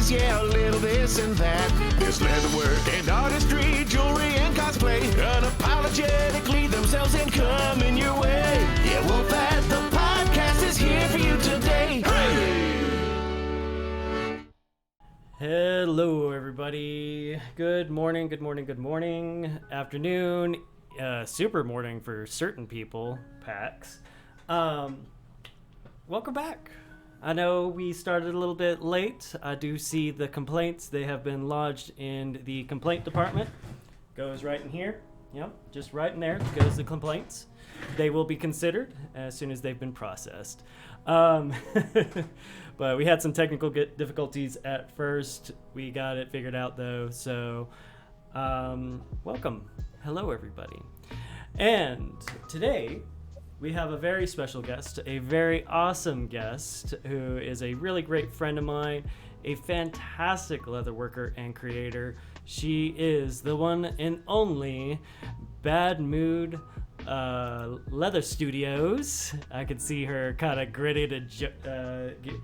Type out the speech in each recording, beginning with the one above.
accessories, yeah, a little this and that. There's leatherwork and artistry, jewelry and cosplay, unapologetically themselves and coming your way. Yeah, well, that the podcast is here for you today. Hey! Hello, everybody. Good morning, afternoon, super morning for certain people, PAX. Welcome back. I know we started a little bit late. I do see the complaints. They have been lodged in the complaint department. Goes right in here. Yep, just right in there goes the complaints. They will be considered as soon as they've been processed. But we had some technical difficulties at first. We got it figured out though. So welcome. Hello, everybody. And today we have a very special guest, a very awesome guest who is a really great friend of mine, a fantastic leather worker and creator. She is the one and only Badmood Leather Studios. I can see her kind of gritted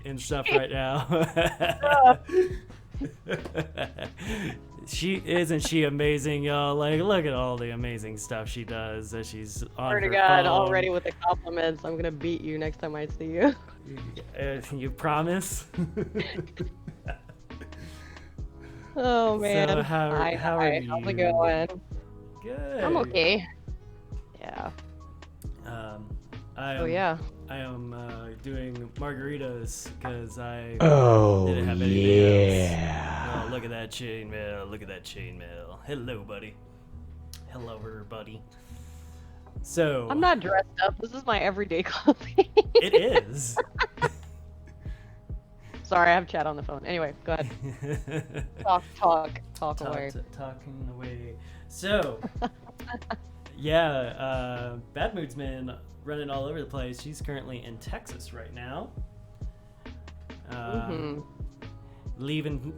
and stuff right now. Isn't she amazing, y'all? Like, look at all the amazing stuff she does as she's on her Swear to God, phone. already with the compliments, I'm gonna beat you next time I see you. You promise? Oh man. So how are you? How's it going? Good. I'm okay. Yeah. I am doing margaritas because I didn't have anything else. Oh, look at that chainmail. Hello, buddy. Hello, everybody. So I'm not dressed up. This is my everyday clothing. It is. Sorry, I have chat on the phone. Anyway, go ahead. Talk away. Talking away. So, yeah, Badmood's been running all over the place. She's currently in Texas right now. Leaving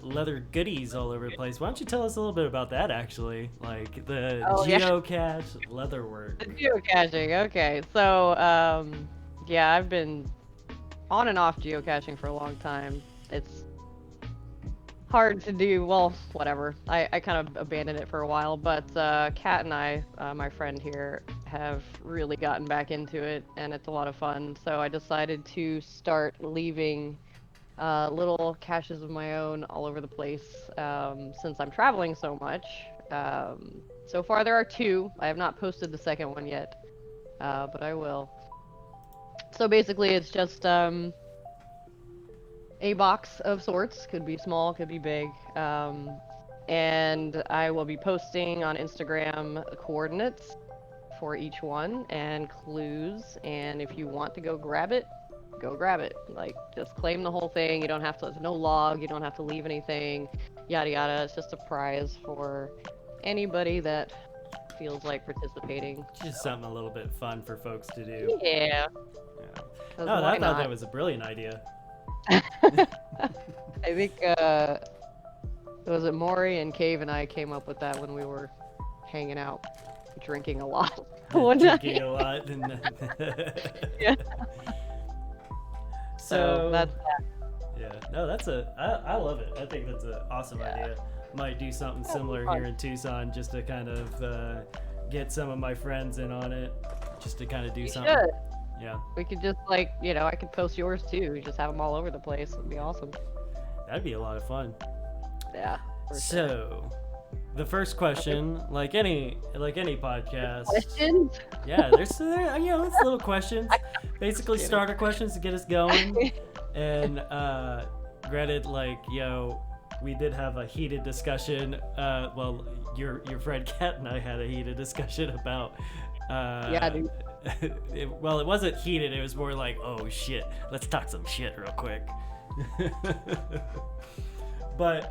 leather goodies all over the place. Why don't you tell us a little bit about that, actually? Like the geocache leather work. The geocaching, okay. So, yeah, I've been on and off geocaching for a long time. It's hard to do, well, whatever. I kind of abandoned it for a while, but Kat and I, my friend here, have really gotten back into it, and it's a lot of fun. So I decided to start leaving little caches of my own all over the place since I'm traveling so much. So far there are 2. I have not posted the second one yet, but I will. So basically it's just a box of sorts, could be small, could be big, and I will be posting on Instagram coordinates for each one and clues, and if you want to go grab it, like just claim the whole thing. You don't have to, no log, you don't have to leave anything, yada yada. It's just a prize for anybody that feels like participating. Just something a little bit fun for folks to do. Yeah. No, I thought that was a brilliant idea. I think was it Maury and Cave and I came up with that when we were hanging out drinking a lot one Drinking night. a lot. And Yeah. So that's that. Yeah, no, I love it. I think that's an awesome idea. Might do something similar fun. here in Tucson just to kind of get some of my friends in on it, just to kind of do You something. should. Yeah, We could just I could post yours too. Just have them all over the place. It'd be awesome. that'd be a lot of fun. Yeah. for sure. So, the first question, like any podcast, Questions? yeah, there's it's little questions, basically starter questions to get us going. And granted, we did have a heated discussion. Well, your friend Kat and I had a heated discussion about. Yeah, dude. It wasn't heated. It was more like, oh shit, let's talk some shit real quick. But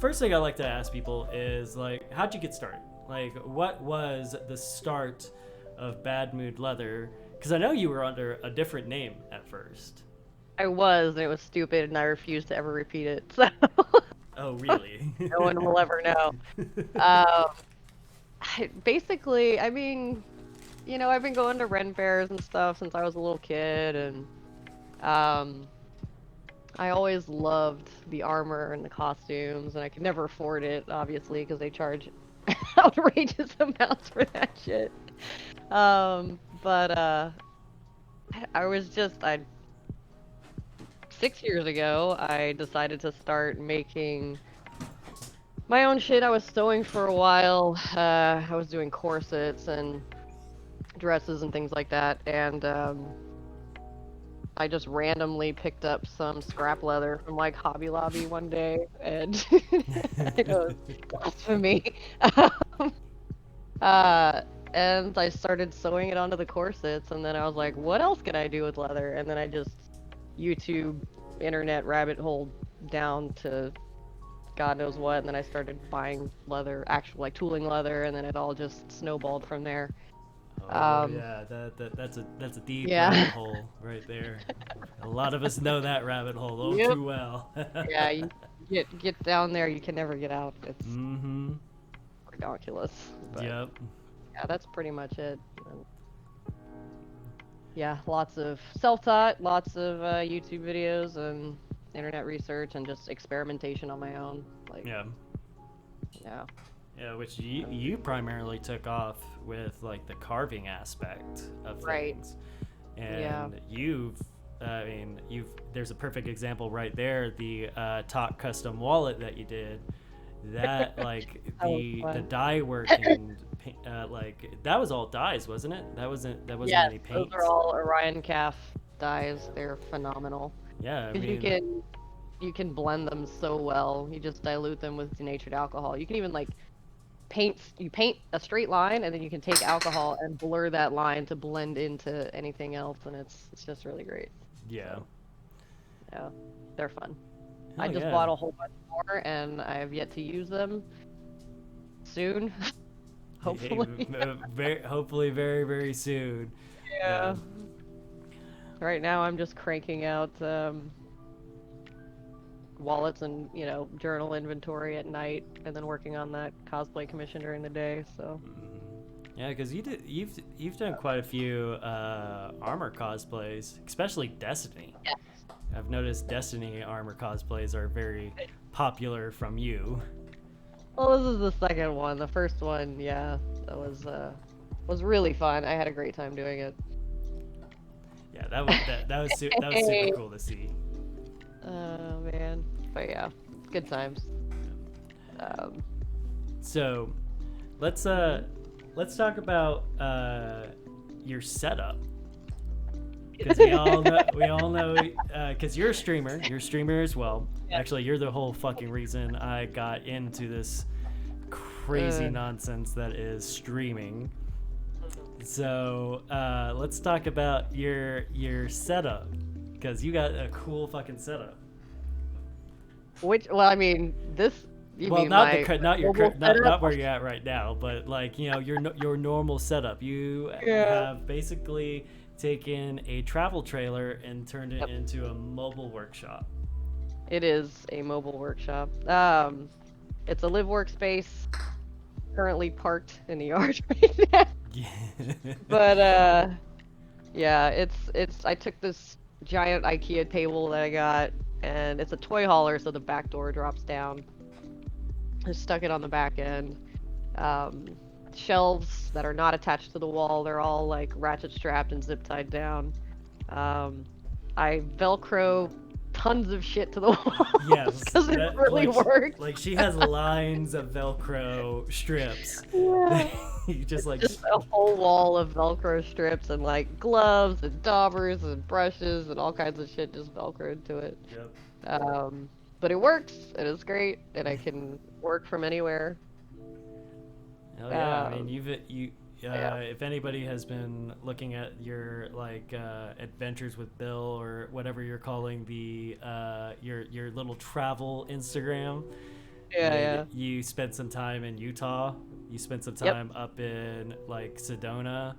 first thing I like to ask people is like, how'd you get started? Like, what was the start of Badmood Leather? Because I know you were under a different name at first. I was, and it was stupid, and I refused to ever repeat it. So Oh, really? no one will ever know. Basically, I mean, I've been going to Ren fairs and stuff since I was a little kid, and I always loved the armor and the costumes, and I could never afford it, obviously, because they charge outrageous amounts for that shit. But I was just, 6 years ago, I decided to start making my own shit. I was sewing for a while. I was doing corsets and dresses and things like that, and I just randomly picked up some scrap leather from like Hobby Lobby one day, and I know it's blasphemy. Um, uh, and I started sewing it onto the corsets, and then I was like, what else can I do with leather? And then I just YouTube, internet rabbit hole down to God knows what, and then I started buying leather, actual like tooling leather, and then it all just snowballed from there. Oh Um, yeah, that's a deep yeah. rabbit hole right there. A lot of us know that rabbit hole all Yep. too well. Yeah, you get down there, you can never get out. It's Mm-hmm. ridiculous. But Yep. yeah, that's pretty much it. And yeah, lots of self-taught, lots of YouTube videos and internet research and just experimentation on my own. Like, Yeah. yeah. Yeah, which you primarily took off with like the carving aspect of Right. things, Yeah. and there's a perfect example right there. The Talk custom wallet that you did, that like That was the fun. dye work and like that was all dyes, wasn't it? That wasn't Yes, any those paints. are all Orion Calf dyes. They're phenomenal. Yeah, I Because mean, you can blend them so well. You just dilute them with denatured alcohol. You can even like paint a straight line, and then you can take alcohol and blur that line to blend into anything else, and it's just really great. yeah. So, yeah, they're fun. I Hell just yeah. bought a whole bunch more, and I have yet to use them. Soon, hopefully. Hopefully very very soon. Yeah. Right now, I'm just cranking out wallets and journal inventory at night, and then working on that cosplay commission during the day. So Yeah, because you've done quite a few armor cosplays, especially Destiny. yes. I've noticed Destiny armor cosplays are very popular from you. Well, this is the second one. The first one, yeah, that was really fun. I had a great time doing it. Yeah, that was super cool to see. Oh man, but yeah, good times. Um, So, let's talk about your setup. Because we all know, because you're a streamer as well. Yeah. Actually, you're the whole fucking reason I got into this crazy nonsense that is streaming. So let's talk about your setup, because you got a cool fucking setup. well, I mean, you Well, mean not my not mobile setup? not where you're at right now, but like your normal setup. You have basically taken a travel trailer and turned it into a mobile workshop. It is a mobile workshop. It's a live workspace, currently parked in the yard right now. Yeah. But yeah, it's I took this giant IKEA table that I got, and it's a toy hauler, so the back door drops down. I stuck it on the back end. Shelves that are not attached to the wall, they're all like ratchet strapped and zip tied down. I Velcro tons of shit to the wall Yes, because it really works. Like she has lines of Velcro strips. Yeah. You just like Just a whole wall of Velcro strips and like gloves and daubers and brushes and all kinds of shit just Velcroed to it. Yep. But it works. It is great, and I can work from anywhere. Hell yeah! I mean, yeah. if anybody has been looking at your like adventures with Bill or whatever you're calling the your little travel Instagram, Yeah. you spent some time in Utah. You spent some time up in like Sedona.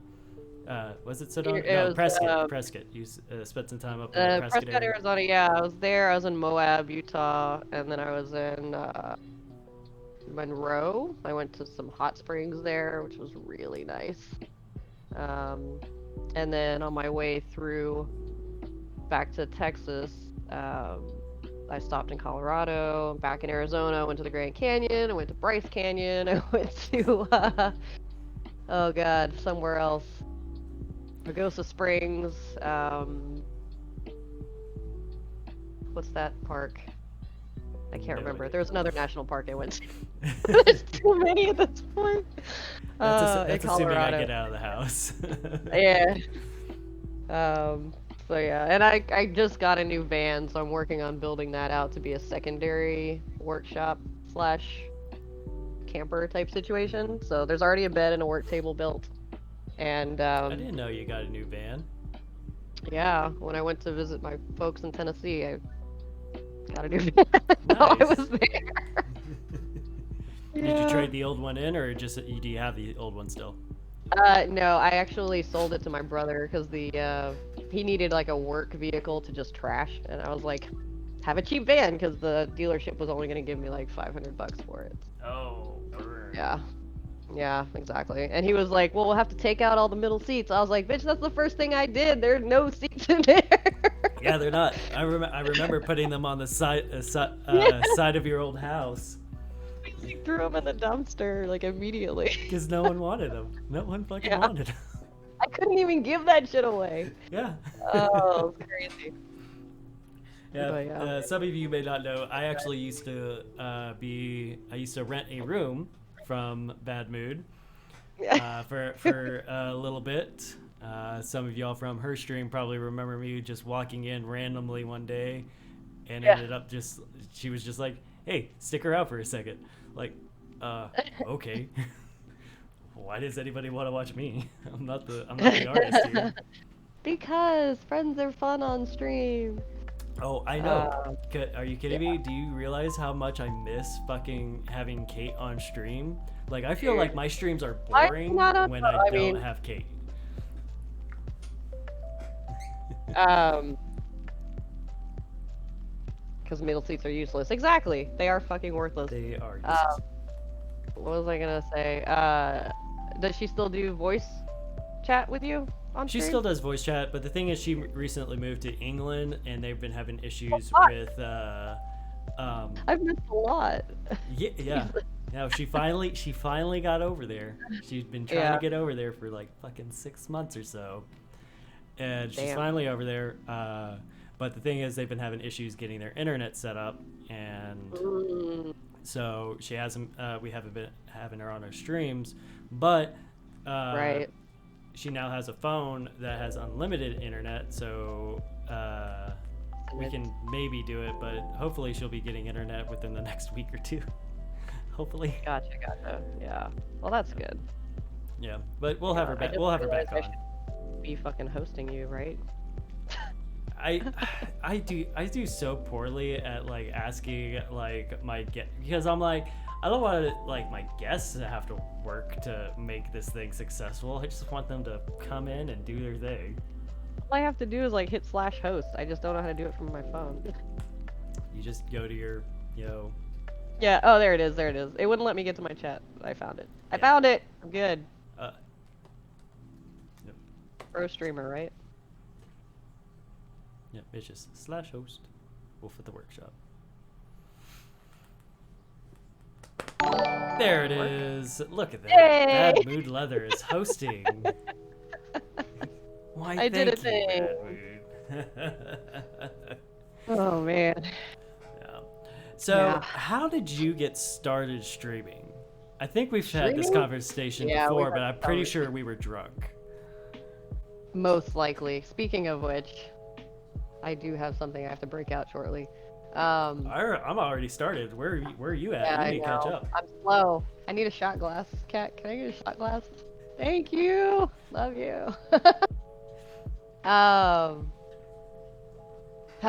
Was it Sedona? It No, was, Prescott. Prescott. You spent some time up in the Prescott Prescott, area. Arizona. Yeah, I was there. I was in Moab, Utah, and then I was in Monroe. I went to some hot springs there, which was really nice. And then on my way through back to Texas, I stopped in Colorado, back in Arizona, went to the Grand Canyon, I went to Bryce Canyon, I went to oh god, somewhere else. Pagosa Springs, what's that park? I can't No remember. idea. There was another national park I went to. There's too many at this point. That's in assuming I Colorado. get out of the house. Yeah. So yeah, and I just got a new van, so I'm working on building that out to be a secondary workshop slash camper type situation. So there's already a bed and a work table built. And I didn't know you got a new van. yeah, when I went to visit my folks in Tennessee, I got a new van while I Nice. was there. Did you Yeah. trade the old one in, or just do you have the old one still? No, I actually sold it to my brother because he needed like a work vehicle to just trash, and I was like, have a cheap van because the dealership was only gonna give me like $500 for it. Oh, burn. Yeah, exactly. And he was like, well, we'll have to take out all the middle seats. I was like, bitch, that's the first thing I did. There's no seats in there. Yeah, they're not. I remember putting them on the side side of your old house He threw them in the dumpster like immediately. because no one wanted them. No one fucking Yeah. wanted them. I couldn't even give that shit away. Yeah. Oh, it's crazy. Yeah, But yeah. some of you may not know. I actually used to I used to rent a room from Badmood for a little bit. Some of y'all from her stream probably remember me just walking in randomly one day, and Yeah. ended up she was just like, "Hey, stick around for a second." Like, okay. Why does anybody want to watch me? I'm not the artist here. Because friends are fun on stream. Oh, I know. Are you kidding me? Do you realize how much I miss fucking having Kate on stream? Like, I feel like my streams are boring I don't when know. I I don't mean- have Kate. Because middle seats are useless. Exactly. They are fucking worthless. They are. What was I gonna say? Does she still do voice chat with you on She stream? still does voice chat, but the thing is, she recently moved to England, and they've been having issues with. I've missed a lot. Yeah. No, she finally got over there. She's been trying Yeah. to get over there for like fucking 6 months or so, and she's Damn. finally over there. But the thing is, they've been having issues getting their internet set up, and so she hasn't. We haven't been having her on our streams, but Right. she now has a phone that has unlimited internet, so we can maybe do it. But hopefully, she'll be getting internet within the next week or two. Hopefully, Gotcha. Yeah. Well, that's good. yeah. But we'll have her I back. just We'll have her realized back I on. should be fucking hosting you, right? I do so poorly at like asking like my guest, because I'm like, I don't want like my guests to have to work to make this thing successful. I just want them to come in and do their thing. All I have to do is like hit /host. I just don't know how to do it from my phone. You just go to your, Yeah. Oh, there it is. It wouldn't let me get to my chat. I found it. I Yeah. found it. I'm good. yep. Pro streamer, right? Yep, it's just /host. Wolf at the workshop. There it is. Look at that. Yay! Bad Mood Leather is hosting. Why? I did a thank you, thing. Bad Mood. Oh man. Yeah. So, Yeah. how did you get started streaming? I think we've had this Streaming? conversation Yeah, before, we've but had I'm this pretty conversation. sure we were drunk. Most likely. Speaking of which, I do have something I have to break out shortly. I'm already started. Where are you at? Yeah, You I need to catch know. up. I'm slow. I need a shot glass. Cat, can I get a shot glass? Thank you. Love you. How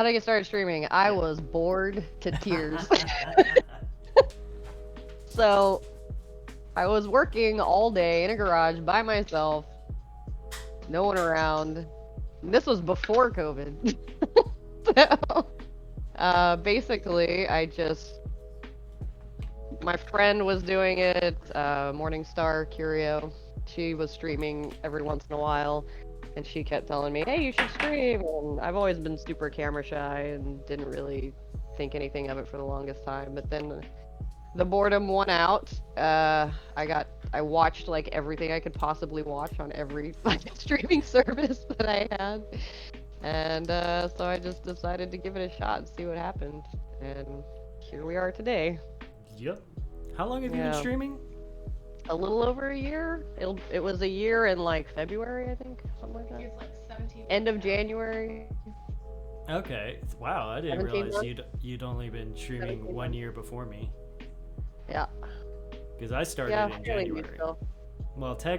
did I get started streaming? I was bored to tears. So, I was working all day in a garage by myself, no one around. And this was before COVID. So, basically, my friend was doing it, Morningstar Curio. She was streaming every once in a while, and she kept telling me, hey, you should stream. And I've always been super camera shy and didn't really think anything of it for the longest time. But then the boredom won out. I watched like everything I could possibly watch on every fucking streaming service that I had, and so I just decided to give it a shot and see what happened. And here we are today. Yep. How long have you been Yeah. streaming? A little over a year. It was a year in like February, I think, something like that. It's like 17. End of January. Okay. Wow, I didn't 17 realize months? you'd only been streaming 17 1 year before me. Yeah. Because I started Yeah. in Really January. still. Well, Yeah.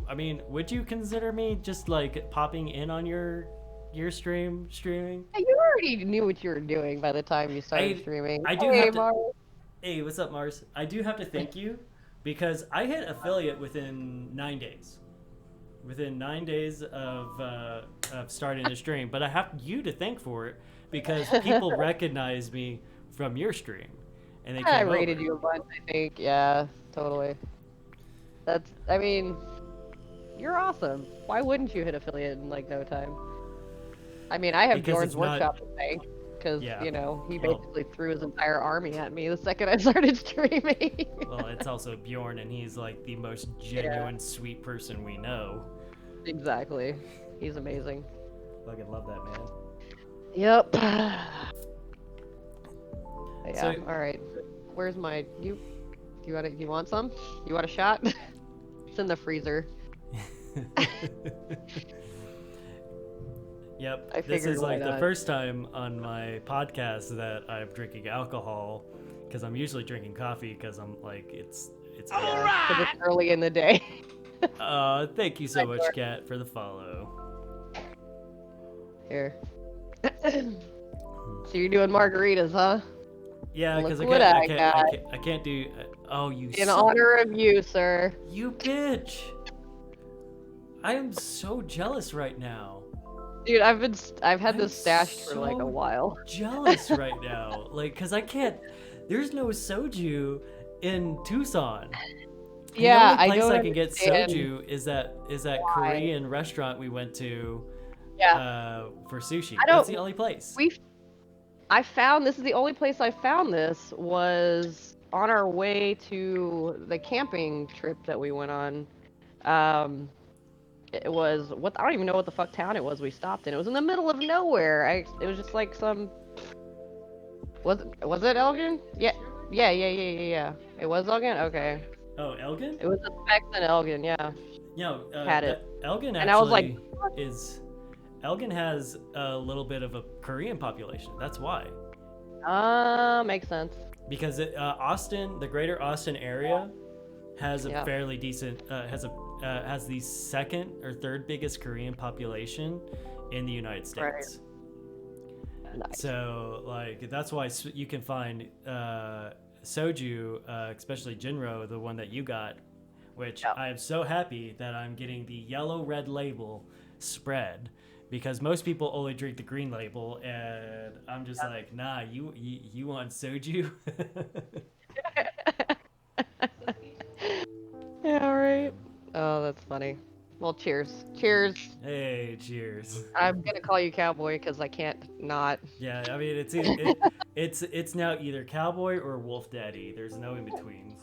I mean, would you consider me just like popping in on your streaming? Hey, you already knew what you were doing by the time you started streaming. I do Hey, have to- Mars. Hey, what's up, Mars? I do have to thank you because I hit affiliate within 9 days. Within 9 days of starting the stream, but I have you to thank for it because people recognize me from your stream, and they I came rated over. you a bunch, I think. Yeah, totally. I mean, you're awesome. Why wouldn't you hit affiliate in like no time? I mean, I have Because Bjorn's it's not- workshop to thank because, Yeah. you know, he Well- basically threw his entire army at me the second I started streaming. Well, it's also Bjorn, and he's like the most genuine, sweet person we know. Exactly. He's amazing. Fucking love that man. Yep. Yeah, So- all right. Where's my you want some? You want a shot? It's in the freezer. Yep. I This figured is why like the not. first time on my podcast that I'm drinking alcohol because I'm usually drinking coffee because I'm like it's Yeah, 'cause it's early in the day. thank you so Hi, much, Bjorn. Kat, for the follow. Here. So you're doing margaritas, huh? Yeah, Look because what I got. I can't do oh you In son- honor of you, sir. you bitch. I am so jealous right now. Dude, I've had I'm this stashed for like a so while. Jealous right now. Like, because I can't, there's no soju in Tucson. And Yeah, the only I place don't I can get understand soju is that why. Korean restaurant we went to Yeah. for sushi. I don't- That's the only place. This is the only place I found this was on our way to the camping trip that we went on. It was I don't even know what the fuck town it was we stopped in. It was in the middle of nowhere. It was just like some was it Elgin? Yeah. It was Elgin? Okay. Oh, Elgin? It was the Specs in Elgin, yeah. No, Had it. Elgin actually And I was like, Elgin has a little bit of a Korean population. That's why. Makes sense. Because Austin, the greater Austin area, has a Yeah. fairly decent has the second or third biggest Korean population in the United Right. States. Nice. So like that's why you can find soju, especially Jinro, the one that you got, which Yeah. I am so happy that I'm getting the yellow red label spread. Because most people only drink the green label, and I'm just like, nah, you want soju? Yeah, right. Oh, that's funny. Well, cheers. Cheers. Hey, cheers. I'm gonna call you cowboy because I can't not. Yeah, I mean it's now either cowboy or wolf daddy. There's no in betweens.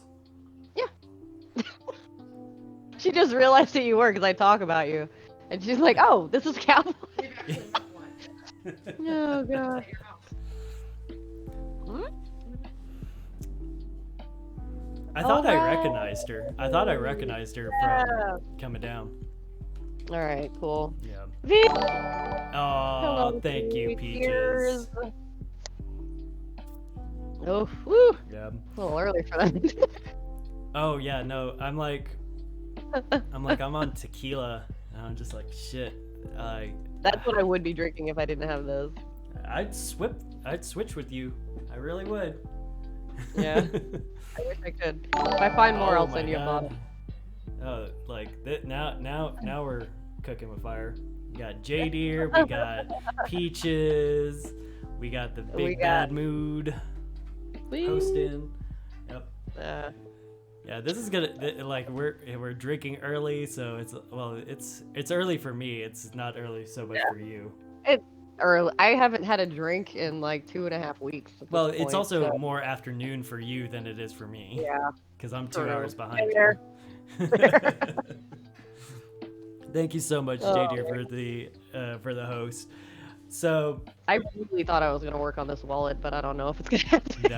She just realized who you were because I talk about you, and she's like, "Oh, this is cowboy." We've actually met one. Oh god. At your house. What? I thought I wow. recognized her. I thought I recognized her Yeah. from coming down. All right, cool. Yeah. V- Oh, Hello, thank you, V. Peaches. Cheers. Oh, woo! Yeah. A little early for that. Oh yeah, no, I'm on tequila, and I'm just like shit. That's what I would be drinking if I didn't have those. I'd switch with you. I really would. Yeah. I wish I could. If I find more, I'll my send you a God. bottle. Oh, like now we're cooking with fire. We got J Deer, we got Peaches, we got the We big got- bad mood Whee! hosting. Yep. Uh, Yeah, this is gonna like we're drinking early, so it's early for me. It's not early so much for you. or I haven't had a drink in like 2.5 weeks. At Well, this it's point, also so, more afternoon for you than it is for me. yeah, Because I'm 2 true. hours behind Fair. you. Thank you so much, Oh, JD, for the host. So I really thought I was gonna work on this wallet, but I don't know if it's gonna happen.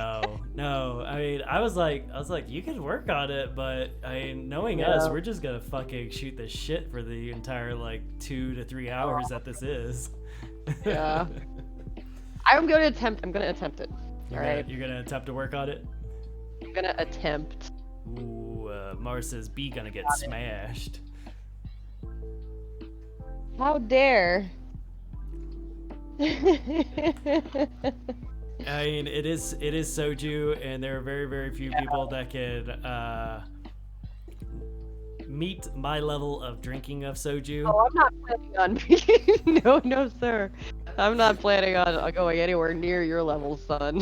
no. I mean, I was like, you could work on it, but knowing us, Yeah. we're just gonna fucking shoot the shit for the entire like 2 to 3 hours that this is. Yeah. I'm gonna attempt it. All right. You're gonna attempt to work on it. I'm gonna attempt. Ooh, Mars says B gonna get smashed. How dare? I mean, it is Soju, and there are very, very few people that can meet my level of drinking of Soju. Oh, I'm not planning on being. No, sir. I'm not planning on going anywhere near your level, son.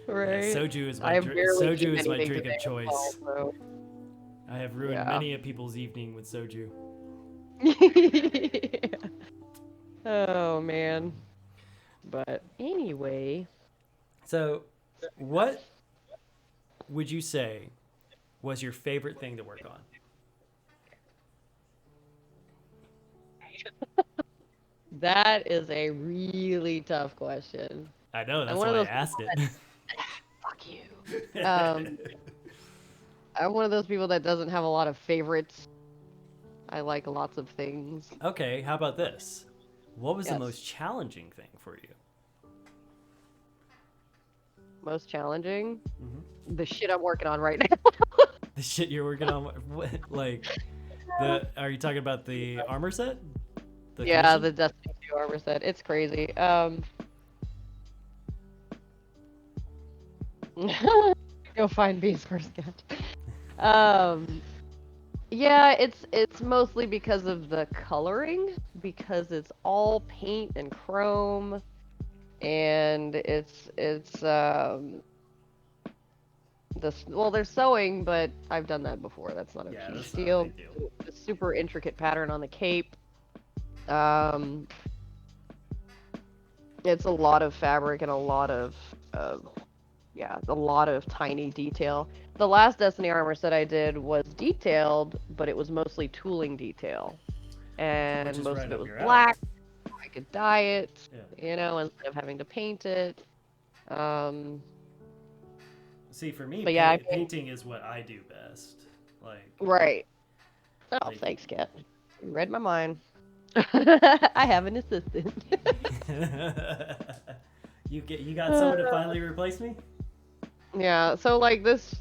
Right. Soju is I my barely keep Soju is my anything drink of today, choice. so- I have ruined Yeah. many a people's evening with Soju. Oh man. But anyway, So, what would you say was your favorite thing to work on? that is a really tough question. I know, that's one of why I those asked it. Fuck you. I'm one of those people that doesn't have a lot of favorites. I like lots of things. Okay, how about this? What was the Yes. most challenging thing for you? Most challenging? Mhm. The shit I'm working on right now. The shit you're working on, what, like, are you talking about the armor set? The Yeah, commission? the Destiny 2 armor set. It's crazy. Go find B's first sketch. Yeah, it's mostly because of the coloring, because it's all paint and chrome, and it's well, there's sewing, but I've done that before. That's not a Yeah, huge that's not a deal. big deal. The super intricate pattern on the cape. It's a lot of fabric and a lot of tiny detail. The last Destiny armor set I did was detailed, but it was mostly tooling detail, and Which is most right of it up was your alley. black. I could dye it, Yeah. instead of having to paint it. See, for me, But yeah, painting is what I do best. Like, right. Oh, Like- thanks, Kat. You read my mind. I have an assistant. you got someone to finally replace me? Yeah, so like this,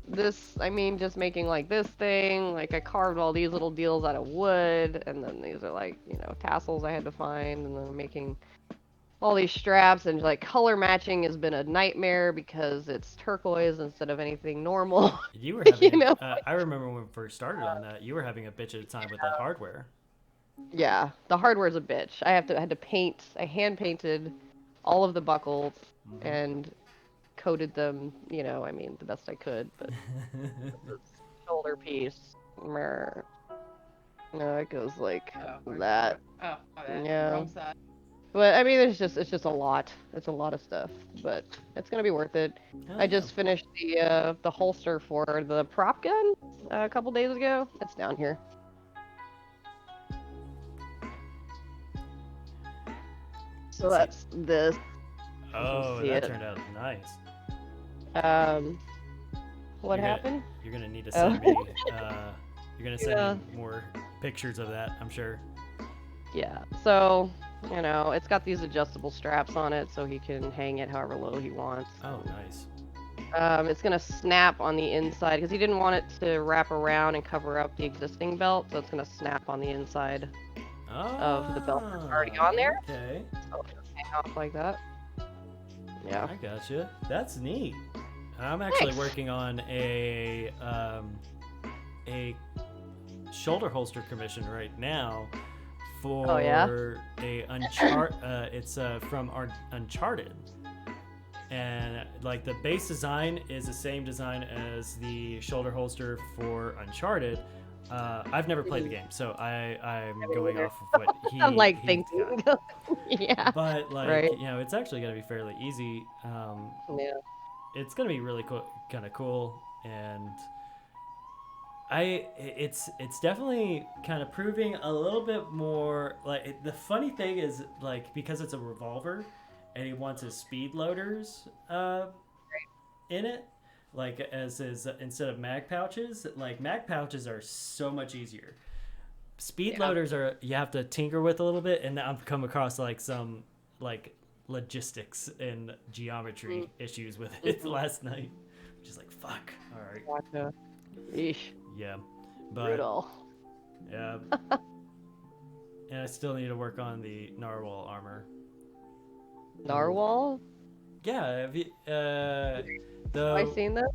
I mean, just making like this thing, like I carved all these little deals out of wood, and then these are like, tassels I had to find, and then making all these straps, and like color matching has been a nightmare because it's turquoise instead of anything normal. You were having. know? I remember when we first started on that. You were having a bitch at a time with the hardware. Yeah, the hardware's a bitch. I had to paint, I hand painted all of the buckles and coated them, I mean, the best I could, but the shoulder piece, no, it goes like that. Oh, my bad. Yeah. Wrong side. But I mean, it's just a lot. It's a lot of stuff, but it's gonna be worth it. I just finished the holster for the prop gun a couple days ago. It's down here. So that's this. Oh, see that it. turned out nice. What You're gonna- happened? You're gonna need to Oh. send me. You're gonna send Yeah. me more pictures of that. I'm sure. Yeah. So, it's got these adjustable straps on it, so he can hang it however low he wants. Oh, nice. It's gonna snap on the inside because he didn't want it to wrap around and cover up the existing belt, so it's gonna snap on the inside of the belt that's already on there. Okay. So it'll just hang off like that. Yeah. I gotcha. That's neat. I'm actually Thanks. working on a shoulder holster commission right now for Oh, yeah? a it's from our Uncharted, and like the base design is the same design as the shoulder holster for Uncharted, I've never played the game, so I'm going off of what I'm like he's thinking. got. Yeah. But like Right. it's actually gonna be fairly easy. Yeah. It's gonna be really cool, kind of cool, and it's definitely kind of proving a little bit more like the funny thing is like because it's a revolver, and he wants his speed loaders in it, like as his instead of mag pouches. Like mag pouches are so much easier. Speed Yeah. loaders are you have to tinker with a little bit, and I've come across like some like logistics and geometry issues with it last night. Just like fuck. All right. Gotcha. Yeesh. Yeah, but Brutal. yeah, and I still need to work on the narwhal armor. Narwhal? Yeah, have you, Have I the seen that?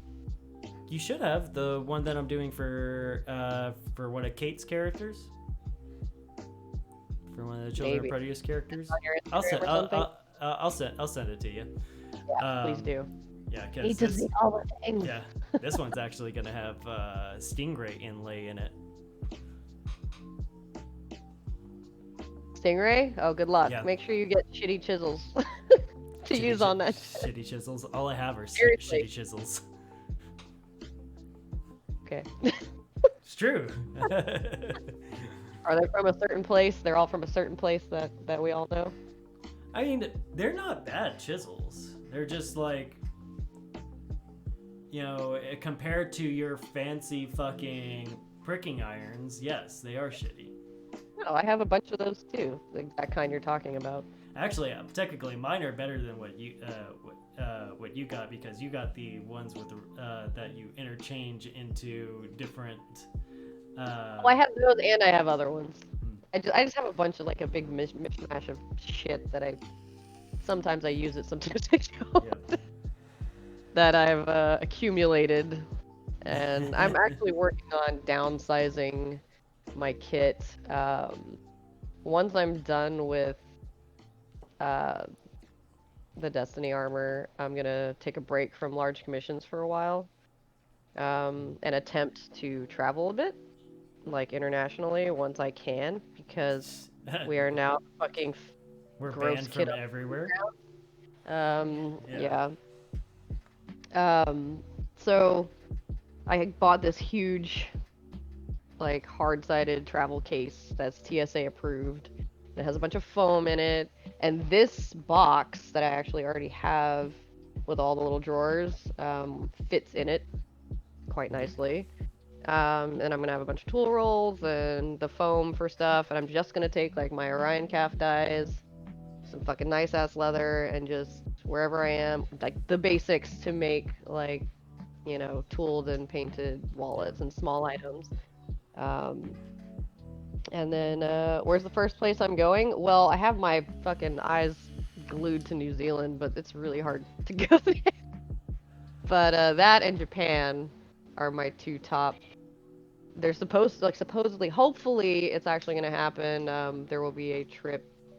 you should have the one that I'm doing for one of Kate's characters, for one of the Children Maybe. of Proteus characters. On your I'll Instagram send or something? I'll send it to you. Yeah, please Um, do. Yeah, Need to because see all the things. yeah, this one's actually gonna have stingray inlay in it. Stingray? Oh, good luck. Yeah. Make sure you get shitty chisels to use on that. Shitty chisels. All I have are Seriously. shitty chisels. Okay. It's true. Are they from a certain place? They're all from a certain place that we all know. I mean, they're not bad chisels. They're just like, compared to your fancy fucking pricking irons, yes, they are shitty. Oh, I have a bunch of those too. The exact kind you're talking about. Actually, technically, mine are better than what you got because you got the ones with the that you interchange into different. Well, I have those and I have other ones. I just have a bunch of like a big mishmash of shit that sometimes I use it, sometimes I don't. Yeah. That I've accumulated, and I'm actually working on downsizing my kit. Once I'm done with the Destiny armor, I'm gonna take a break from large commissions for a while, and attempt to travel a bit, like internationally, once I can, because we are now fucking We're gross banned kid from up everywhere. yeah. So I bought this huge, like, hard-sided travel case that's TSA approved. It has a bunch of foam in it, and this box that I actually already have with all the little drawers fits in it quite nicely. And I'm gonna have a bunch of tool rolls and the foam for stuff, and I'm just gonna take like my Orion calf dies, some fucking nice ass leather, and just wherever I am, like the basics to make like, tooled and painted wallets and small items. And then where's the first place I'm going? Well, I have my fucking eyes glued to New Zealand, but it's really hard to go there. But that and Japan are my two top. They're supposedly, hopefully, it's actually going to happen. There will be a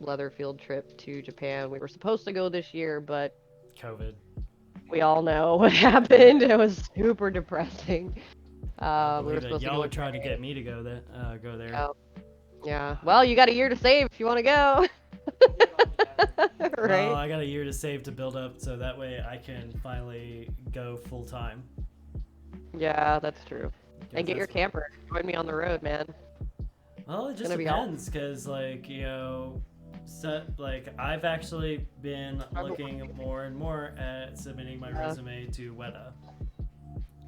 leather field trip to Japan. We were supposed to go this year, but COVID. we all know what happened. It was super depressing. I We were believe it. supposed to Y'all go were in trying to May. get me to go there. Oh, yeah. Well, you got a year to save if you want to go. Right? Well, I got a year to save to build up, so that way I can finally go full time. Yeah, that's true. And get your camper. Join me on the road, man. Well, it just gonna be depends, because I've actually been looking more and more at submitting my resume to Weta.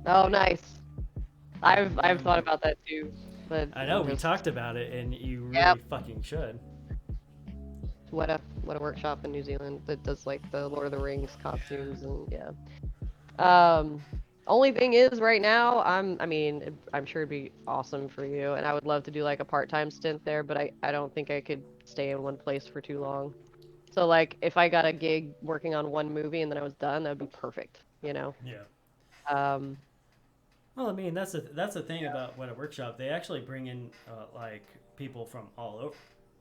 Oh, nice. I've thought about that too, but I know we just talked about it, and you really Yep. fucking should. what a workshop in New Zealand that does like the Lord of the Rings costumes and yeah. Only thing is right now I'm sure it'd be awesome for you, and I would love to do like a part-time stint there, but I don't think I could stay in one place for too long. So like if I got a gig working on one movie and then I was done, that'd be perfect, Yeah. Um, Well, I mean, that's the thing about Weta Workshop. They actually bring in like people from all over.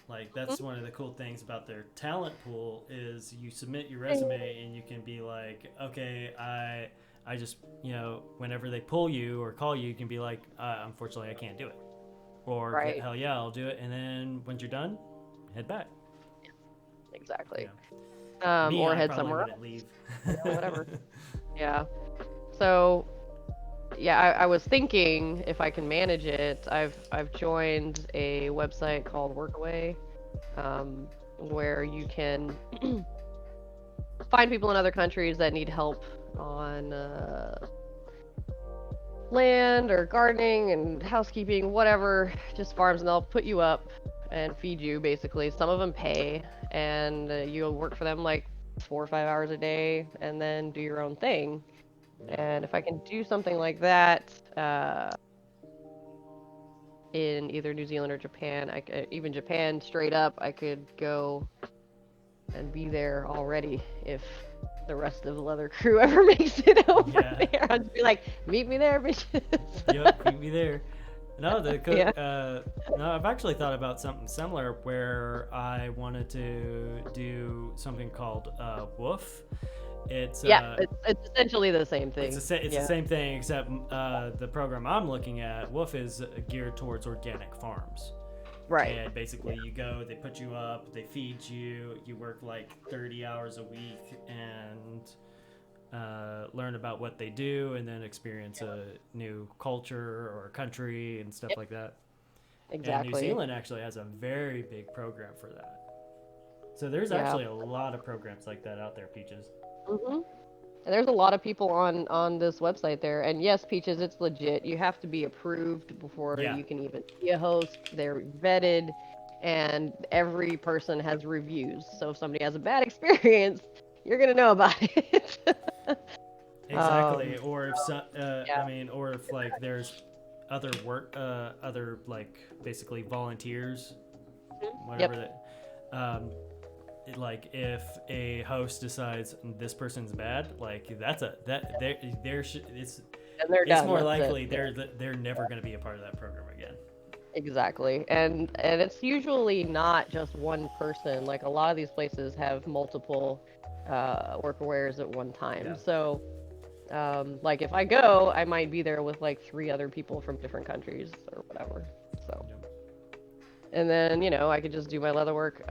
Like that's one of the cool things about their talent pool is you submit your resume and you can be like, okay, I just whenever they pull you or call you, you can be like, unfortunately, I can't do it. or Right. hell yeah, I'll do it. And then once you're done, head back. Exactly. Yeah. Me, Or I head probably somewhere wouldn't leave. whatever. Yeah. So, yeah, I was thinking if I can manage it. I've joined a website called Workaway, where you can find people in other countries that need help on land or gardening and housekeeping, whatever, just farms, and they'll put you up and feed you basically. Some of them pay, and you'll work for them like 4 or 5 hours a day, and then do your own thing. And if I can do something like that in either New Zealand or Japan, even Japan straight up, I could go and be there already if the rest of the leather crew ever makes it over Yeah. there. I'd be like, meet me there, bitches. Yep, meet me there. No, Yeah. no, I've actually thought about something similar where I wanted to do something called Woof. It's It's essentially the same thing. it's the same thing, except the program I'm looking at, Woof, is geared towards organic farms. Right. And basically, you go, they put you up, they feed you, you work like 30 hours a week and learn about what they do, and then experience a new culture or country and stuff like that. Exactly. And New Zealand actually has a very big program for that. So there's Yeah. actually a lot of programs like that out there, Peaches. Mm-hmm. And there's a lot of people on this website there. And yes, Peaches, it's legit. You have to be approved before Yeah. you can even be a host. They're vetted, and every person has reviews. So if somebody has a bad experience, you're gonna know about it. Exactly. Or if yeah. I mean, or if like there's other work, other like basically volunteers, whatever that. Like if a host decides this person's bad, like it's And they're it's done. more That's likely it. they're never going to be a part of that program again. Exactly. And it's usually not just one person. Like a lot of these places have multiple workawares at one time. Yeah. So like if I go, I might be there with like 3 other people from different countries or whatever. So Yep. and then, I could just do my leather work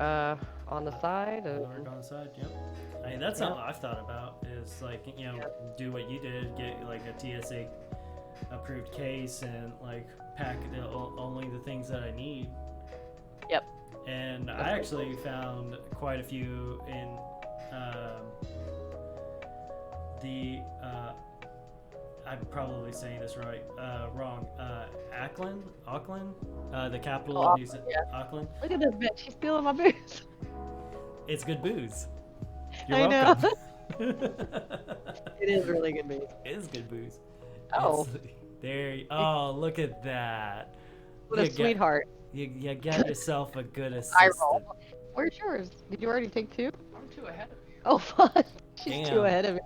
on the side. Work on the side, yep. I mean, that's something I've thought about, is like, do what you did, get like a TSA approved case and like pack only the things that I need. Yep. And I actually found quite a few in I'm probably saying this wrong. Auckland, the capital of New Zealand. yeah. Auckland. Look at this bitch. She's stealing my booze. It's good booze. You're I welcome. It is really good booze. It is good booze. Oh. Oh, look at that. What a sweetheart. You got yourself a good I assistant. roll. Where's yours? Did you already take 2? I'm 2 ahead of you. Oh, fun. She's 2 Damn. ahead of me.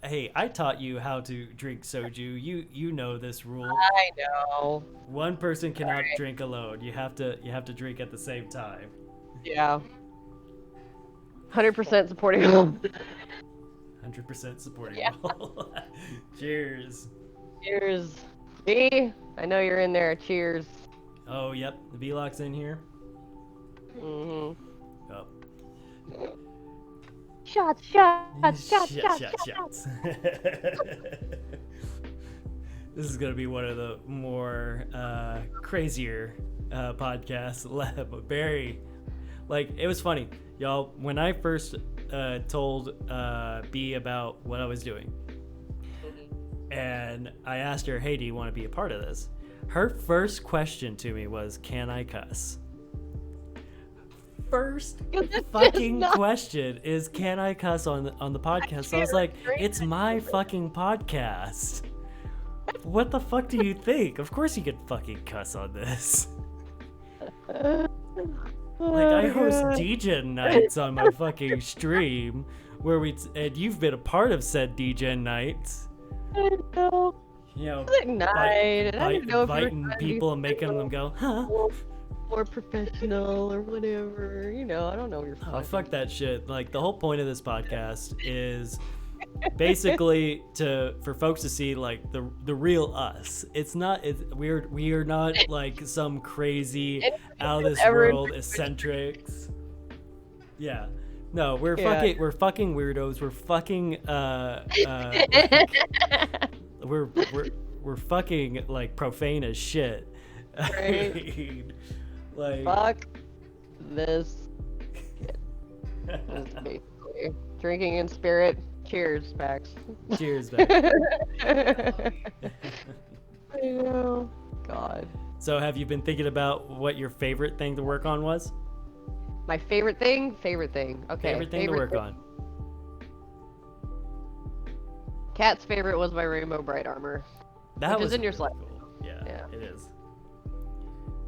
Hey, I taught you how to drink soju. You know this rule. I know. One person cannot drink alone. You have to drink at the same time. Yeah. 100% supporting him. 100% supporting Yeah. all. Cheers. Cheers. B, I know you're in there. Cheers. Oh, yep. The V-Lock's in here. Mm-hmm. Oh. Shots. Shots. This is gonna be one of the more crazier podcasts. Very, like, it was funny, y'all. When I first told B about what I was doing, and I asked her, "Hey, do you want to be a part of this?" Her first question to me was, "Can I cuss?" First fucking question is, can I cuss on the podcast? So I was like, it's my fucking podcast. What the fuck do you think? Of course you can fucking cuss on this. Like, I host DJ nights on my fucking stream where and you've been a part of said DJ nights. I know. Night. I don't even know if you're inviting people and making them go, huh? More professional or whatever. I don't know your Oh, fuck that shit. Like, the whole point of this podcast is basically for folks to see like the real us. We are not like some crazy out of this world eccentrics. Yeah. No, we're fucking weirdos. We're fucking we're fucking like profane as shit. Right. I mean, like Fuck this. That's basically drinking in spirit. Cheers, Max. cheers, man. I know. God. So have you been thinking about what your favorite thing to work on was? My favorite thing? Okay. Favorite thing to work on. Cat's favorite was my rainbow bright armor. That Which was is in your really slide. cool. Yeah, Yeah. it is.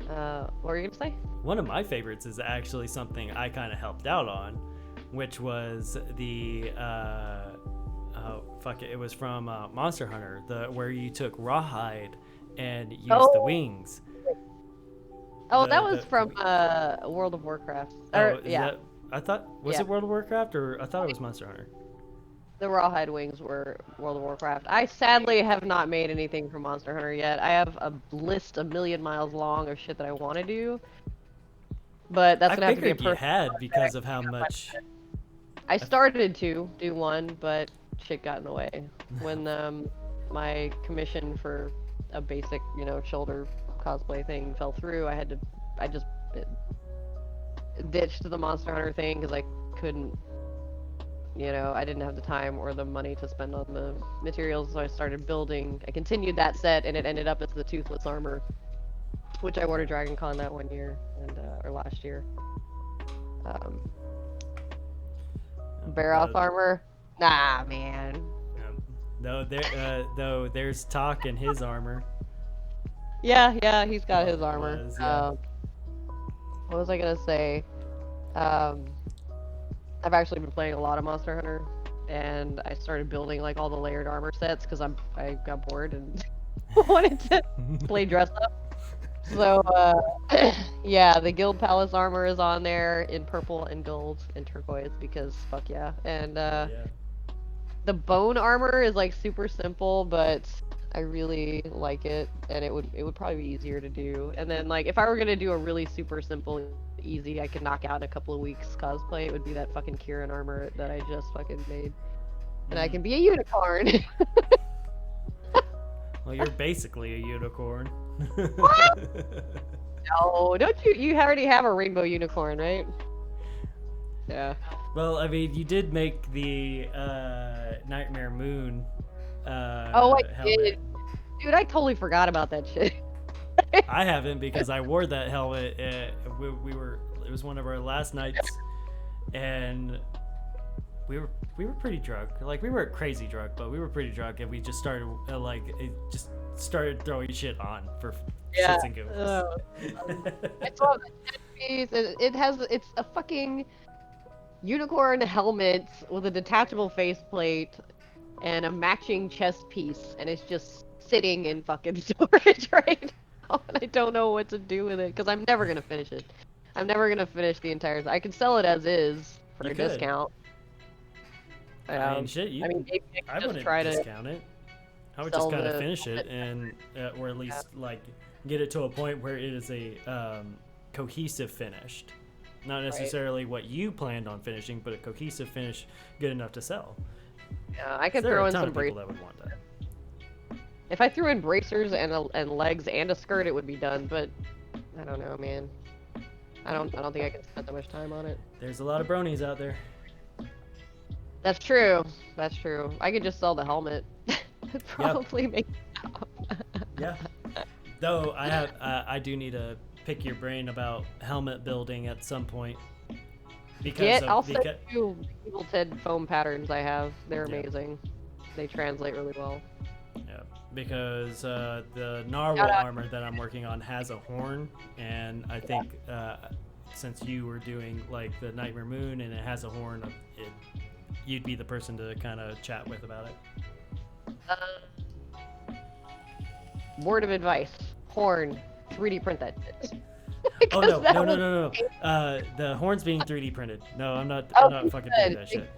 What were you gonna say? One of my favorites is actually something I kind of helped out on, which was the it was from Monster Hunter, where you took rawhide and used the wings. Oh, that was from World of Warcraft. I thought it World of Warcraft, or I thought it was Monster Hunter. The rawhide wings were World of Warcraft. I sadly have not made anything from Monster Hunter yet. I have a list a million miles long of shit that I want to do, but that's gonna have to be a figured you had because of how much. I started to do one, but shit got in the way. When my commission for a basic, shoulder cosplay thing fell through, I just ditched the Monster Hunter thing because I couldn't, I didn't have the time or the money to spend on the materials, so I continued that set, and it ended up as the Toothless armor, which I wore to Dragon Con that one year, or last year. Baroth armor? Nah, man. Though there's talk in his armor. Yeah, he's got his armor. Yeah. What was I gonna say? I've actually been playing a lot of Monster Hunter, and I started building like all the layered armor sets because I got bored and wanted to play dress up. So yeah, the Guild Palace armor is on there in purple and gold and turquoise because fuck yeah. And the bone armor is like super simple, but I really like it, and it would probably be easier to do. And then like if I were gonna do a really super simple, easy, I could knock out in a couple of weeks cosplay, it would be that fucking Kieran armor that I just fucking made, and I can be a unicorn. Well, you're basically a unicorn. No, don't you? You already have a rainbow unicorn, right? Yeah. Well, I mean, you did make the Nightmare Moon. Oh, I helmet. did. Dude, I totally forgot about that shit. I haven't, because I wore that helmet. It was one of our last nights, and we were pretty drunk. Like, we weren't crazy drunk, but we were pretty drunk, and we just started started throwing shit on for shits and giggles. I saw the piece. It's a fucking unicorn helmet with a detachable faceplate and a matching chest piece, and it's just sitting in fucking storage right now, and I don't know what to do with it because I'm never gonna finish it. I'm never gonna finish the entire. I can sell it as is for a discount. I mean, shit, maybe I just wouldn't try discount it. I would just kind of finish it, and or at least like get it to a point where it is a cohesive finished. Not necessarily what you planned on finishing, but a cohesive finish good enough to sell. Yeah, I could throw in some bracers. That would want that. If I threw in bracers and legs and a skirt, it would be done. But I don't know, man. I don't think I can spend that much time on it. There's a lot of bronies out there. That's true. That's true. I could just sell the helmet. It'd probably make it out. Yeah. Though I do need to pick your brain about helmet building at some point. I'll send you Evil-Tid foam patterns I have. They're amazing. They translate really well. Yeah, because the narwhal armor that I'm working on has a horn, and I think since you were doing like the Nightmare Moon and it has a horn, you'd be the person to kind of chat with about it. Word of advice: horn, 3D print that shit. Oh no! The horn's being 3D printed. No, I'm not fucking doing that shit.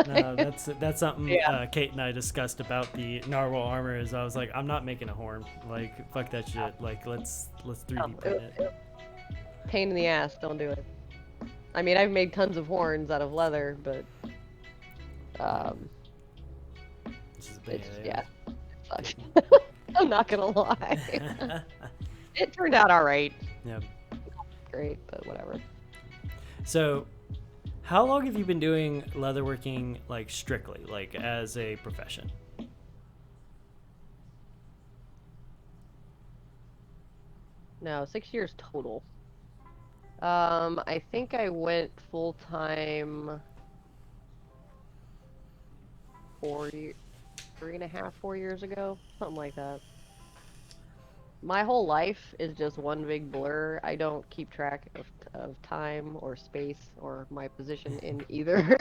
No, that's something Yeah. Kate and I discussed about the narwhal armor. Is I was like, I'm not making a horn. Like, fuck that shit. Like, let's 3D print it. Pain in the ass. Don't do it. I mean, I've made tons of horns out of leather, but Which is it's bad. it sucks. I'm not gonna lie. It turned out all right. Yeah. Great, but whatever. So, how long have you been doing leatherworking, like strictly, like as a profession? No, 6 years total. I think I went full time 3.5, 4 years ago, something like that. My whole life is just one big blur. I don't keep track of time or space or my position in either.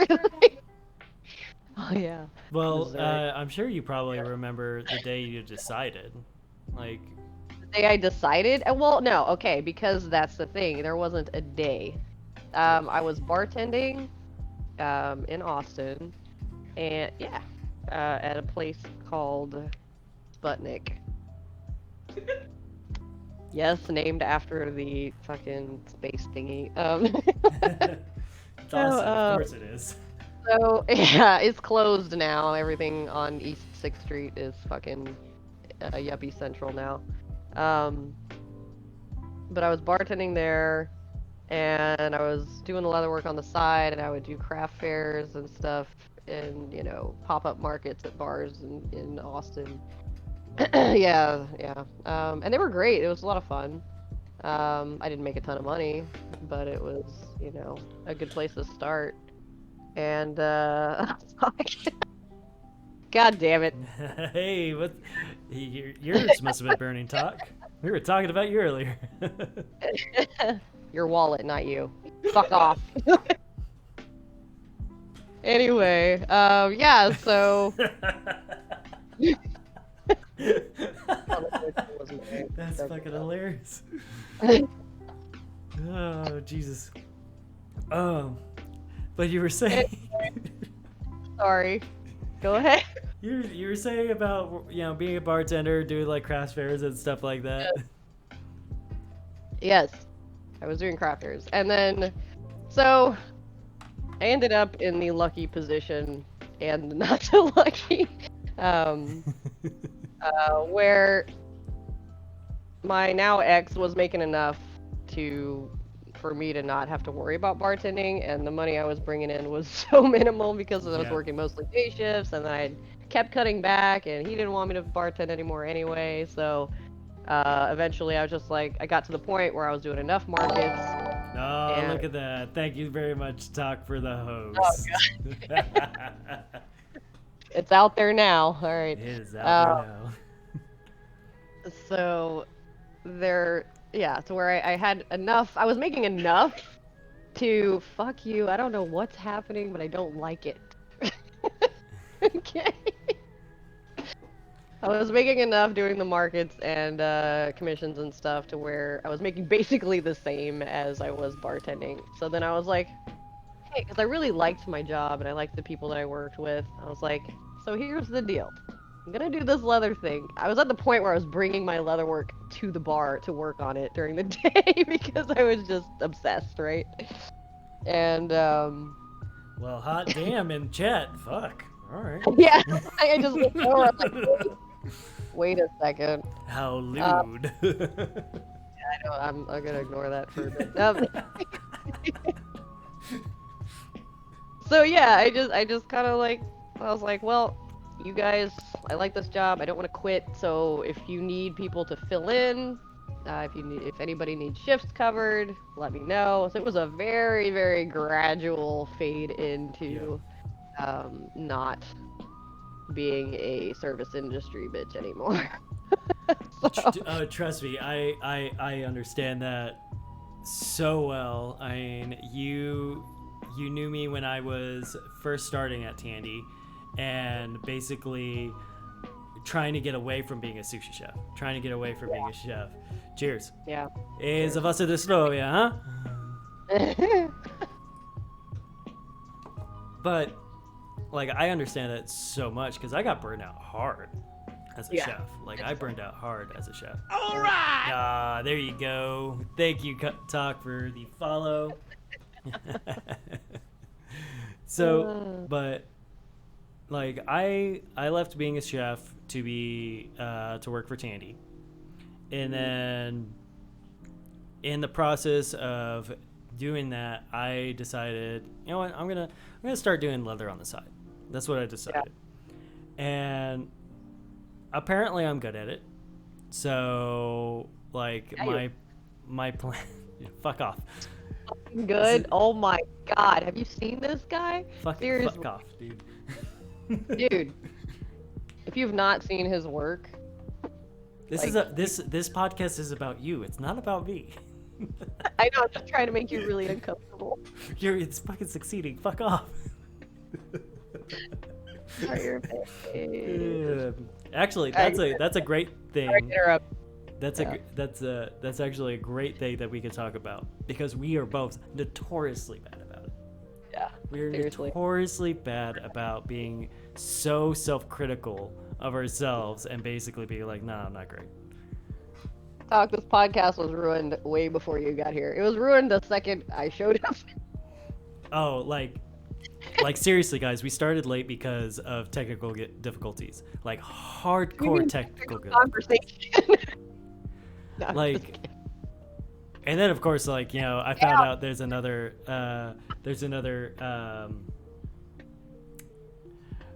Oh yeah. Well, Missouri. I'm sure you probably remember the day you decided. Like, The day I decided? Well, no, okay, because that's the thing. There wasn't a day. I was bartending in Austin, and yeah, at a place called Sputnik. Yes, named after the fucking space thingy. it's awesome. Of course it is. So yeah, it's closed now. Everything on East 6th Street is fucking yuppie central now. But I was bartending there, and I was doing the leather work on the side, and I would do craft fairs and stuff, and pop-up markets at bars in Austin. Yeah. And they were great. It was a lot of fun. I didn't make a ton of money, but it was, a good place to start. And God damn it. Hey, what? Yours must have been burning talk. We were talking about you earlier. Your wallet, not you. Fuck off. Anyway, yeah, so That's fucking hilarious. Oh, Jesus. But you were saying sorry. Go ahead. you were saying about being a bartender, doing like craft fairs and stuff like that. Yes, I was doing craft fairs, and then so I ended up in the lucky position and not so lucky, where my now ex was making enough for me to not have to worry about bartending, and the money I was bringing in was so minimal because I was working mostly day shifts, and I kept cutting back, and he didn't want me to bartend anymore anyway, so eventually I was just like, I got to the point where I was doing enough markets. Oh, look at that. Thank you very much, Talk for the host. Oh, God. It's out there now. All right. It is out there now. So to where I had enough. I was making enough to fuck you. I don't know what's happening, but I don't like it. Okay. I was making enough doing the markets and commissions and stuff to where I was making basically the same as I was bartending. So then I was like, hey, because I really liked my job and I liked the people that I worked with. I was like, so here's the deal. I'm gonna do this leather thing. I was at the point where I was bringing my leather work to the bar to work on it during the day because I was just obsessed, right? And Well, hot damn in chat. Fuck. All right. yeah, I just looked over. I'm like, wait a second. How lewd. I know. I'm gonna ignore that for a bit. So yeah, I just kind of I was like, well, you guys, I like this job. I don't want to quit. So if you need people to fill in, if anybody needs shifts covered, let me know. So it was a very, very gradual fade into not being a service industry bitch anymore. So, Trust me, I understand that so well. I mean, you knew me when I was first starting at Tandy, and basically trying to get away from being a sushi chef, trying to get away from being a chef. Cheers. yeah. Za was de Slovia, huh? But like I understand that so much because I got burned out hard as a Yeah. chef. Like I burned out hard as a chef. All right. Ah, there you go. Thank you, Talk, for the follow. So, but like I left being a chef to be to work for Tandy, and then in the process of doing that, I decided, you know what, I'm gonna start doing leather on the side. That's what I decided, and apparently I'm good at it. So like Yeah, my plan. Fuck off. Good. Oh my God. Have you seen this guy? Fuck Seriously, off, dude. dude. If you've not seen his work, This is this podcast is about you. It's not about me. I know I'm just trying to make you really uncomfortable. It's fucking succeeding. Fuck off. Sorry, your face. Actually, that's a great thing. Sorry to interrupt. That's actually a great thing that we could talk about because we are both notoriously bad about it. Yeah. We're Seriously. notoriously bad about being so self-critical of ourselves and basically being like, "No, I'm not great." Talk. This podcast was ruined way before you got here. It was ruined the second I showed up. Oh, like seriously, guys, we started late because of technical difficulties, like hardcore technical Conversation. No, I'm just like kidding. and then of course, like, you know, I found out there's another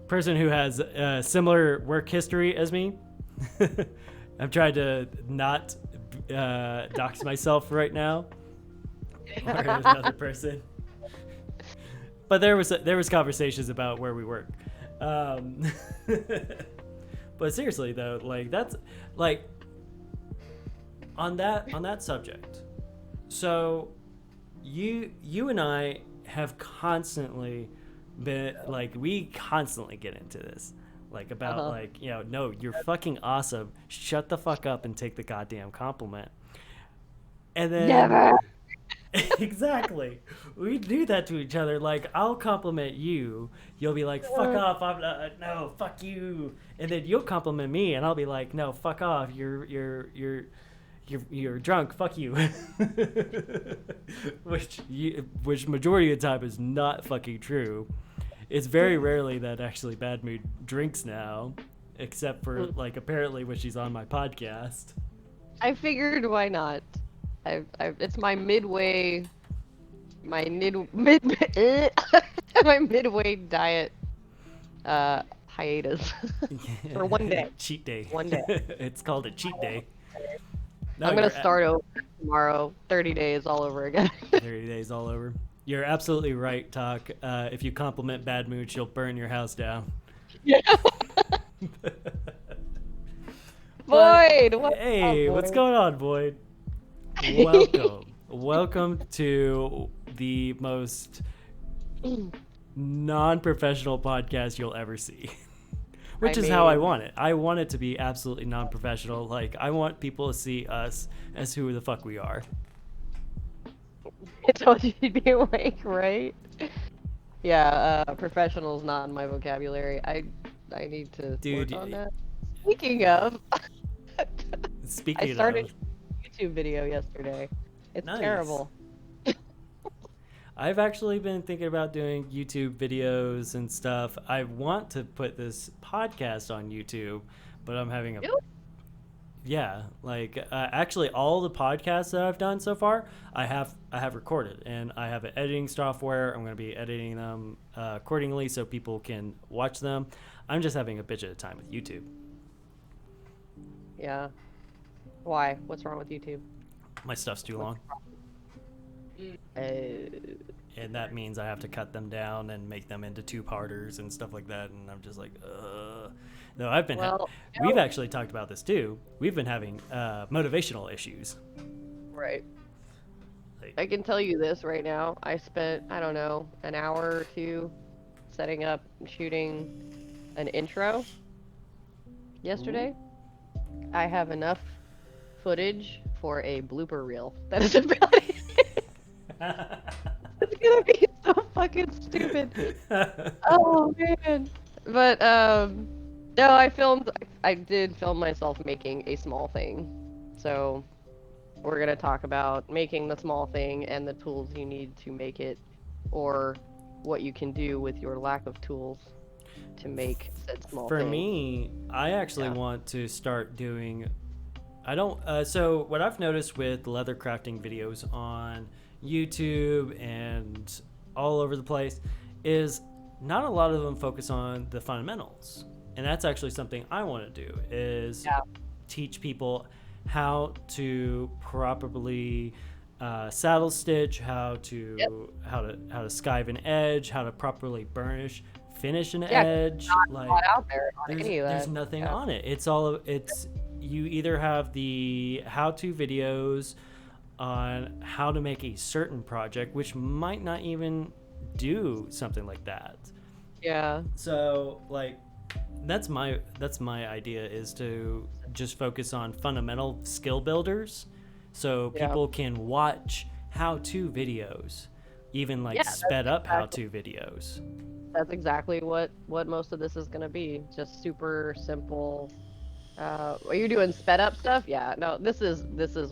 person who has a similar work history as me. I'm trying to not dox myself right now, or another person. But there was conversations about where we work. But seriously though, like that's like on that subject. So you and I have constantly been like, we constantly get into this, like about like, you know, no, you're fucking awesome. Shut the fuck up and take the goddamn compliment. And then Never. exactly, we do that to each other. Like, I'll compliment you, you'll be like, fuck off, I'm not, no, fuck you. And then you'll compliment me and I'll be like, no, fuck off, you're drunk, fuck you. which majority of the time is not fucking true. It's very rarely that actually Badmood drinks now, except for like apparently when she's on my podcast. I figured why not. It's my midway, my my midway diet hiatus for one day. Cheat day. One day. It's called a cheat day. No, I'm gonna you're start over tomorrow. 30 days all over again. 30 days all over. You're absolutely right, Talk. If you compliment Badmood, she'll burn your house down. Yeah. Boyd, Hey, what's Boyd? going on, Boyd? Welcome to the most non-professional podcast you'll ever see. Which is how I want it. I want it to be absolutely non-professional. Like, I want people to see us as who the fuck we are. I told you you'd be awake, right? Yeah, professional's not in my vocabulary. I need to Dude, work on that. Speaking of, Speaking I started of, a YouTube video yesterday. It's Nice. terrible. I've actually been thinking about doing YouTube videos and stuff. I want to put this podcast on YouTube, but I'm having a Really? yeah, like actually all the podcasts that I've done so far, I have recorded, and I have an editing software. I'm going to be editing them accordingly so people can watch them. I'm just having a bitch at a time with YouTube. Yeah. Why? What's wrong with YouTube? My stuff's too long, and that means I have to cut them down and make them into two-parters and stuff like that. And I'm just like, no, I've been. Well, We've actually talked about this too. We've been having motivational issues. right. Like, I can tell you this right now. I spent, I don't know, an hour or two setting up and shooting an intro yesterday. I have enough footage for a blooper reel. That is about it. It's gonna be so fucking stupid. Oh man. But no, I did film myself making a small thing. So we're gonna talk about making the small thing and the tools you need to make it, or what you can do with your lack of tools to make said small For thing. me, I actually Yeah. want to start doing. I don't. So what I've noticed with leather crafting videos on YouTube and all over the place is not a lot of them focus on the fundamentals, and that's actually something I want to do. Is Yeah. teach people how to properly saddle stitch, how to skive an edge, how to properly burnish, finish an Yeah, edge. not Like a lot out there on any of that. there's nothing Yeah. on it. It's you either have the how-to videos on how to make a certain project, which might not even do something like that. Yeah. So like that's my idea, is to just focus on fundamental skill builders, so Yeah. people can watch how-to videos, even like Yeah, that's sped up exactly- how-to videos. That's exactly what most of this is gonna be. Just super simple. Are you doing sped up stuff? Yeah. No, this is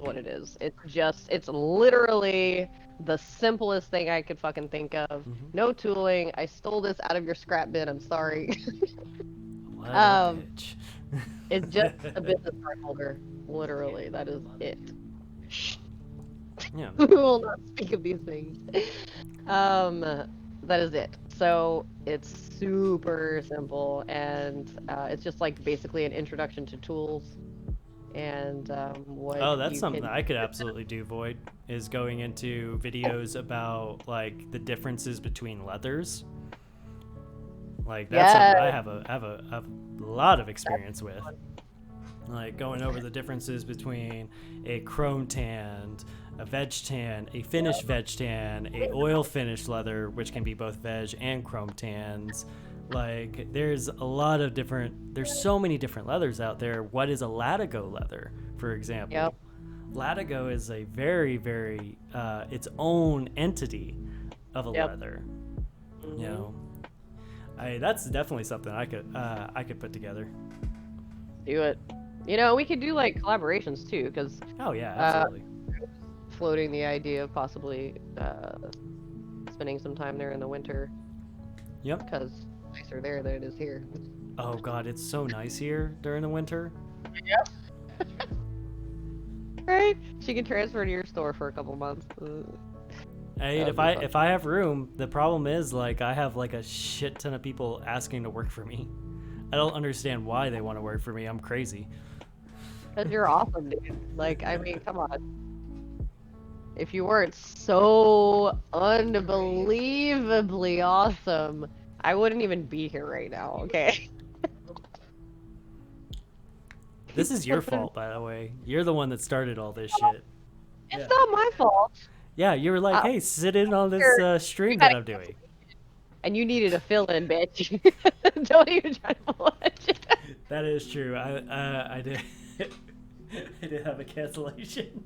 what it is. It's literally the simplest thing I could fucking think of. Mhm. No tooling. I stole this out of your scrap bin. I'm sorry. What a bitch. It's just a business card holder. Literally, that is it. Yeah. We will not speak of these things. That is it. So it's super simple, and it's just like basically an introduction to tools, and what. Oh, that's you something can... that I could absolutely do, Void, is going into videos about like the differences between leathers. Like that's something I have a lot of experience with. Like going over the differences between a chrome tanned, a veg tan, a finished veg tan, a oil finished leather, which can be both veg and chrome tans. Like there's so many different leathers out there. What is a Latigo leather, for example? Yep. Latigo is a very, very its own entity of a Yep. leather. You know, that's definitely something I could put together. Do it. You know, we could do like collaborations too, because Oh yeah, absolutely. floating the idea of possibly spending some time there in the winter, Yep. because it's nicer there than it is here. Oh god, it's so nice here during the winter. Right? She can transfer to your store for a couple months. Hey, That would be fun. if I have room, the problem is like I have like a shit ton of people asking to work for me. I don't understand why they want to work for me. I'm crazy. Because you're awesome, dude. Like, I mean, come on. If you weren't so unbelievably awesome, I wouldn't even be here right now, okay? This is your fault, by the way. You're the one that started all this shit. It's Yeah. not my fault. Yeah, you were like, hey, sit in on this stream that I'm doing. And you needed a fill-in, bitch. Don't even try to watch it. That is true. I did. I did have a cancellation.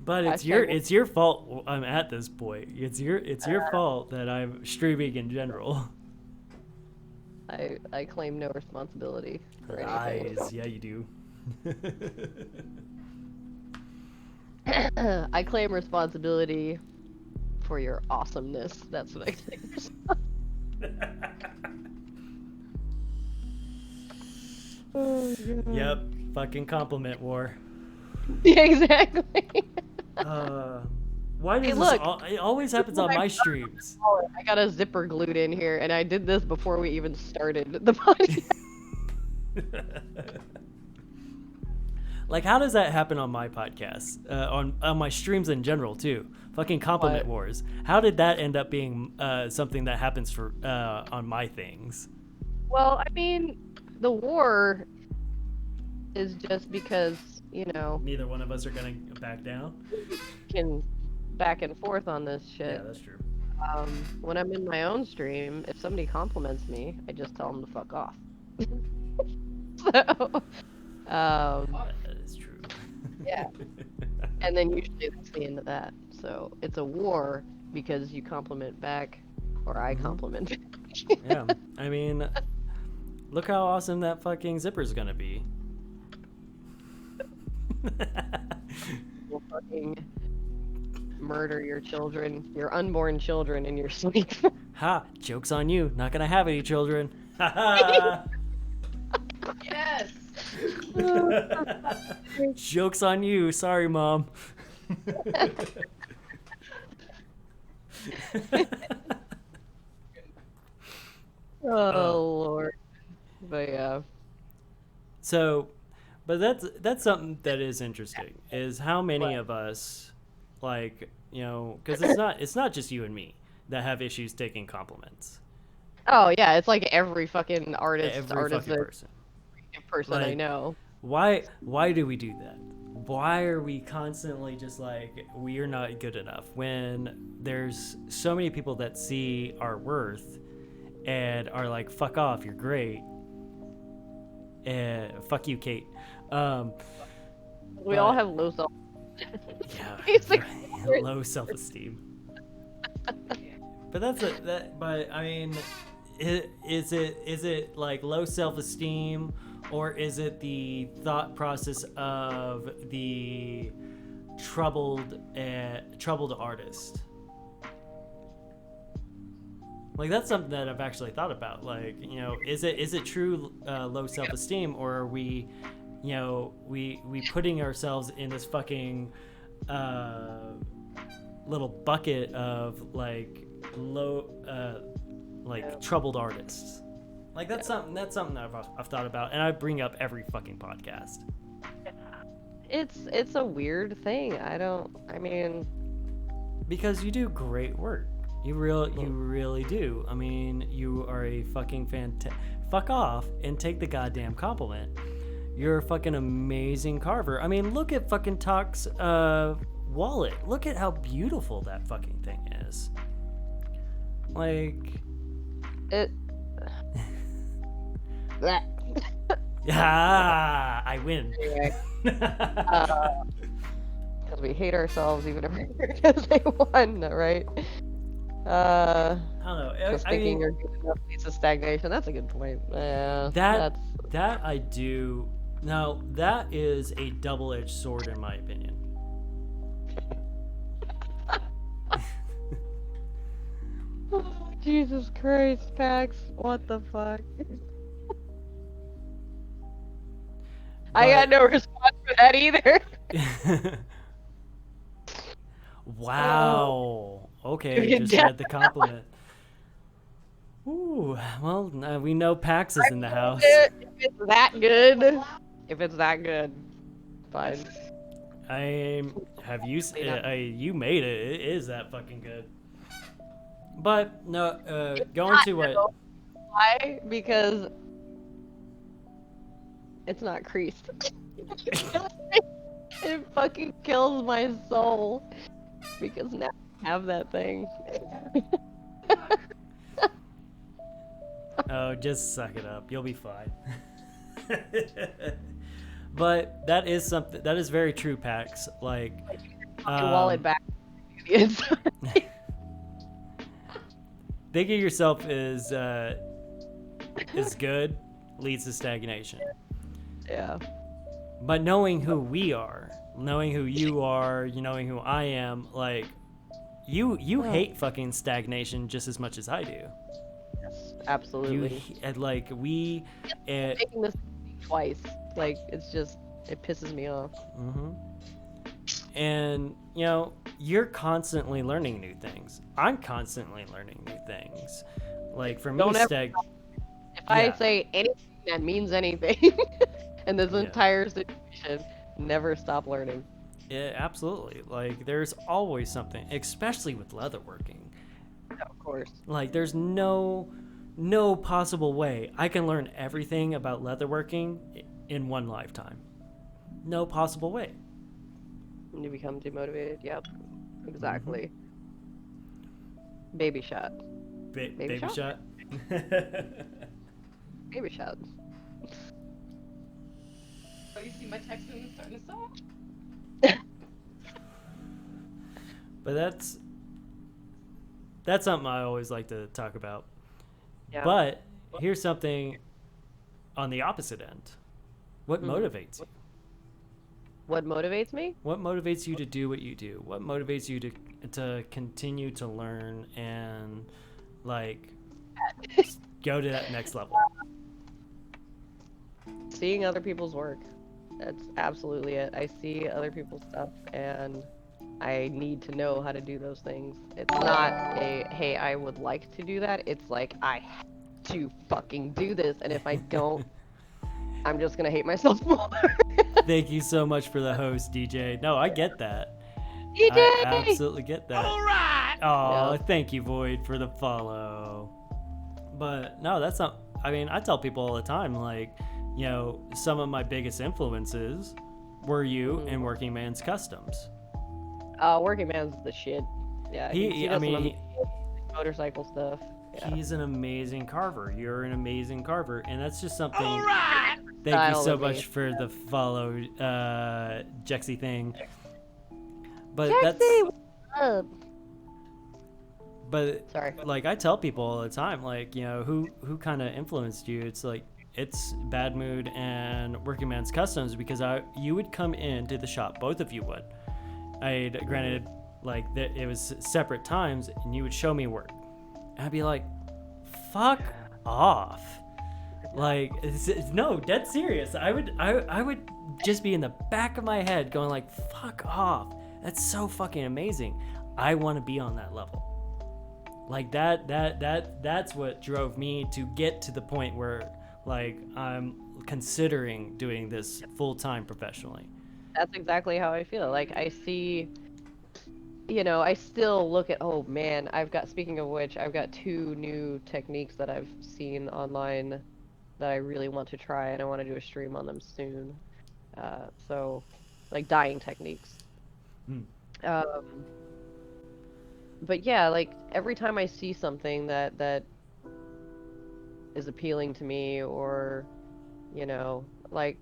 But it's your fault. I'm at this point. It's your fault that I'm streaming in general. I claim no responsibility for anything. Lies. Yeah, you do. I claim responsibility for your awesomeness. That's what I claim. Oh, God. Yep. Fucking compliment war. Yeah, exactly. Why does Hey, this look. it always happens on my streams? I got a zipper glued in here, and I did this before we even started the podcast. Like, how does that happen on my podcast? On my streams in general too. Fucking compliment What? wars. How did that end up being something that happens for on my things? Well, I mean, the war is just because, you know, Neither one of us are gonna back down. can back and forth on this Yeah, shit. that's true. When I'm in my own stream, if somebody compliments me, I just tell them to fuck off. So, That is true. yeah. And then usually that's the end of that. So it's a war because you compliment back, or I compliment back. Yeah, I mean, look how awesome that fucking zipper's gonna be. Will fucking murder your children, your unborn children, in your sleep. Ha! Joke's on you. Not gonna have any children. Ha ha! Yes. Joke's on you. Sorry, Mom. Oh Lord. But yeah. So, but that's something that is interesting. Is how many of us, like, because it's not just you and me that have issues taking compliments. Oh yeah, it's like every fucking artist, Every fucking person. I Like, know. Why do we do that? Why are we constantly just like, we're not good enough, when there's so many people that see our worth and are like, fuck off, you're great, and fuck you, Kate. We all but- have low self. Yeah, Basically. low self-esteem. But but I mean, is it like low self-esteem, or is it the thought process of the troubled artist? Like, that's something that I've actually thought about. Like, is it true low self-esteem, or are we, we putting ourselves in this fucking little bucket of like low troubled artists? Like, that's something that I've thought about, and I bring up every fucking podcast. It's a weird thing. I mean, Because you do great work. You really do. I mean, you are a fucking fuck off and take the goddamn compliment. You're a fucking amazing carver. I mean, look at fucking Talk's wallet. Look at how beautiful that fucking thing is. Like, it. I win. Anyway, because we hate ourselves even if because they won, right? I don't know. Just I thinking mean, you're good enough leads to stagnation. That's a good point. Yeah, that that's I do. Now, that is a double-edged sword, in my opinion. Oh, Jesus Christ, Pax. What the fuck? I got no response for that either. Wow. Okay, You just can read the compliment. Ooh, well, we know Pax is in the house. If it's that good, fine. You made it. It is that fucking good. But no, going to what? Why? Because it's not creased. It fucking kills my soul because now I have that thing. Oh, just suck it up. You'll be fine. But that is something that is very true, Pax. Like, Your wallet back. thinking yourself is good leads to stagnation. Yeah. But knowing who we are, knowing who you are, knowing who I am, like, you hate fucking stagnation just as much as I do. Yes, absolutely. Taking this twice, like, it's just, it pisses me off. Mm-hmm. And you're constantly learning new things. I'm constantly learning new things. Like, for me, If I say anything that means anything in this entire situation, never stop learning. Yeah, absolutely. Like, there's always something, especially with leatherworking. Of course. Like, there's no possible way I can learn everything about leatherworking in one lifetime. No possible way. When you become demotivated, yep. Exactly. Baby shot. Baby shot? shot? Baby shot. Oh, you see my text when it's starting to stop? But that's that's something I always like to talk about. Yeah. But here's something on the opposite end. What Mhm. motivates you? What motivates me? What motivates you to do what you do? What motivates you to continue to learn and like go to that next level? Seeing other people's work. That's absolutely it. I see other people's stuff and I need to know how to do those things. It's not a, hey, I would like to do that. It's like, I have to fucking do this. And if I don't, I'm just going to hate myself more. Thank you so much for the host, DJ. No, I get that. DJ! I absolutely get that. All right. Oh, Yeah. thank you, Void, for the follow. But no, that's not. I mean, I tell people all the time, like, you know, some of my biggest influences were you and Working Man's Customs. Working Man's the shit. Yeah, He- I does mean, some he- motorcycle stuff. Yeah. He's an amazing carver. You're an amazing carver, and that's just something. All right. Thank you Style so of me. much for the follow, Jexy thing. But Taxi! but Sorry. like I tell people all the time, like, you know, who kind of influenced you? It's like it's Badmood and Working Man's Customs, because you would come into the shop, both of you would. Granted, like it was separate times, and you would show me work, and I'd be like, fuck off. Like, no, dead serious. I would just be in the back of my head going like, fuck off. That's so fucking amazing. I want to be on that level. Like that's what drove me to get to the point where like I'm considering doing this full-time professionally. That's exactly how I feel. Like, I see, you know, I still look at, oh man, speaking of which, I've got 2 new techniques that I've seen online that I really want to try, and I want to do a stream on them soon. So, like, dyeing techniques. But yeah, like, every time I see something that is appealing to me, or, you know, like,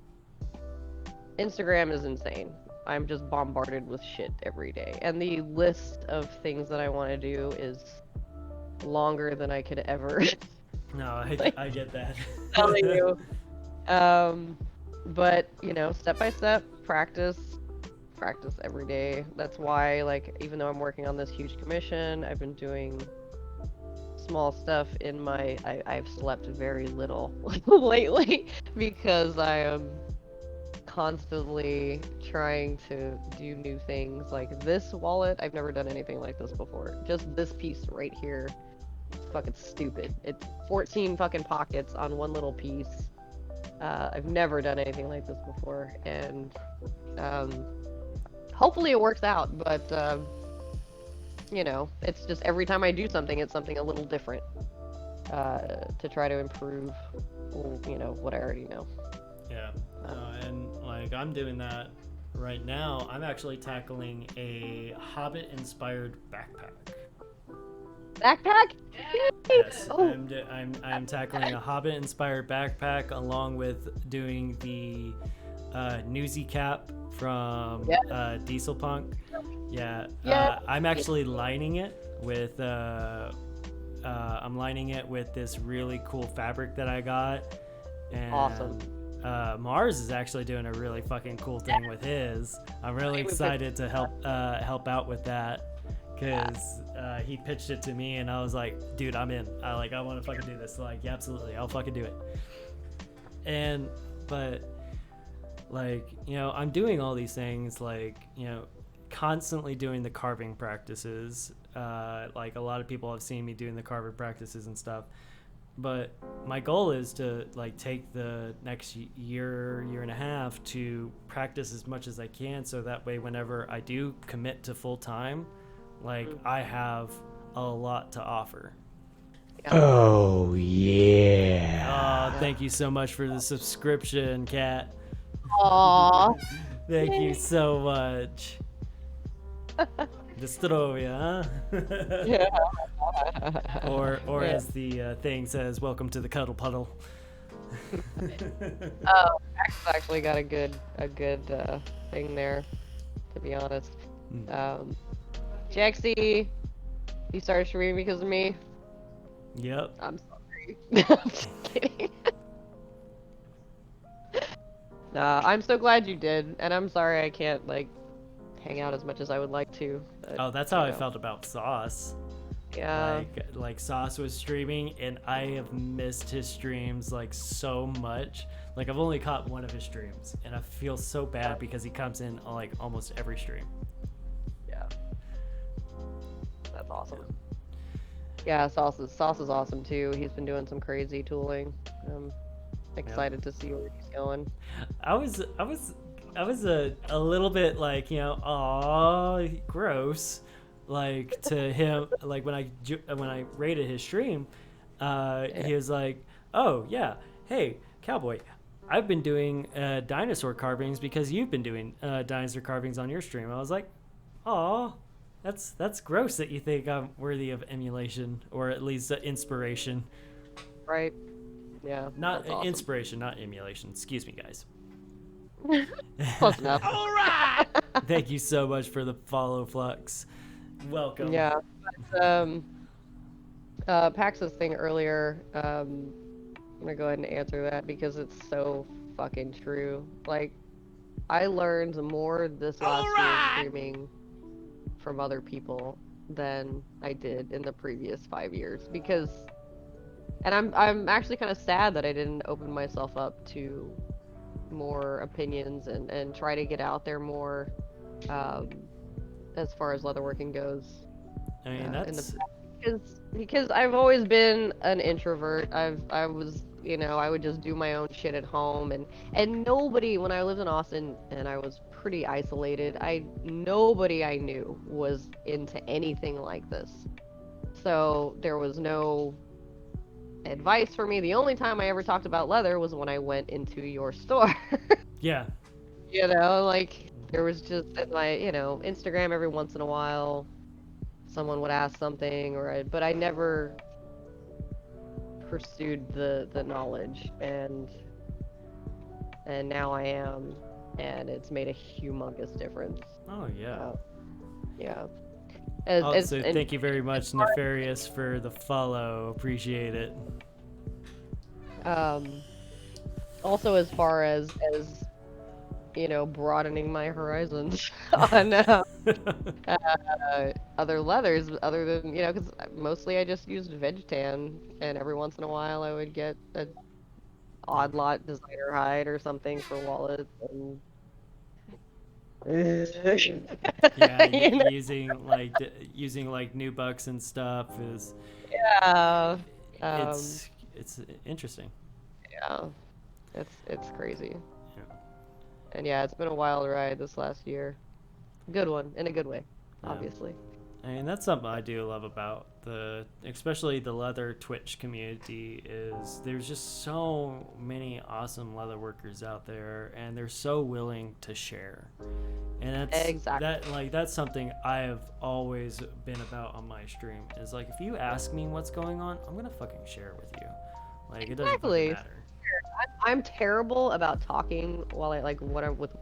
Instagram is insane. I'm just bombarded with shit every day. And the list of things that I want to do is longer than I could ever No, I get that. tell you. But, you know, step by step, practice every day. That's why, like, even though I'm working on this huge commission, I've been doing small stuff in my... I've slept very little lately because I am constantly trying to do new things. Like this wallet, I've never done anything like this before. Just this piece right here, it's fucking stupid. It's 14 fucking pockets on one little piece. I've never done anything like this before, and hopefully it works out, but you know, it's just every time I do something, it's something a little different to try to improve, you know, what I already know. Yeah. And like I'm doing that right now. I'm actually tackling a Hobbit inspired backpack. Backpack? Yes, Oh. I'm tackling a Hobbit inspired backpack along with doing the Newsy cap from Diesel Punk. Yeah. Yeah. I'm actually lining it with this really cool fabric that I got. And Awesome. Mars is actually doing a really fucking cool thing with his. I'm really excited to help out with that, because he pitched it to me and I was like, dude, I'm in. I want to fucking do this. Like, yeah, absolutely, I'll fucking do it. But like, you know, I'm doing all these things, like, you know, constantly doing the carving practices. Like a lot of people have seen me doing the carving practices and stuff. But my goal is to like take the next year and a half to practice as much as I can, so that way whenever I do commit to full time, like I have a lot to offer. Oh, yeah. Oh, thank you so much for the subscription, Kat. Aww. Thank you so much. Destroya, huh? Yeah. or Yeah. as the thing says, welcome to the cuddle puddle. Oh, Max actually got a good thing there, to be honest. Jexy, You started streaming because of me? Yep. I'm sorry. I'm just kidding. Nah, I'm so glad you did, and I'm sorry I can't, like, hang out as much as I would like to. But, Oh, that's how I felt about Sauce. Yeah. Like Sauce was streaming, and I have missed his streams like so much. Like I've only caught one of his streams, and I feel so bad because he comes in on like almost every stream. Yeah. That's awesome. Yeah, Sauce is awesome too. He's been doing some crazy tooling. I'm excited to see where he's going. I was a little bit like, you know, aw, gross, like to him, like when I rated his stream, he was like, oh yeah, hey cowboy, I've been doing dinosaur carvings because you've been doing dinosaur carvings on your stream. I was like, aw, that's gross that you think I'm worthy of emulation or at least inspiration. Right. Yeah. Not that's awesome. inspiration, not emulation. Excuse me, guys. Close enough. All right. Thank you so much for the follow, Flux. Welcome. Yeah. But, Pax's thing earlier, I'm gonna go ahead and answer that because it's so fucking true. Like, I learned more this last year streaming from other people than I did in the previous 5 years because, and I'm actually kind of sad that I didn't open myself up to more opinions and try to get out there more, as far as leatherworking goes. I mean, that's Because I've always been an introvert. I was, you know, I would just do my own shit at home and nobody, when I lived in Austin and I was pretty isolated, nobody I knew was into anything like this. So there was no advice for me. The only time I ever talked about leather was when I went into your store. yeah. You know, like there was just at my, you know, Instagram every once in a while someone would ask something but I never pursued the knowledge and now I am, and it's made a humongous difference. Oh yeah. Yeah. Also, thank you very much, Nefarious, for the follow. Appreciate it. Also, as far as you know, broadening my horizons on other leathers, other than, you know, because mostly I just used veg tan, and every once in a while I would get a odd lot designer hide or something for wallets and. Yeah, You know? using like new bucks and stuff is. Yeah. It's interesting. Yeah. It's crazy. Yeah. And yeah, it's been a wild ride this last year. Good one, in a good way, obviously. I mean, that's something I do love about especially the leather Twitch community, is there's just so many awesome leather workers out there, and they're so willing to share. And that's something I have always been about on my stream. Is like, if you ask me what's going on, I'm gonna fucking share with you. Like, it doesn't fucking matter. I'm terrible about talking while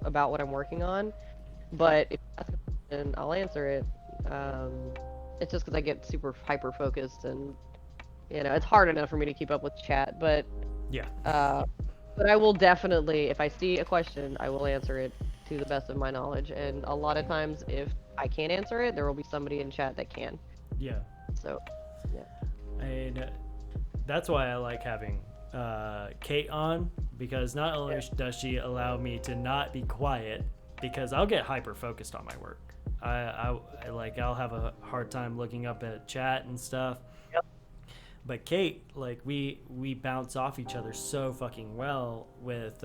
about what I'm working on, but if you ask a question, I'll answer it. It's just because I get super hyper focused, and you know, it's hard enough for me to keep up with chat. But yeah. But I will definitely, if I see a question, I will answer it to the best of my knowledge. And a lot of times, if I can't answer it, there will be somebody in chat that can. Yeah. So, yeah. And that's why I like having Kate on, because not only does she allow me to not be quiet, because I'll get hyper focused on my work. I'll have a hard time looking up at chat and stuff. Yep. But Kate, like, we bounce off each other so fucking well with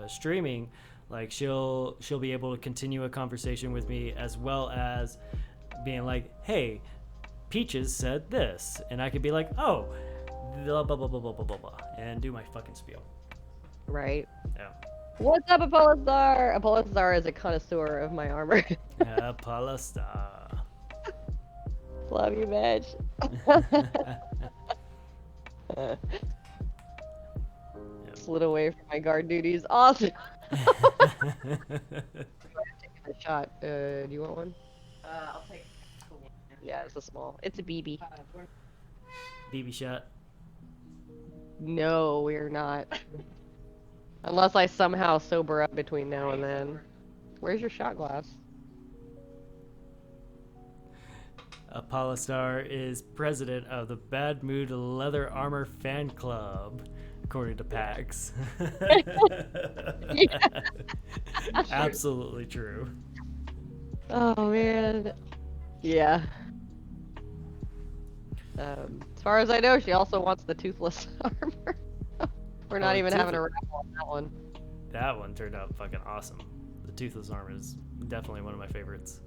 streaming. Like, she'll be able to continue a conversation with me, as well as being like, hey, Peaches said this, and I could be like, oh, blah blah blah blah blah blah blah blah, and do my fucking spiel. Right. Yeah. What's up, Apollostar? Apollostar is a connoisseur of my armor. Apollostar. Love you, bitch. Slid away from my guard duties. Awesome. Taking a shot. Do you want one? I'll take one. Yeah, it's a small. It's a BB. BB shot. No, we're not. Unless I somehow sober up between now and then. Where's your shot glass? Apollo is president of the Badmood Leather Armor Fan Club, according to PAX. Absolutely true. Oh man. Yeah. As far as I know, she also wants the toothless armor. We're not Oh, even having a toothless. raffle on that one. That one turned out fucking awesome. The toothless armor is definitely one of my favorites.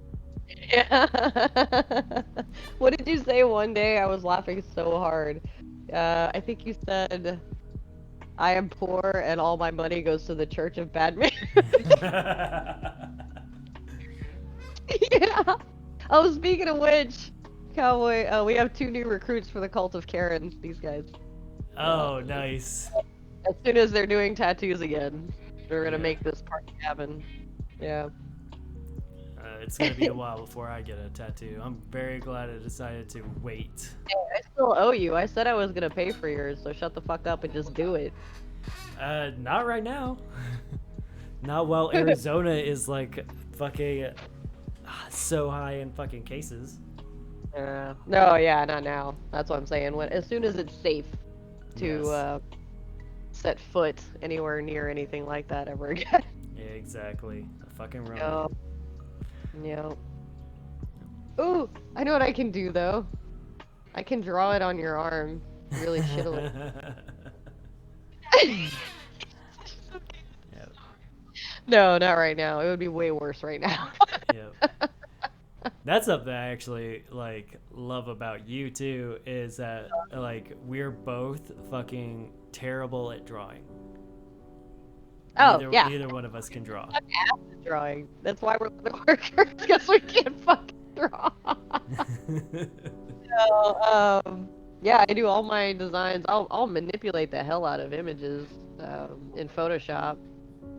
Yeah. What did you say one day? I was laughing so hard. I think you said, I am poor and all my money goes to the Church of Badminton. Yeah. Oh, speaking of which, Cowboy, we have 2 new recruits for the Cult of Karen, these guys. Oh, nice. As soon as they're doing tattoos again, they're gonna Yeah. make this party happen. Yeah. It's gonna be a while before I get a tattoo. I'm very glad I decided to wait. I still owe you. I said I was gonna pay for yours, so shut the fuck up and just do it. Not right now. Not while Arizona is like fucking so high in fucking cases. No, yeah, not now. That's what I'm saying. As soon as it's safe to Yes. set foot anywhere near anything like that ever again. Yeah, exactly. A fucking Rona. No. No. Ooh, I know what I can do though. I can draw it on your arm. Really shittily. Yep. No, not right now. It would be way worse right now. Yep. That's something I actually like love about you too, is that like we're both fucking terrible at drawing. Oh, neither, yeah. Neither one of us can draw. Drawing. That's why we're the workers, because we can't fucking draw. So, yeah, I do all my designs. I'll manipulate the hell out of images in Photoshop,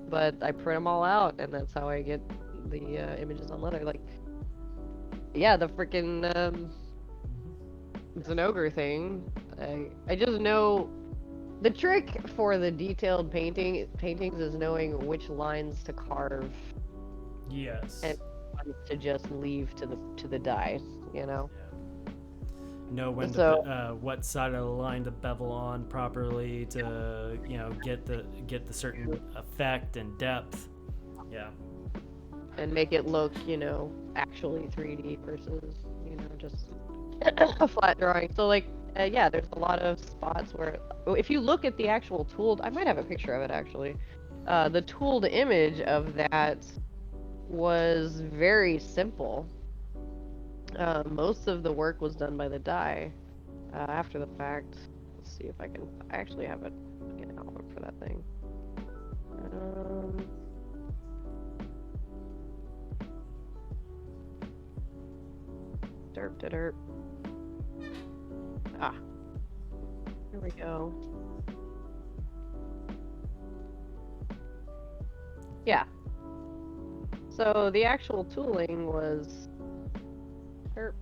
but I print them all out, and that's how I get the images on leather. Like, yeah, the freaking Zenogre thing. I just know the trick for the detailed paintings is knowing which lines to carve Yes. and ones to just leave to the die. You know. Know when So- to what side of the line to bevel on properly to get the certain effect and depth. Yeah. And make it look, actually 3D versus, just a flat drawing. So, like, yeah, there's a lot of spots where, if you look at the actual tooled, I might have a picture of it actually. The tooled image of that was very simple. Most of the work was done by the die after the fact. Let's see if I actually have an album for that thing. Derp to derp. Ah. Here we go. Yeah. So the actual tooling was. Derp.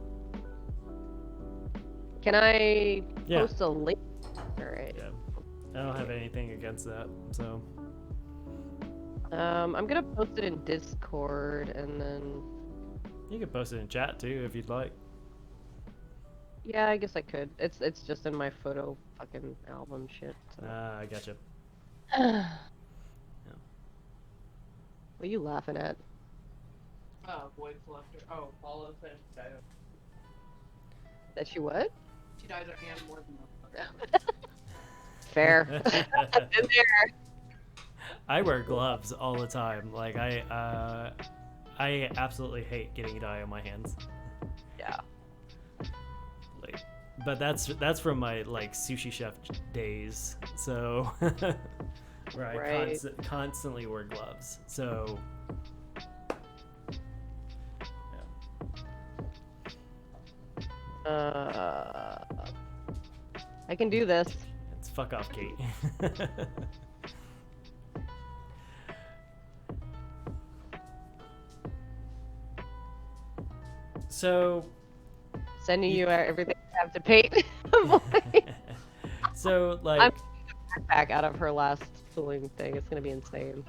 Can I Yeah. post a link? Alright. Yeah. I don't have anything against that, so. I'm gonna post it in Discord and then. You can post it in chat too if you'd like. Yeah, I guess I could. It's just in my photo fucking album shit. So. I gotcha. What are you laughing at? Boy collector. Oh, Paula said she died. That she what? She died her hand more than the Fair. In there. I wear gloves all the time. Like I absolutely hate getting dye on my hands. Yeah. Like, but that's from my like sushi chef days. So where I Right. constantly wear gloves. So I can do this. it's fuck off, Kate. So sending you everything I have to paint. So I'm like, back out of her last schooling thing. It's gonna be insane.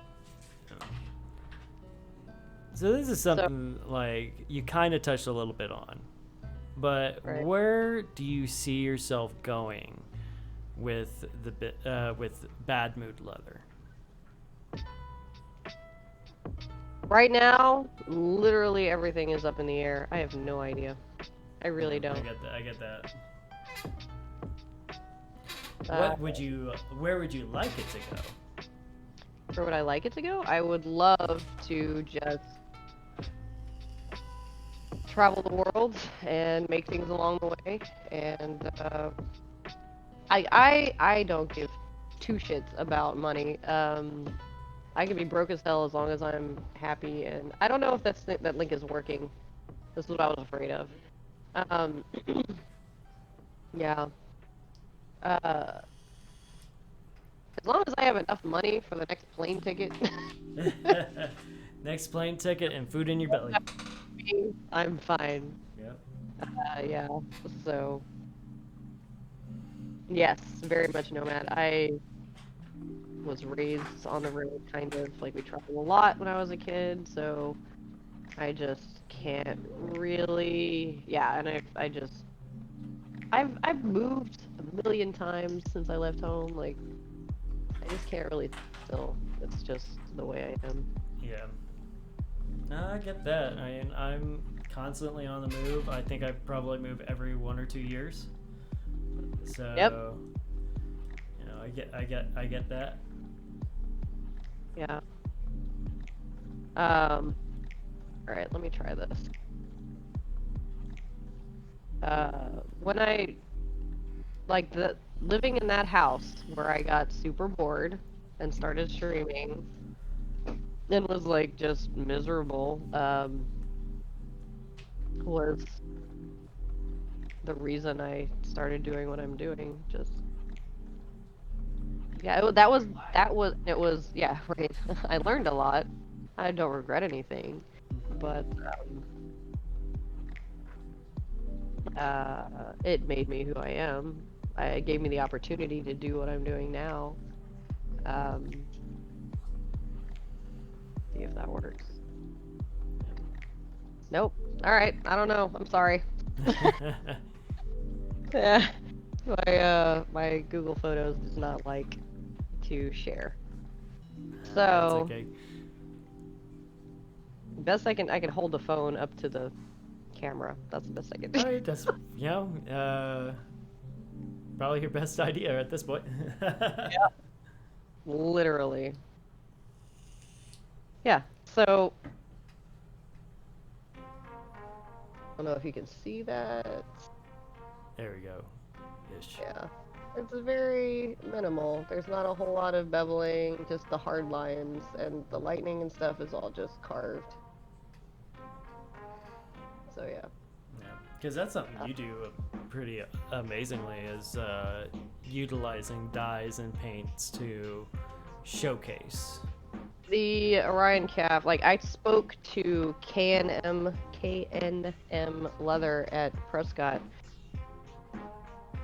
so this is something like you kind of touched a little bit on, but Right. where do you see yourself going with with Badmood Leather? Right now, literally everything is up in the air. I have no idea. I really I don't. get that. I get that. Uh, What would you? Where would you like it to go? Where would I like it to go? I would love to just travel the world and make things along the way. And I don't give two shits about money. I can be broke as hell as long as I'm happy. And I don't know if that link is working. This is what I was afraid of. Um, yeah. As long as I have enough money for the next plane ticket, Next plane ticket and food in your belly. I'm fine. Yep. Yeah. So, yes, very much nomad. I was raised on the road, kind of like we traveled a lot when I was a kid, so I just can't really. Yeah, and I've moved a million times since I left home. Like, I just can't really still. It's just the way I am. Yeah. No, I get that. I mean, I'm constantly on the move. I think I probably move every 1 or 2 years. So, Yep. you know, I get that. Yeah. All right, let me try this. When I living in that house where I got super bored and started streaming and was like just miserable, was the reason I started doing what I'm doing. Just yeah, it was yeah, right. I learned a lot. I don't regret anything, but it made me who I am. It gave me the opportunity to do what I'm doing now. See if that works. Nope. All right. I don't know. I'm sorry. Yeah. My Google Photos does not like to share. That's So okay. best I can hold the phone up to the camera. That's the best I can do. All right, that's probably your best idea at this point. Yeah. Literally. Yeah. So I don't know if you can see that. There we go. Ish. Yeah. It's very minimal. There's not a whole lot of beveling, just the hard lines, and the lightning and stuff is all just carved. So yeah. Yeah, because that's something you do pretty amazingly is utilizing dyes and paints to showcase. The Orion calf, like I spoke to K&M Leather at Prescott.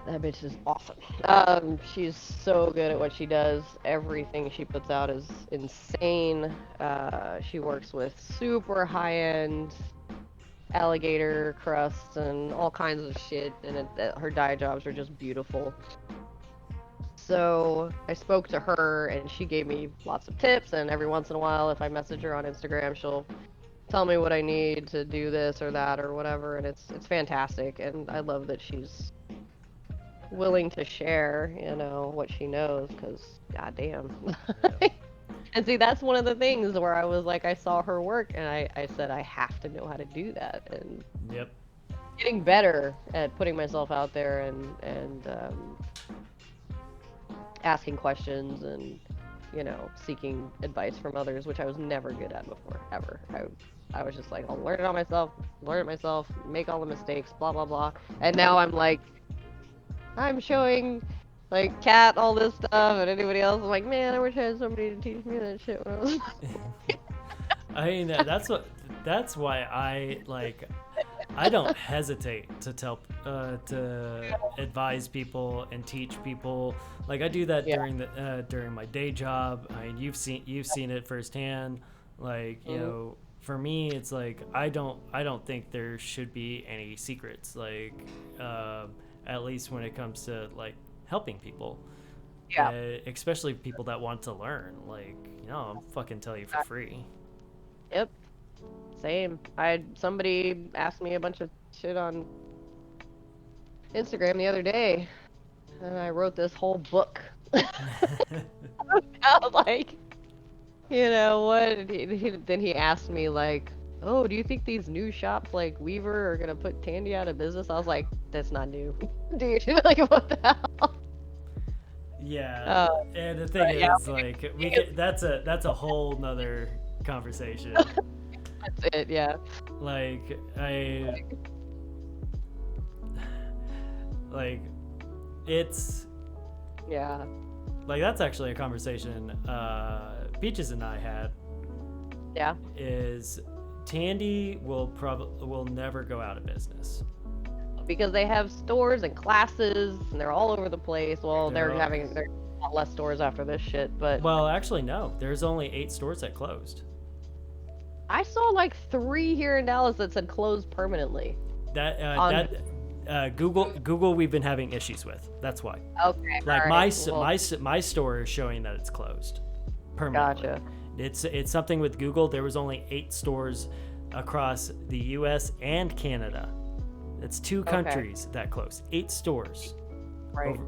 That bitch is awesome. She's so good at what she does. Everything she puts out is insane. She works with super high-end alligator crusts and all kinds of shit, and her dye jobs are just beautiful. So I spoke to her, and she gave me lots of tips, and every once in a while, if I message her on Instagram, she'll tell me what I need to do this or that or whatever, and it's fantastic, and I love that she's willing to share, you know, what she knows, because goddamn. And see, that's one of the things where I was like, I saw her work, and I said, I have to know how to do that, and Yep. getting better at putting myself out there and asking questions and, you know, seeking advice from others, which I was never good at before, ever. I was just like, I'll learn it myself, make all the mistakes, blah, blah, blah. And now I'm like, I'm showing, like, Kat all this stuff, and anybody else, I'm like, man, I wish I had somebody to teach me that shit when I was... I mean, that's why I like. I don't hesitate to tell to advise people and teach people. Like I do that during my day job. I mean, you've seen it firsthand. Like you know, for me, it's like I don't think there should be any secrets. Like at least when it comes to like helping people. Yeah. Especially people that want to learn. Like I'll fucking tell you for free. Yep. Same. Somebody asked me a bunch of shit on Instagram the other day, and I wrote this whole book. I was like, you know what? Then he asked me like, "Oh, do you think these new shops like Weaver are gonna put Tandy out of business?" I was like, "That's not new, dude. Like, what the hell?" Yeah. And the thing is, like, that's a whole nother conversation. That's it. Yeah. Like it's Yeah. like that's actually a conversation Peaches and I had. Yeah. Is Tandy will never go out of business Because they have stores and classes, and they're all over the place. Well, They're there's a lot less stores after this shit, but well, actually no. There's only 8 stores that closed. I saw like 3 here in Dallas that said closed permanently. Google we've been having issues with. That's why. Okay. Like alright, my store is showing that it's closed permanently. Gotcha. It's something with Google. There was only 8 stores across the U.S. and Canada. It's 2 countries that closed. 8 stores. Right.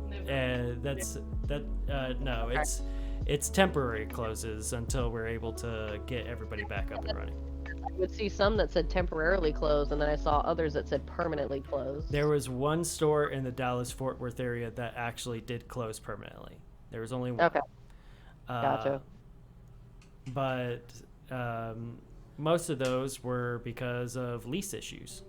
It's temporary closes until we're able to get everybody back up and running. I would see some that said temporarily closed, and then I saw others that said permanently closed. There was one store in the Dallas-Fort Worth area that actually did close permanently. There was only one. Okay. Gotcha. But most of those were because of lease issues.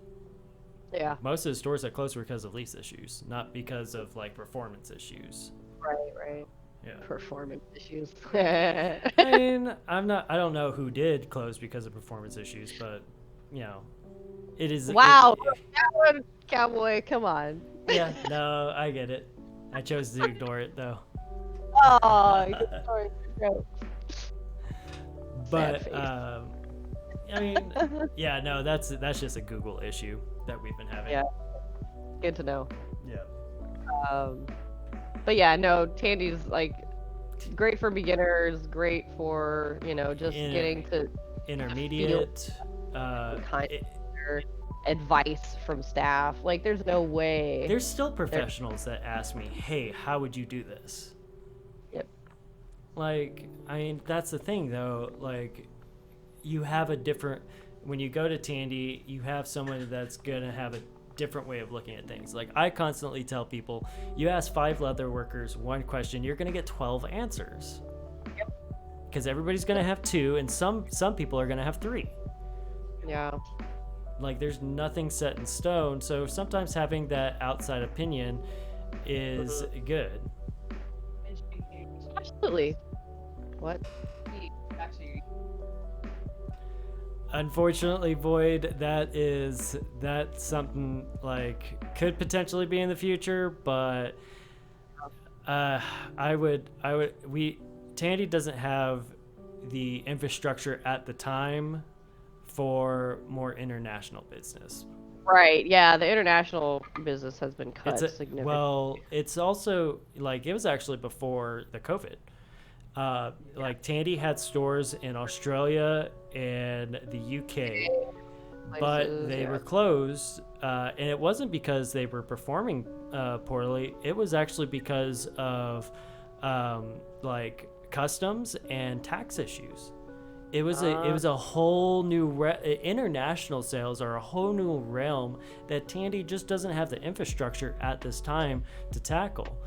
Yeah. Most of the stores that closed were because of lease issues, not because of like performance issues. Right. Yeah. Performance issues. I mean, I don't know who did close because of performance issues, but it is. Wow. That one, cowboy, come on. Yeah, no, I get it. I chose to ignore it though. Oh, sorry. But I mean, yeah, no, that's just a Google issue that we've been having. Yeah. Good to know. Yeah. But yeah, no, Tandy's like great for beginners, great for, just getting to intermediate advice from staff. Like there's no way. There's still professionals that ask me, "Hey, how would you do this?" Yep. Like, I mean, that's the thing though, like you have when you go to Tandy, you have someone that's going to have a different way of looking at things. Like I constantly tell people, you ask 5 leather workers 1 question, you're going to get 12 answers. Yep. Because everybody's going to have 2 and some people are going to have 3. Yeah. Like there's nothing set in stone, so sometimes having that outside opinion is good. Absolutely. What? Unfortunately, Void, that's something like could potentially be in the future, but Tandy doesn't have the infrastructure at the time for more international business. Right. Yeah, the international business has been cut significantly. Well, it's also like it was actually before the COVID. Like Tandy had stores in Australia and the UK, but they were closed, and it wasn't because they were performing poorly. It was actually because of like customs and tax issues. It was a whole new international sales are a whole new realm that Tandy just doesn't have the infrastructure at this time to tackle.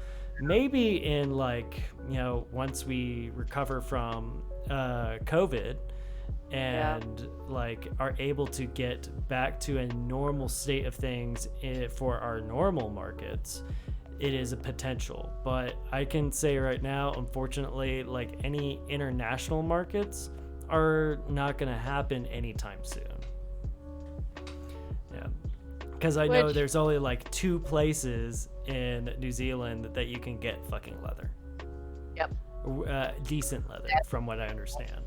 Maybe in once we recover from COVID and like are able to get back to a normal state of things for our normal markets, it is a potential. But I can say right now, unfortunately, like any international markets are not going to happen anytime soon. Yeah. Because I know Which- there's only like 2 places in New Zealand that you can get fucking leather. Yep. Decent leather, from what I understand.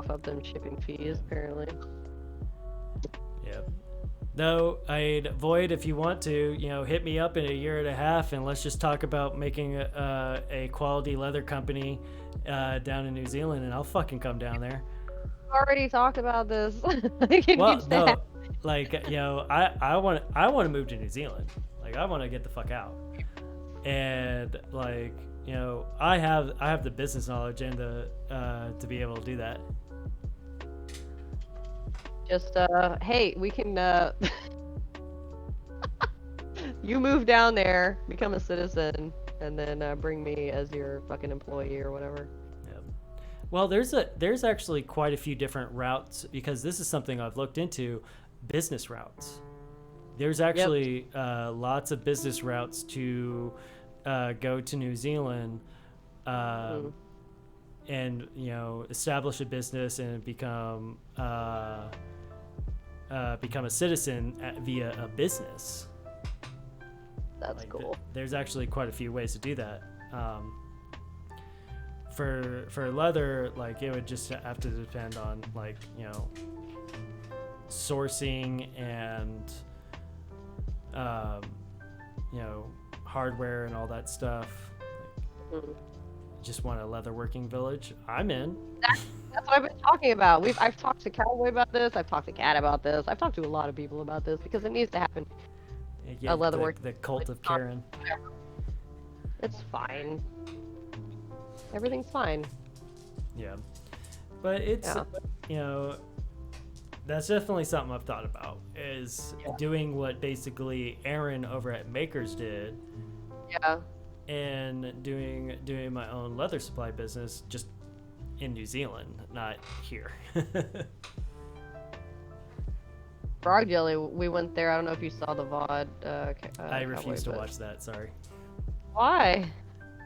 Of them shipping fees, apparently. Yep. Though Void, if you want to, hit me up in a year and a half, and let's just talk about making a quality leather company down in New Zealand, and I'll fucking come down there. Already talked about this. It Well, needs to no, happen. like I want to move to New Zealand. Like I want to get the fuck out, and like I have the business knowledge and the to be able to do that. Just hey, we can you move down there, become a citizen, and then bring me as your fucking employee or whatever. Yep. Well, there's actually quite a few different routes, because this is something I've looked into, business routes. There's actually lots of business routes to go to New Zealand and establish a business and become a citizen via a business. That's cool. There's actually quite a few ways to do that. For leather, like it would just have to depend on sourcing and hardware and all that stuff. Just want a leather working village. I'm in. That's what I've been talking about. I've talked to Cowboy about this. I've talked to Kat about this. I've talked to a lot of people about this because it needs to happen. Yeah, leather work. The cult of Karen. It's fine. Everything's fine. Yeah, but it's that's definitely something I've thought about, is doing what basically Aaron over at Makers did. Yeah. And doing my own leather supply business just in New Zealand, not here. Frog Jelly, we went there. I don't know if you saw the VOD. I refuse to watch that, sorry. Why?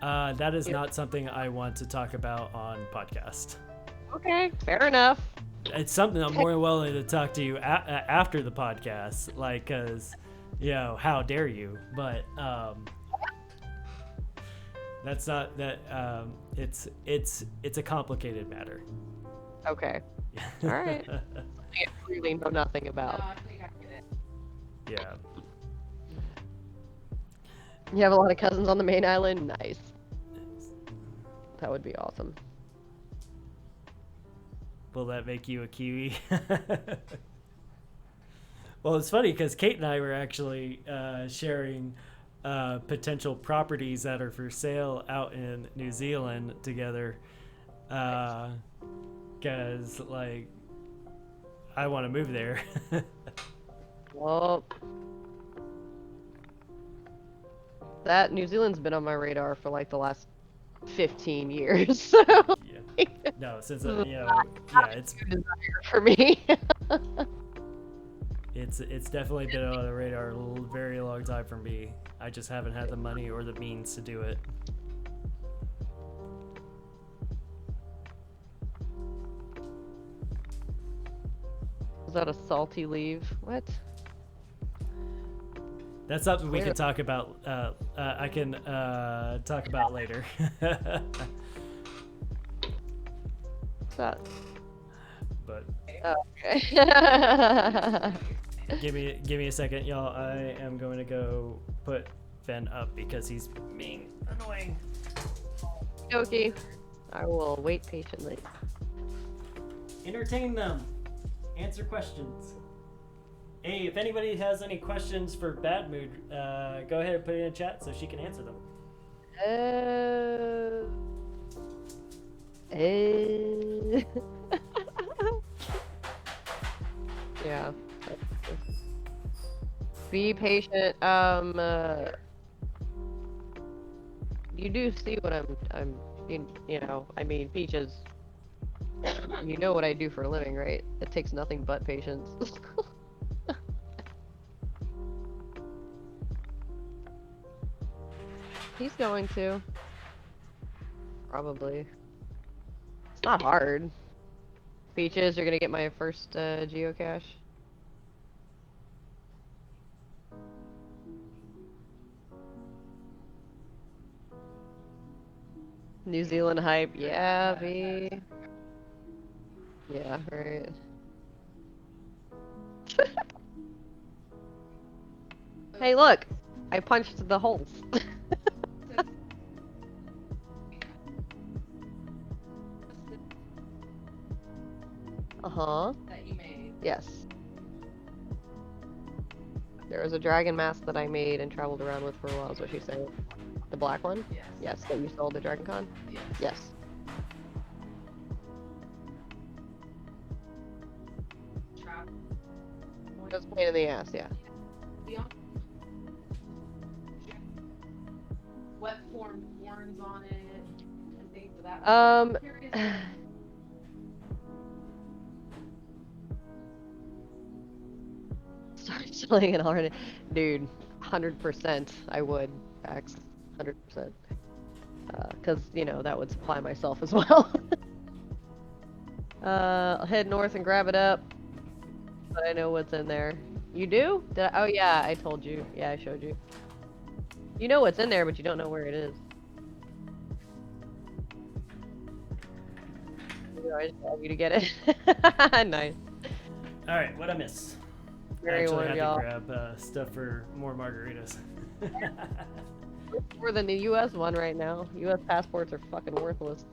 That is not something I want to talk about on podcast. Okay, fair enough. It's something I'm more than willing to talk to you after the podcast, like, because, how dare you? But that's not that. It's a complicated matter. Okay. All right. I clearly know nothing about. I think I get it. Yeah. You have a lot of cousins on the main island? Nice. That would be awesome. Will that make you a Kiwi? Well, it's funny because Kate and I were actually sharing potential properties that are for sale out in New Zealand together. Because, like, I want to move there. Well, that New Zealand's been on my radar for like the last 15 years. So Yeah. No, since it's desire for me. it's definitely been on the radar a very long time for me. I just haven't had the money or the means to do it. Was that a salty leave? What? That's something we can talk about. I can talk about later. What's that? But Okay. give me a second, y'all. I am going to go put Ben up because he's being annoying. Okay. I will wait patiently. Entertain them. Answer questions. Hey, if anybody has any questions for Badmood, go ahead and put it in chat so she can answer them. Yeah. Be patient. You do see what I'm I mean, Peaches, you know what I do for a living, right? It takes nothing but patience. He's going to. Probably. It's not hard. Peaches, you're gonna get my first geocache. New Zealand hype, yeah, V. Yeah, right. Hey, look! I punched the holes. Uh-huh. That you made. Yes. There was a dragon mask that I made and traveled around with for a while, is what she's saying. The black one? Yes. Yes, that you sold at Dragon Con? Yes. Yes. Trap. It was a pain in the ass, yeah. Beyond. Wet form horns on it and things of that. Um, Curious. Start selling it already. Dude, 100% I would, Pax. 100%. Because, you know, that would supply myself as well. I'll head north and grab it up. But I know what's in there. You do? Did I? Oh, yeah, I told you. Yeah, I showed you. You know what's in there, but you don't know where it is. You know, I just told you to get it. Nice. All right, what I miss? I Very actually well, had y'all. to grab stuff for more margaritas. More than the U.S. one right now. U.S. passports are fucking worthless.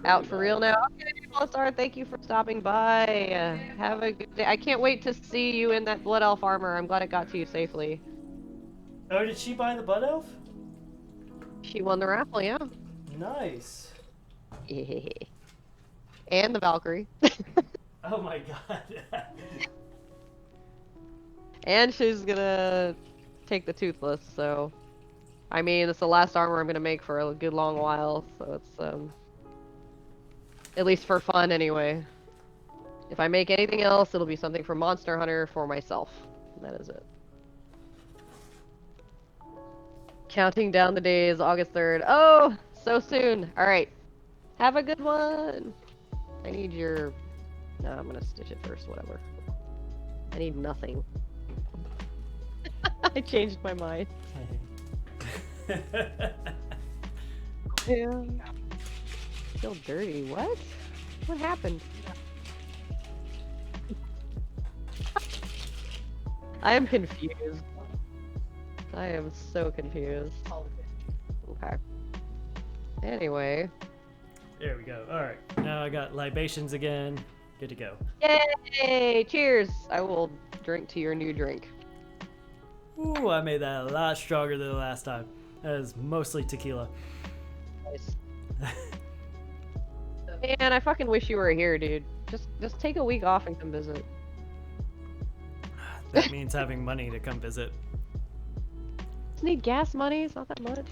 Out for real now. Okay, All-Star, thank you for stopping by. Have a good day. I can't wait to see you in that Blood Elf armor. I'm glad it got to you safely. Oh, did she buy the Bud Elf? She won the raffle, yeah. Nice. And the Valkyrie. Oh my god. And she's gonna take the Toothless, so... I mean, it's the last armor I'm gonna make for a good long while, so it's, at least for fun, anyway. If I make anything else, it'll be something for Monster Hunter for myself. That is it. Counting down the days, August 3rd. Oh, so soon. Alright. Have a good one. I need your... No, I'm gonna stitch it first, whatever. I need nothing. I changed my mind. Yeah. Feel dirty. What? What happened? I am confused. I am so confused. Okay. Anyway. There we go. All right. Now I got libations again. Good to go. Yay! Cheers! I will drink to your new drink. Ooh, I made that a lot stronger than the last time. That is mostly tequila. Nice. Man, I fucking wish you were here, dude. Just take a week off and come visit. That means having money to come visit. Just need gas money. It's not that much.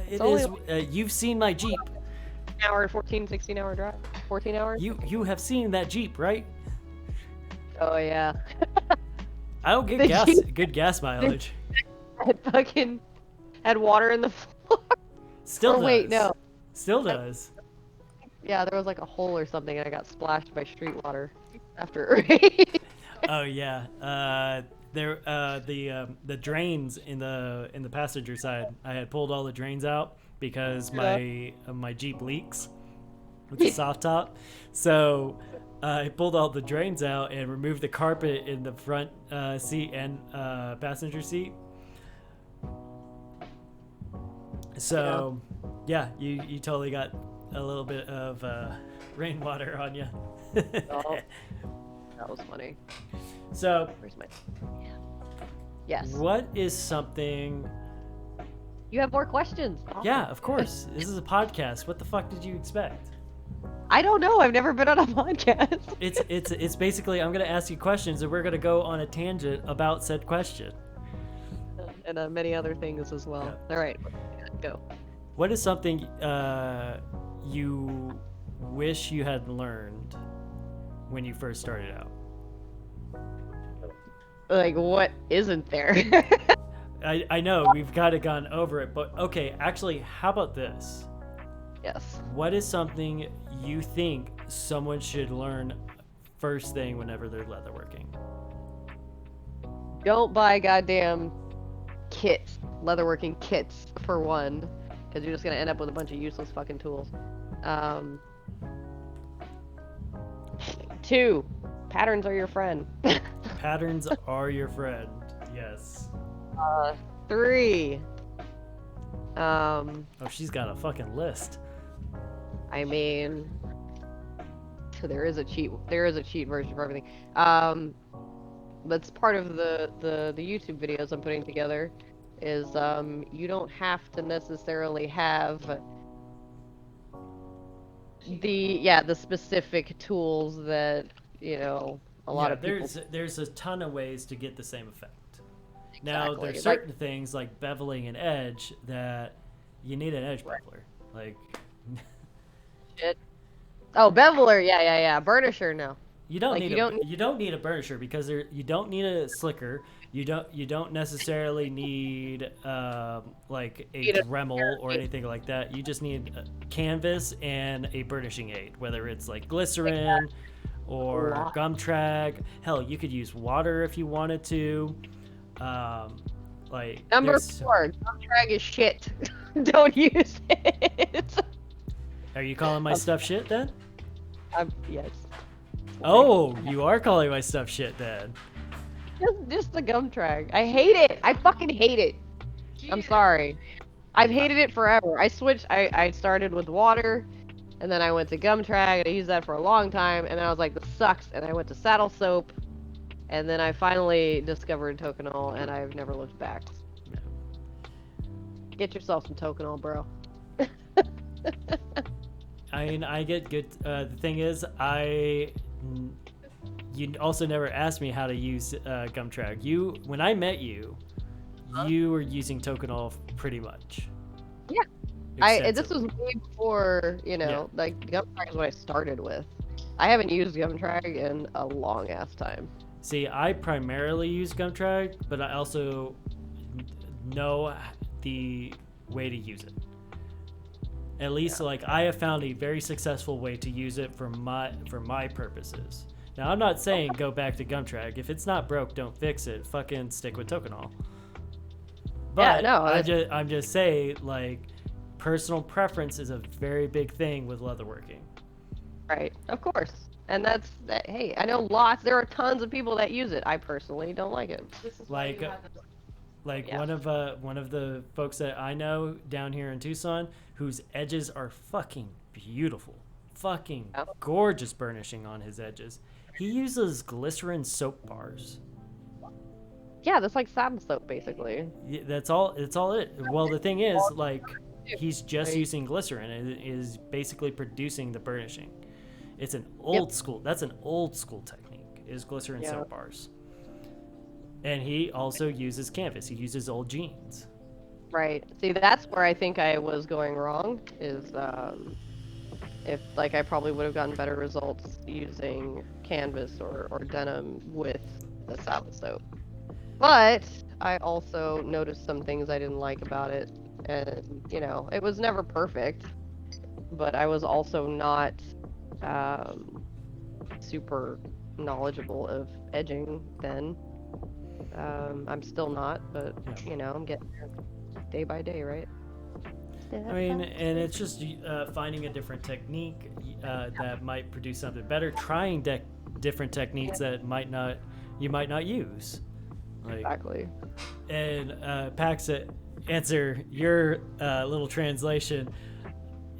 It only is. You've seen my Jeep. An hour, 14, 16 hour drive. 14 hours? You have seen that Jeep, right? Oh, yeah. I don't get The gas. Jeep- Good gas mileage. I fucking had water in the floor. Still Or does. wait, no. Still does. Yeah, there was like a hole or something and I got splashed by street water after it rained. Oh yeah. The drains in the passenger side. I had pulled all the drains out because my Jeep leaks with the soft top. So I pulled all the drains out and removed the carpet in the front seat and passenger seat. So yeah, you totally got a little bit of rainwater on you. Oh, that was funny. So Where's my... Yeah. Yes. what is something... You have more questions. Awesome. Yeah, of course. This is a podcast. What the fuck did you expect? I don't know. I've never been on a podcast. It's basically I'm gonna ask you questions and we're gonna go on a tangent about said question. And many other things as well. Yeah. All right, go. What is something you wish you had learned when you first started out? Like, what isn't there? I know we've kind of gone over it, but okay, actually, how about this? Yes. What is something you think someone should learn first thing whenever they're leatherworking? Don't buy goddamn kits, leatherworking kits for one, because you're just gonna end up with a bunch of useless fucking tools. 2, patterns are your friend. Patterns are your friend. Yes. 3, Oh, she's got a fucking list. I mean, there is a cheat version for everything. That's part of the YouTube videos I'm putting together. Is you don't have to necessarily have the specific tools that a lot of people. There's a ton of ways to get the same effect. Now Exactly. there's certain things like beveling an edge that you need an edge beveler. Like Shit. Oh, beveler, yeah. Burnisher, no. you don't Like, need you you don't need a burnisher because you don't need a slicker. You don't necessarily need like a Need a Dremel or anything like that. You just need a canvas and a burnishing aid, whether it's like glycerin or gum-trag. Hell, you could use water if you wanted to. Like Number there's- 4, gum-trag is shit. Don't use it. Are you calling my stuff shit then? Yes. Oh, you are calling my stuff shit then. Just the gum-trag. I hate it. I fucking hate it. I'm sorry. I've hated it forever. I switched. I started with water, and then I went to gum-trag, and I used that for a long time, and then I was like, this sucks, and I went to saddle soap, and then I finally discovered Tokonol, and I've never looked back. Get yourself some Tokonol, bro. I mean, I get good. The thing is, you also never asked me how to use gum-trag. When I met you, you were using Tokonol pretty much. Yeah. This was way before, like gum-trag is what I started with. I haven't used gum-trag in a long ass time. See, I primarily use gum-trag, but I also know the way to use it. At least, like, I have found a very successful way to use it for my purposes. Now, I'm not saying go back to gum-trag. If it's not broke, don't fix it. Fucking stick with Tokonol. But I'm just saying, like, personal preference is a very big thing with leatherworking. Right, of course. And hey, I know there are tons of people that use it. I personally don't like it. This is why Like, you have the Yeah. one of the folks that I know down here in Tucson, whose edges are fucking beautiful, fucking Oh. gorgeous burnishing on his edges. He uses glycerin soap bars. Yeah, that's like saddle soap, basically. Yeah, that's all. It's all it. Well, the thing is, like, he's just using glycerin and is basically producing the burnishing. It's an old school. That's an old school technique. Is glycerin soap bars. And he also uses canvas. He uses old jeans. Right. See, that's where I think I was going wrong. Is if like I probably would have gotten better results using canvas or denim with the saddle soap. But I also noticed some things I didn't like about it, and it was never perfect. But I was also not super knowledgeable of edging then. I'm still not, but I'm getting there day by day, right? I mean, and it's just finding a different technique that might produce something better. Trying different techniques that you might not use. Like, Exactly. And Pax, answer your little translation.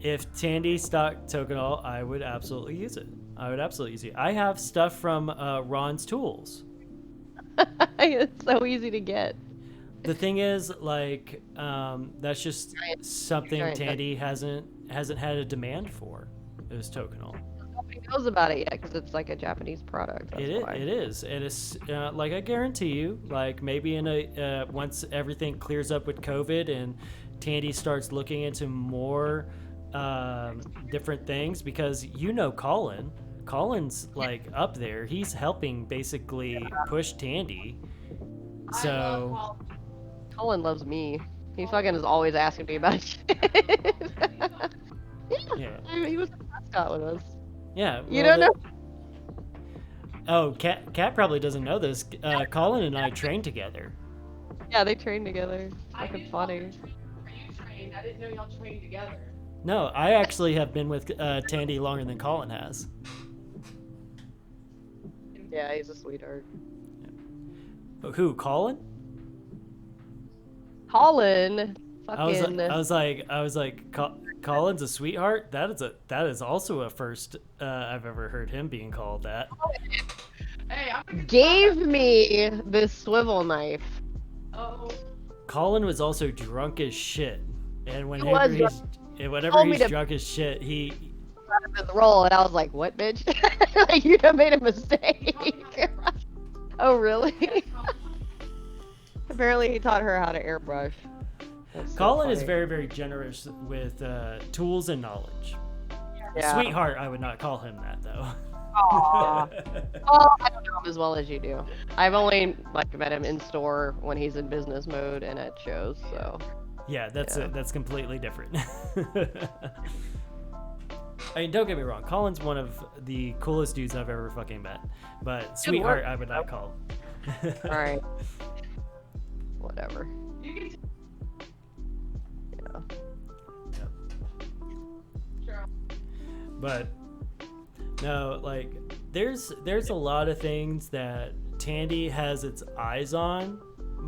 If Tandy stocked Tokonol, I would absolutely use it. I have stuff from Ron's Tools. It's so easy to get. The thing is, like, that's just something giant Tandy hasn't had a demand for. Is Tokonol. Nobody knows about it yet because it's like a Japanese product. That's why. It is. It is. Like, I guarantee you, like, maybe once everything clears up with COVID and Tandy starts looking into more different things, because Colin's like up there. He's helping basically push Tandy. So Colin loves me. He fucking is always asking me about shit. Yeah. I mean, he was the mascot with us. Yeah. You well, don't know? Oh, Kat probably doesn't know this. Colin and I trained together. Yeah, they trained together. I Fucking knew funny. Are you trained? I didn't know y'all trained together. No, I actually have been with Tandy longer than Colin has. Yeah, he's a sweetheart. Who, Colin? Colin, I was fucking. like, Colin's a sweetheart. That is also a first I've ever heard him being called that. Hey, I'm a good Gave me this swivel knife. Oh, Colin was also drunk as shit, and was whenever told me he's to- drunk as shit, he In the roll, and I was like, "What, bitch? Like, you have made a mistake." Oh, really? Apparently, he taught her how to airbrush. That's so Colin is funny. very, very generous with tools and knowledge. Yeah. Sweetheart, I would not call him that though. Aw. Well, I don't know him as well as you do. I've only met him in store when he's in business mode and at shows. So Yeah, that's Yeah. that's completely different. I mean, don't get me wrong. Colin's one of the coolest dudes I've ever fucking met, but sweetheart, I would not call him. all right, whatever. you can Yeah. sure. But no, like there's a lot of things that Tandy has its eyes on,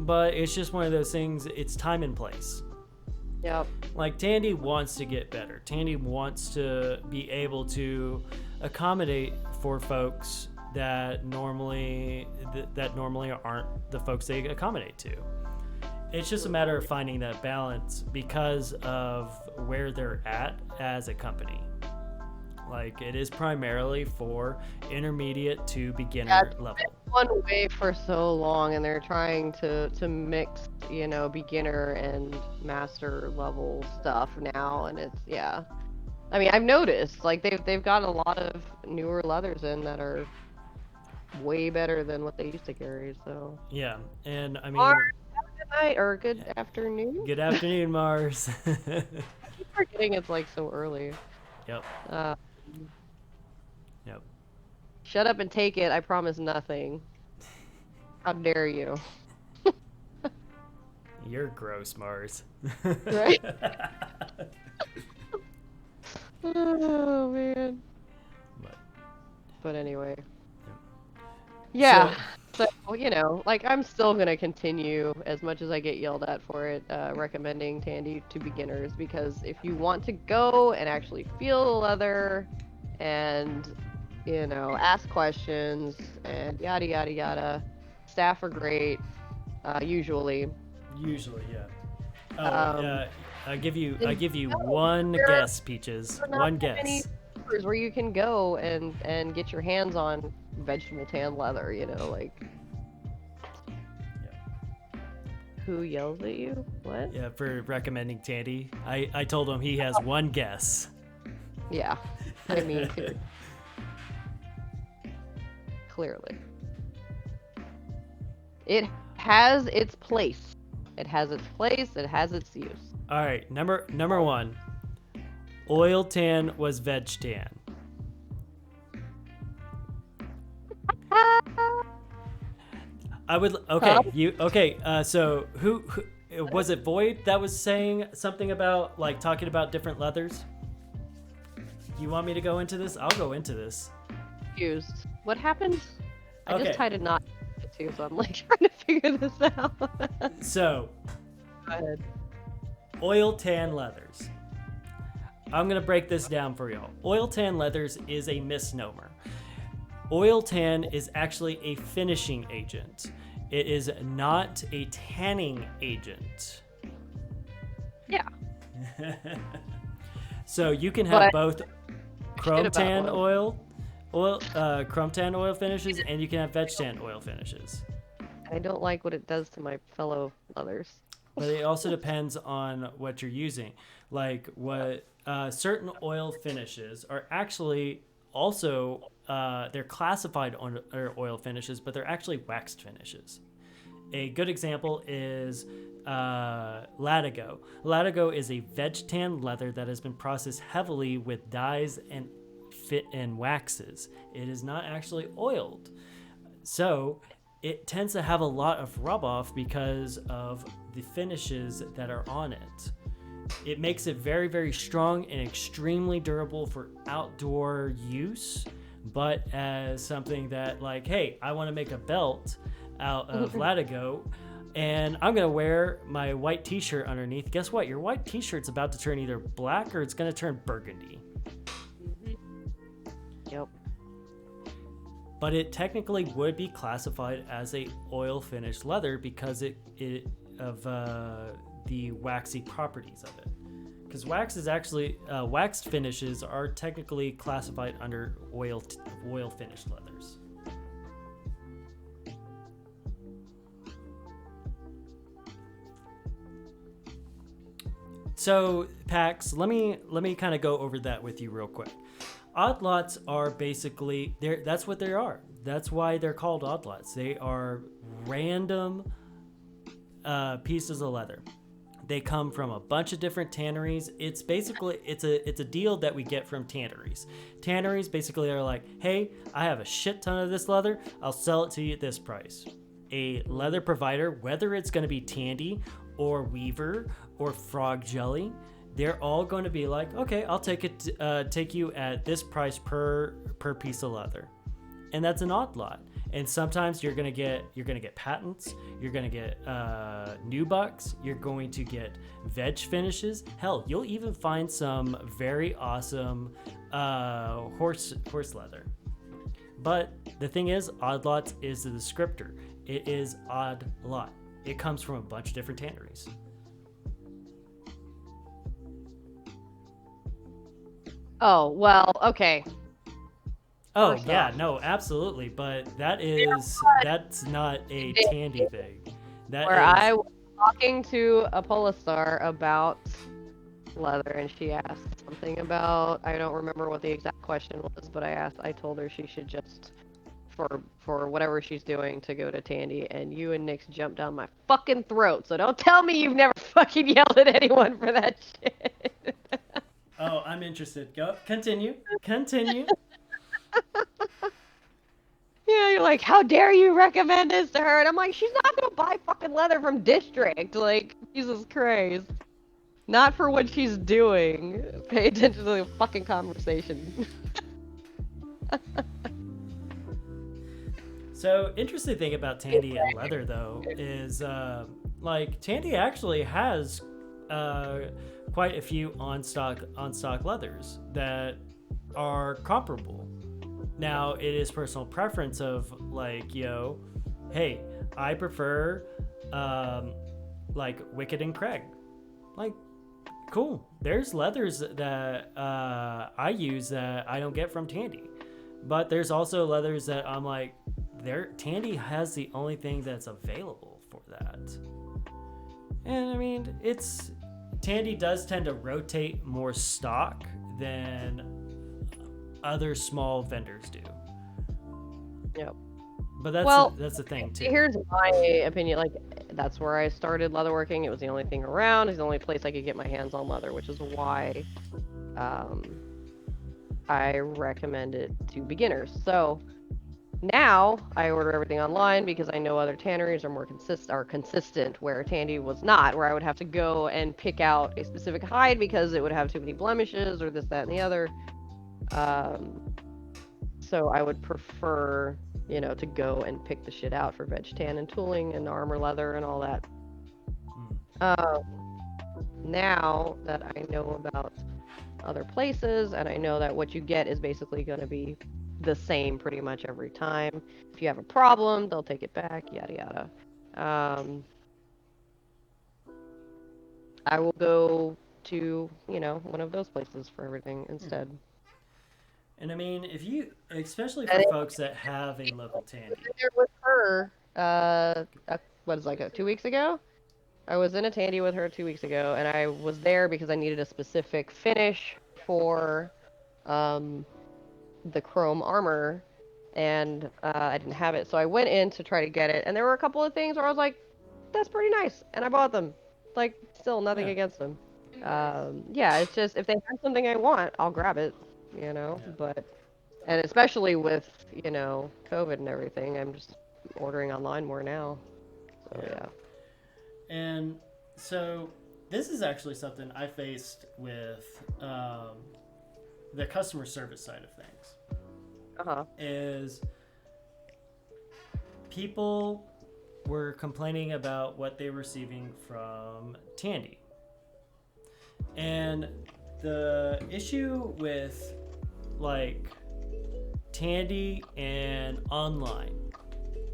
but it's just one of those things. It's time and place. Yep. Like Tandy wants to get better. Tandy wants to be able to accommodate for folks that normally aren't the folks they accommodate to. It's just a matter of finding that balance because of where they're at as a company. Like it is primarily for intermediate to beginner level. One way for so long, and they're trying to mix, beginner and master level stuff now, and it's yeah. I mean, I've noticed like they've got a lot of newer leathers in that are way better than what they used to carry. So Yeah, and I mean, Mars, have a good night or good afternoon. good afternoon, Mars. I keep forgetting it's like so early. Yep. Uh, Yep. Shut up and take it. I promise nothing. How dare you? You're gross, Mars. Right? Oh man. But, But anyway. Yeah. So- So, like I'm still gonna continue as much as I get yelled at for it, recommending Tandy to beginners because if you want to go and actually feel the leather and ask questions and yada yada yada, staff are great, usually. Usually, yeah. Oh, Um, yeah. I give you no, one there- guess, Peaches. there are not One that many guess. stores where you can go and get your hands on vegetable tan leather, like. Who yells at you? What? Yeah, for recommending Tandy. I told him he has one guess. Yeah, I mean, clearly. It has its place. It has its place. It has its use. All right, number one. Oil tan was veg tan. I would okay. Huh? So who was it? Void that was saying something about like talking about different leathers. You want me to go into this? I'll go into this. Confused. What happened? I Okay. just tied a knot too, so I'm like trying to figure this out. Go So ahead. oil tan leathers. I'm gonna break this down for y'all. Oil tan leathers is a misnomer. Oil tan is actually a finishing agent. It is not a tanning agent. Yeah. So you can have But- both chrome about tan oil. chrome tan oil finishes, and you can have veg tan oil finishes. I don't like what it does to my fellow leathers. But it also depends on what you're using. Like what certain oil finishes are actually also they're classified on oil finishes, but they're actually waxed finishes. a good example is Latigo. Latigo is a veg tan leather that has been processed heavily with dyes and waxes. It is not actually oiled. So it tends to have a lot of rub off because of the finishes that are on it. It makes it very, very strong and extremely durable for outdoor use, but as something that, like, hey, I want to make a belt out of Latigo and I'm going to wear my white t-shirt underneath. Guess what? Your white t-shirt's about to turn either black or it's going to turn burgundy. Yep. But it technically would be classified as a oil finished leather because of the waxy properties of it. Because wax is actually waxed finishes are technically classified under oil finished leathers. So Pax, let me kind of go over that with you real quick. Odd lots are basically that's what they are. That's why they're called odd lots. They are random pieces of leather. They come from a bunch of different tanneries. It's basically it's a deal that we get from tanneries. Tanneries basically are like, hey, I have a shit ton of this leather. I'll sell it to you at this price. A leather provider, whether it's going to be Tandy or Weaver or Frog Jelly, they're all going to be like, okay, I'll take you at this price per piece of leather, and that's an odd lot. And sometimes you're gonna get patents, you're gonna get nubucks, you're going to get veg finishes. Hell, you'll even find some very awesome horse leather. But the thing is, odd lots is the descriptor. It is odd lot. It comes from a bunch of different tanneries. Oh, well, okay. Oh, First yeah, off. no, absolutely. But that's not a Tandy thing. That Where is, I was talking to a Polistar about leather, and she asked something about, I don't remember what the exact question was, but I told her she should just, for whatever she's doing, to go to Tandy, and you and Nyx jumped down my fucking throat, so don't tell me you've never fucking yelled at anyone for that shit. oh, I'm interested. Go, continue. Yeah, you're like, how dare you recommend this to her? And I'm like, she's not gonna buy fucking leather from District. Like, Jesus Christ. Not for what she's doing. Pay attention to the fucking conversation. So, interesting thing about Tandy and leather, though, is like Tandy actually has quite a few on stock leathers that are comparable. Now, it is personal preference of like, hey, I prefer like Wicked and Craig. Like, cool. There's leathers that I use that I don't get from Tandy. But there's also leathers that I'm like, Tandy has the only thing that's available for that. And I mean, Tandy does tend to rotate more stock than other small vendors do. Yep. But that's the thing too. Here's my opinion. Like, that's where I started leatherworking. It was the only thing around. It's the only place I could get my hands on leather, which is why I recommend it to beginners. So now I order everything online because I know other tanneries are more consistent, where Tandy was not, where I would have to go and pick out a specific hide because it would have too many blemishes or this, that, and the other. So I would prefer, to go and pick the shit out for veg tan and tooling and armor leather and all that. Now that I know about other places and I know that what you get is basically going to be the same pretty much every time. If you have a problem, they'll take it back, yada yada. I will go to, one of those places for everything instead. And I mean, especially for folks that have a local Tandy. There with her, what is 2 weeks ago? I was in a Tandy with her 2 weeks ago, and I was there because I needed a specific finish for the chrome armor, and I didn't have it. So I went in to try to get it, and there were a couple of things where I was like, "That's pretty nice," and I bought them. Like, still nothing Yeah. against them. Yeah, it's just if they have something I want, I'll grab it. You know, Yeah. but and especially with COVID and everything, I'm just ordering online more now. So Yeah. yeah. And so this is actually something I faced with the customer service side of things. Uh-huh. Is people were complaining about what they were receiving from Tandy. And the issue with like Tandy and online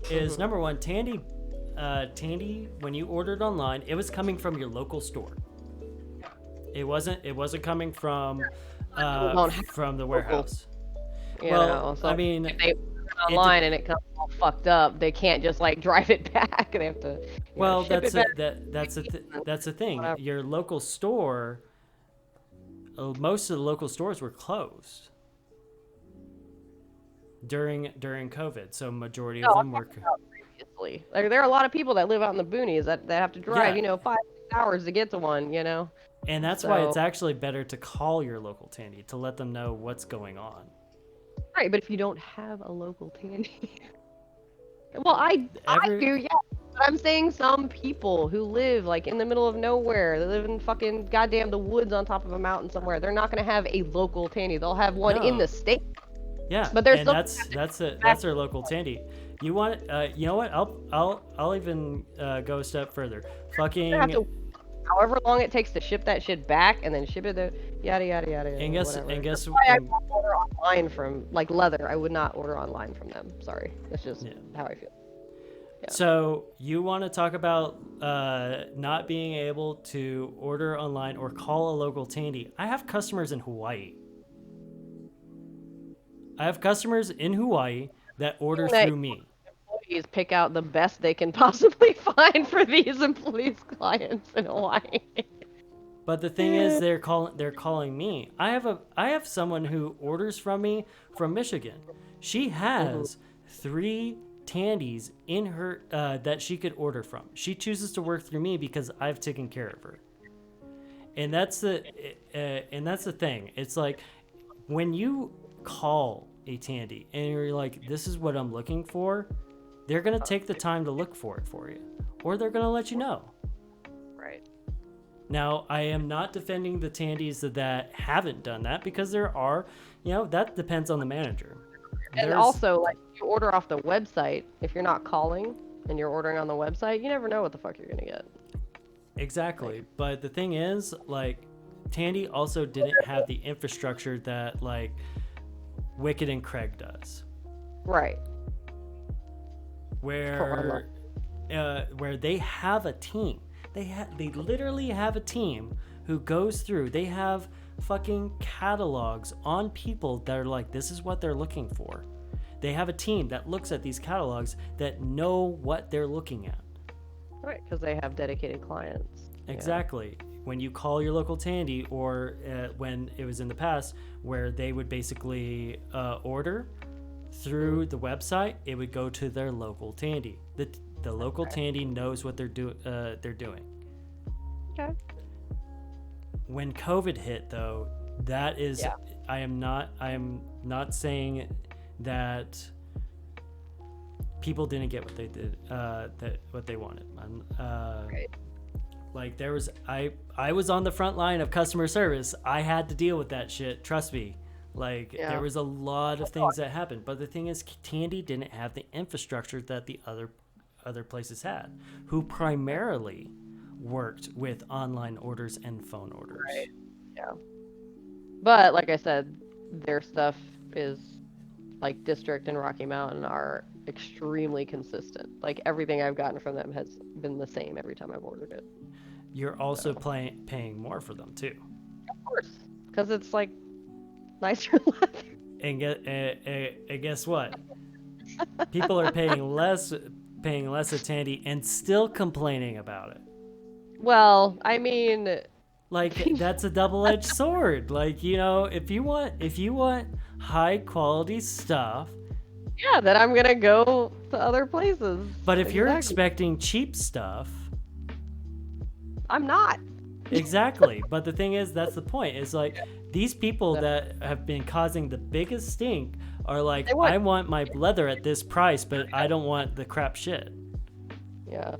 is number one, Tandy, when you ordered online, it was coming from your local store. It wasn't coming from the warehouse. You Well, know, so I mean, if they order it online and it comes all fucked up, they can't just like drive it back. They have to well, ship that's it back. that's the thing. Whatever. Your local store, most of the local stores were closed during COVID, so majority of them were. Previously. Like there are a lot of people that live out in the boonies that have to drive, Yeah. 5-6 hours to get to one, And that's why it's So- actually better to call your local Tandy to let them know what's going on. Right, but if you don't have a local Tandy. Well, I Every- do, yeah. But I'm saying some people who live like in the middle of nowhere, they live in fucking goddamn the woods on top of a mountain somewhere. They're not gonna have a local Tandy. They'll have one in No. the state. Yeah, But there's and still- that's our local Tandy. You want you know what? I'll even go a step further. Fucking You have to, however long it takes to ship that shit back and then ship it to yada yada yada. and guess whatever. and guess That's why I and- won't order online from like leather. I would not order online from them. Sorry, that's just Yeah. how I feel. Yeah. So you want to talk about not being able to order online or call a local Tandy? I have customers in Hawaii. That order That- through me. Employees pick out the best they can possibly find for these employees' clients in Hawaii. But the thing is, they're calling me. I have someone who orders from me from Michigan. She has 3 Tandies in her that she could order from. She chooses to work through me because I've taken care of her. And that's the thing. It's like when you call a Tandy and you're like, "This is what I'm looking for," they're gonna take the time to look for it for you, or they're gonna let you know. Right. Now, I am not defending the Tandies that haven't done that because there are, that depends on the manager. And also, like, you order off the website. If you're not calling and you're ordering on the website, you never know what the fuck you're gonna get. Exactly. But the thing is, like, Tandy also didn't have the infrastructure that, like, Wicked and Craig does. Right. Where they have a team. They literally have a team who goes through. They have fucking catalogs on people that are like, this is what they're looking for. They have a team that looks at these catalogs that know what they're looking at. Right, because they have dedicated clients. Exactly. When you call your local Tandy, or when it was in the past where they would basically order through the website, it would go to their local Tandy. The local Tandy knows what they're doing. Okay. When COVID hit, though, that is, Yeah. I am not saying that people didn't get what they did, what they wanted. Right. Like there was, I was on the front line of customer service. I had to deal with that shit. Trust me. Like there was a lot of things that happened. But the thing is, Tandy didn't have the infrastructure that the other places had, who primarily worked with online orders and phone orders. Right. Yeah. But like I said, their stuff is like District and Rocky Mountain are extremely consistent. Like everything I've gotten from them has been the same every time I've ordered it. You're also paying more for them too. Of course, because it's like nicer leather. And guess what? People are paying less at Tandy and still complaining about it. Well, I mean, Like that's a double-edged sword. Like, if you want high quality stuff, Yeah, then I'm gonna go to other places. But if you're Exactly. expecting cheap stuff, I'm not. exactly. But the thing is, that's the point. Is like these people that have been causing the biggest stink are like, They want- I want my leather at this price, but I don't want the crap shit. Yeah.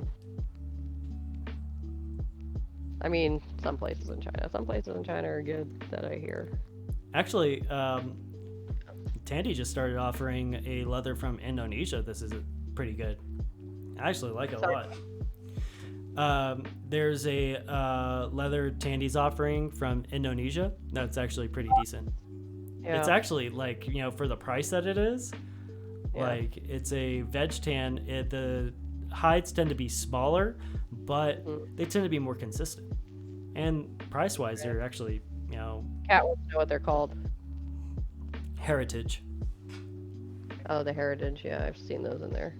I mean, some places in China are good that I hear. Actually, Tandy just started offering a leather from Indonesia. This is pretty good. I actually like it a lot. There's a leather Tandy's offering from Indonesia that's actually pretty decent. Yeah. It's actually like, you know, for the price that it is, Yeah. like it's a veg tan. The hides tend to be smaller, but they tend to be more consistent. And price wise, they're actually, you know, Cat wants to know what they're called. heritage. Oh, the Heritage. Yeah, I've seen those in there.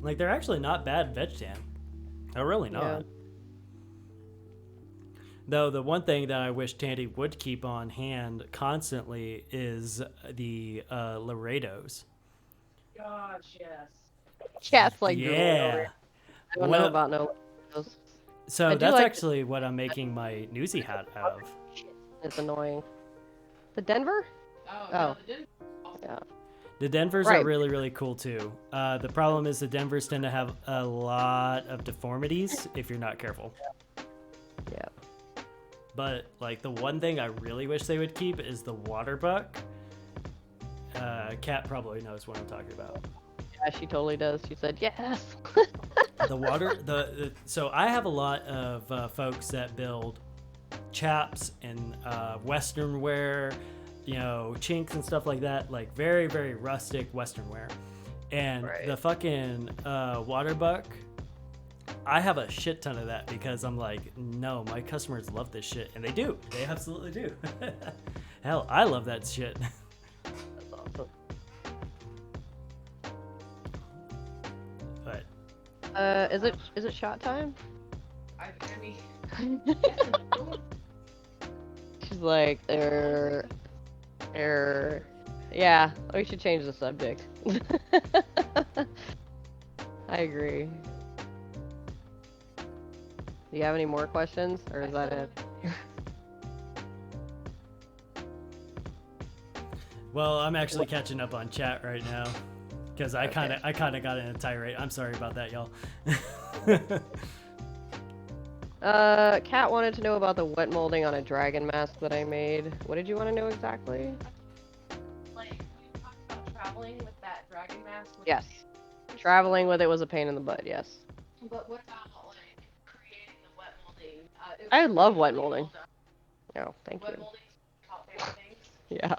Like they're actually not bad veg tan. They're really not. Yeah. Though the one thing that I wish Tandy would keep on hand constantly is the Laredos. Gosh, yes. Cat's like drooling over Yeah. it. I don't What know a- about no. Those. So I do that's like- actually what I'm making my newsy hat out of. It's annoying. The Denver? Oh, Oh. no, they didn't. Yeah. The Denvers Right. are really, really cool too. The problem is the Denvers tend to have a lot of deformities if you're not careful. Yeah. But like the one thing I really wish they would keep is the water buck. Kat probably knows what I'm talking about. Yeah, she totally does. She said yes. The water, so I have a lot of folks that build chaps and Western wear, you know, chinks and stuff like that, like very, very rustic Western wear. And Right. the fucking water buck, I have a shit ton of that because I'm like, no, my customers love this shit, and they do. They absolutely do. Hell, I love that shit. That's awesome. But Is it shot time? I mean, She's like, yeah, we should change the subject. I agree. Do you have any more questions, or is that it? well, I'm actually catching up on chat right now because I kind of got in a tirade. I'm sorry about that, y'all. Kat wanted to know about the wet molding on a dragon mask that I made. What did you want to know exactly? like, you talked about traveling with that dragon mask. with Yes. the- Traveling with it was a pain in the butt, yes. But what about, like, creating the wet molding? It I was love really wet well molding. done. Oh, thank Wet you. molding's top favorite things. Yeah,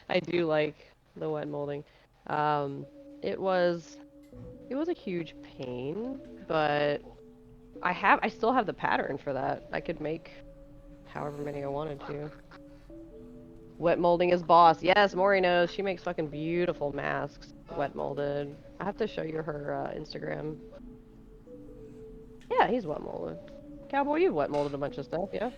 I do like the wet molding. It was a huge pain, but I still have the pattern for that. I could make however many I wanted to. Wet molding is boss. Yes, Maury knows. She makes fucking beautiful masks, wet molded. I have to show you her Instagram. Yeah, he's wet molded. Cowboy, you've wet molded a bunch of stuff, yeah?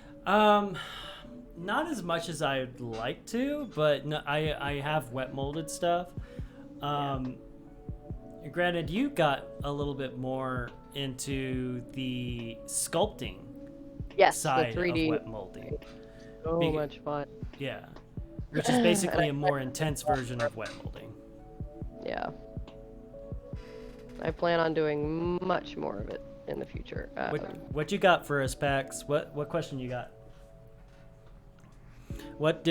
Not as much as I'd like to, but no, I have wet molded stuff. Granted, you got a little bit more into the sculpting Yes, side the 3D. of wet molding. So Be- much fun. Yeah, which is basically a more intense version of wet molding. Yeah. I plan on doing much more of it in the future. What you got for us, Pax? What question you got? What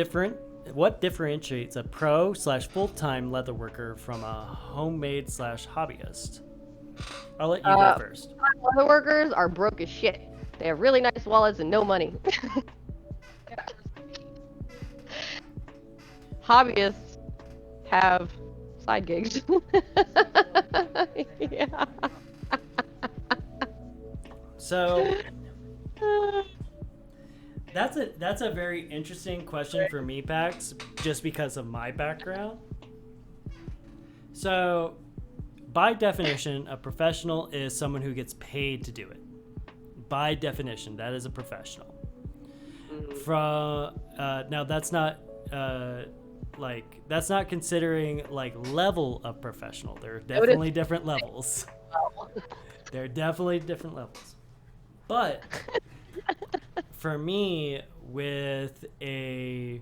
differentiates a pro / full-time leather worker from a homemade / hobbyist? I'll let you go first. Leather workers are broke as shit. They have really nice wallets and no money. Hobbyists have side gigs. Yeah. So that's a very interesting question for me, Pax, just because of my background. So, by definition, a professional is someone who gets paid to do it. By definition, that is a professional. From now, that's not that's not considering like level of professional. There are definitely different levels. There are definitely different levels. But for me, with a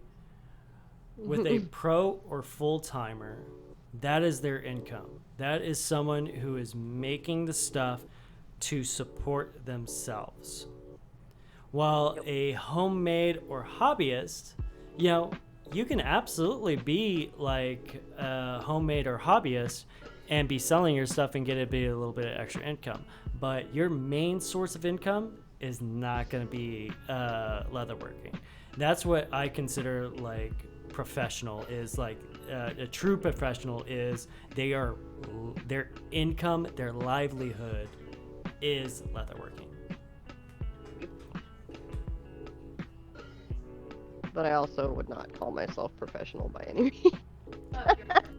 pro or full-timer, that is their income. That is someone who is making the stuff to support themselves. While a homemade or hobbyist, you can absolutely be like a homemade or hobbyist and be selling your stuff and get a little bit of extra income. But your main source of income is not going to be leatherworking. That's what I consider like professional, is like a true professional is their income, their livelihood is leatherworking. But I also would not call myself professional by any means.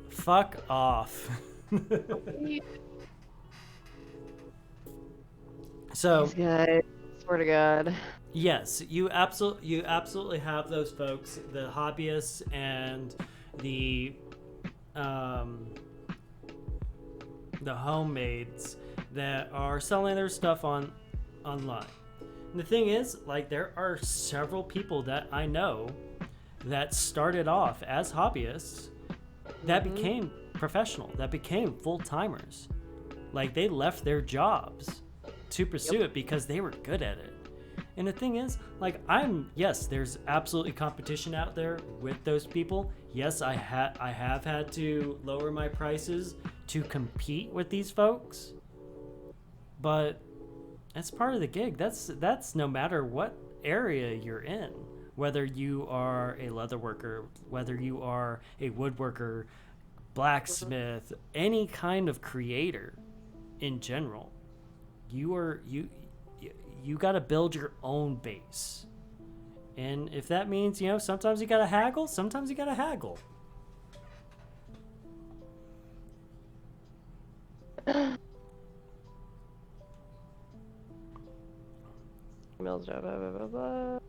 Fuck off. So, These guys, swear to God. yes, you absolutely have those folks, the hobbyists and the homemades that are selling their stuff online. And the thing is, like, there are several people that I know that started off as hobbyists that became professional, that became full-timers. Like, they left their jobs to pursue it because they were good at it. And the thing is, like, yes, there's absolutely competition out there with those people. Yes, I have had to lower my prices to compete with these folks. But that's part of the gig. That's no matter what area you're in. Whether you are a leather worker, whether you are a woodworker, blacksmith, any kind of creator in general, you got to build your own base. And if that means, sometimes you got to haggle, sometimes you got to haggle. Emails, blah, blah, blah, blah, blah.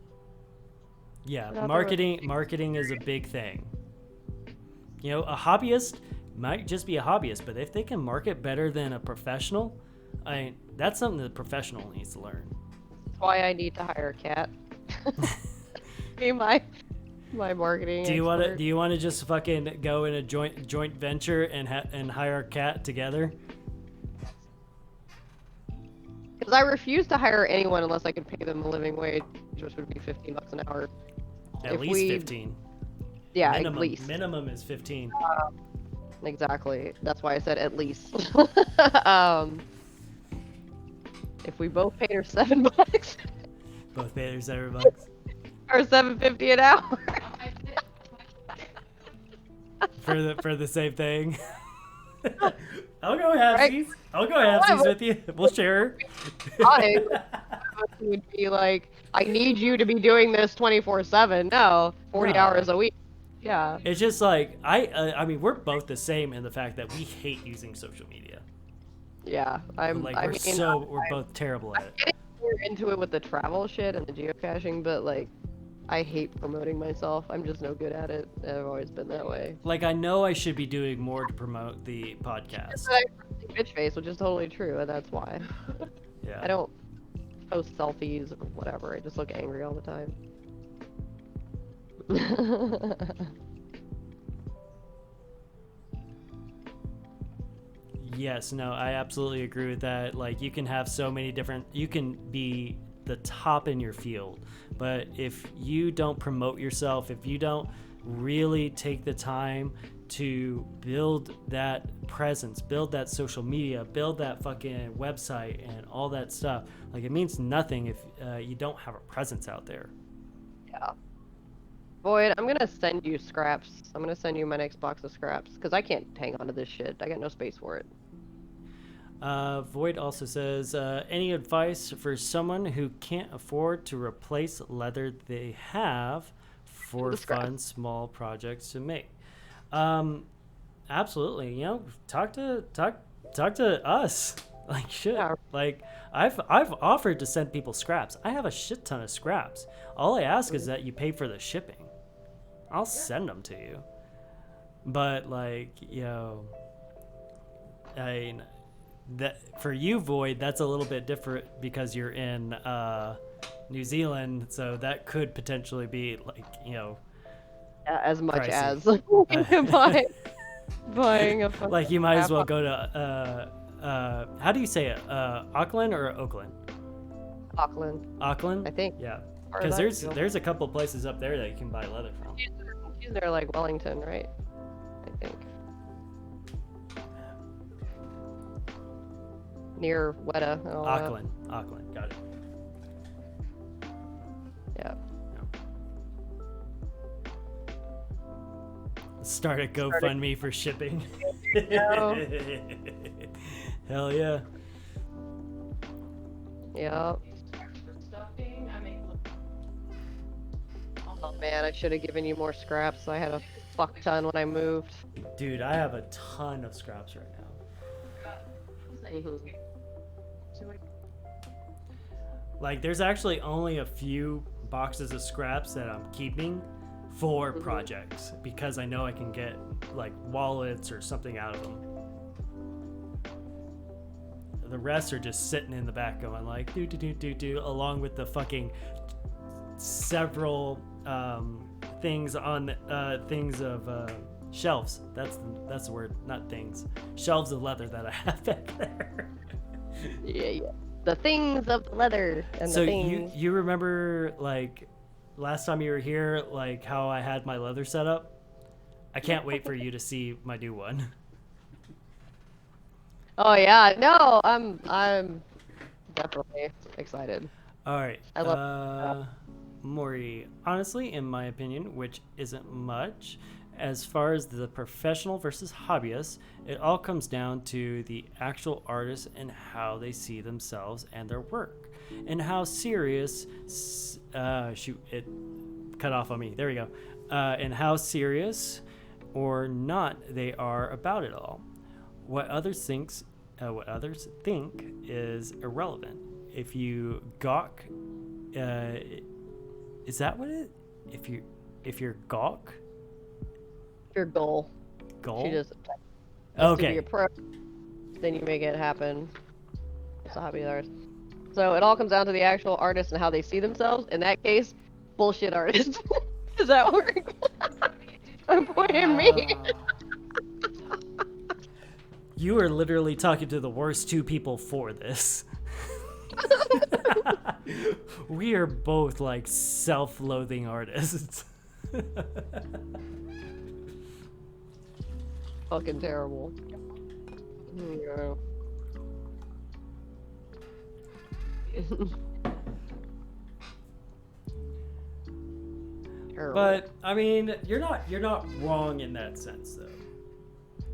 Yeah, marketing is a big thing. A hobbyist might just be a hobbyist, but if they can market better than a professional, that's something that a professional needs to learn. That's why I need to hire a cat. Be my marketing. Do you want to just fucking go in a joint venture and hire a cat together? Because I refuse to hire anyone unless I can pay them a living wage, which would be $15 an hour. At least 15. Yeah, minimum, at least. Minimum is 15. Exactly. That's why I said at least. If we both paid her $7 Both paid her $7 or $7.50 an hour. for the same thing. I'll go halfsies. I'll go halfsies with you. We'll share. I would be like, I need you to be doing this 24/7. No, 40 hours a week. Yeah. It's just like I mean, we're both the same in the fact that we hate using social media. Yeah, we're both terrible at it. I'm getting more into it with the travel shit and the geocaching, but like, I hate promoting myself. I'm just no good at it. I've always been that way. Like, I know I should be doing more to promote the podcast. Bitch face, which is totally true, and that's why. Yeah. I don't post selfies or whatever. I just look angry all the time. Yes, no, I absolutely agree with that. Like, you can have so many different, you can be the top in your field, but if you don't promote yourself, if you don't really take the time to build that presence, build that social media, build that fucking website and all that stuff, like, it means nothing if you don't have a presence out there. Yeah. Void, I'm gonna send you scraps. I'm gonna send you my next box of scraps, because I can't hang on to this shit. I got no space for it. Void also says, any advice for someone who can't afford to replace leather they have for fun, small projects to make? Absolutely. Talk to us. Like, shit. Yeah. Like, I've offered to send people scraps. I have a shit ton of scraps. All I ask is that you pay for the shipping. I'll send them to you. But like, that for you, Void, that's a little bit different because you're in New Zealand, so that could potentially be like, As much pricey. as buying a fucking Like you might as well Apple. go to how do you say it? Auckland or Oakland? Auckland, Auckland? I think. Yeah. Or Because that's there's a couple places up there that you can buy leather from. she's there like Wellington, right? I think. Near Weta and all Auckland. Auckland. Got it. that. Start a GoFundMe for shipping. No. Hell yeah. Yeah. For stuffing, I make. Oh man, I should have given you more scraps. I had a fuck ton when I moved. Dude, I have a ton of scraps right now. Like, there's actually only a few boxes of scraps that I'm keeping for projects because I know I can get like wallets or something out of them. The rest are just sitting in the back going like do along with the fucking several things on things of shelves. That's the word, not things. Shelves of leather that I have back there. Yeah. The things of the leather and So the things. you remember like last time you were here, like how I had my leather set up? I can't wait for you to see my new one. Oh yeah, no, I'm definitely excited. All right. I love Maury, honestly, in my opinion, which isn't much, as far as the professional versus hobbyist, it all comes down to the actual artist and how they see themselves and their work, and how serious. Shoot, it cut off on me. There we go. And how serious or not they are about it all. What others think is irrelevant. If you gawk, is that what it? If you're gawk, Your goal. goal. She just to be Okay. a pro, then you make it happen. It's a hobby artist. So it all comes down to the actual artist and how they see themselves. In that case, bullshit artist. Does that work? I'm pointing me. You are literally talking to the worst two people for this. We are both like self-loathing artists. Fucking terrible. Yeah. Terrible. But I mean, you're not wrong in that sense though.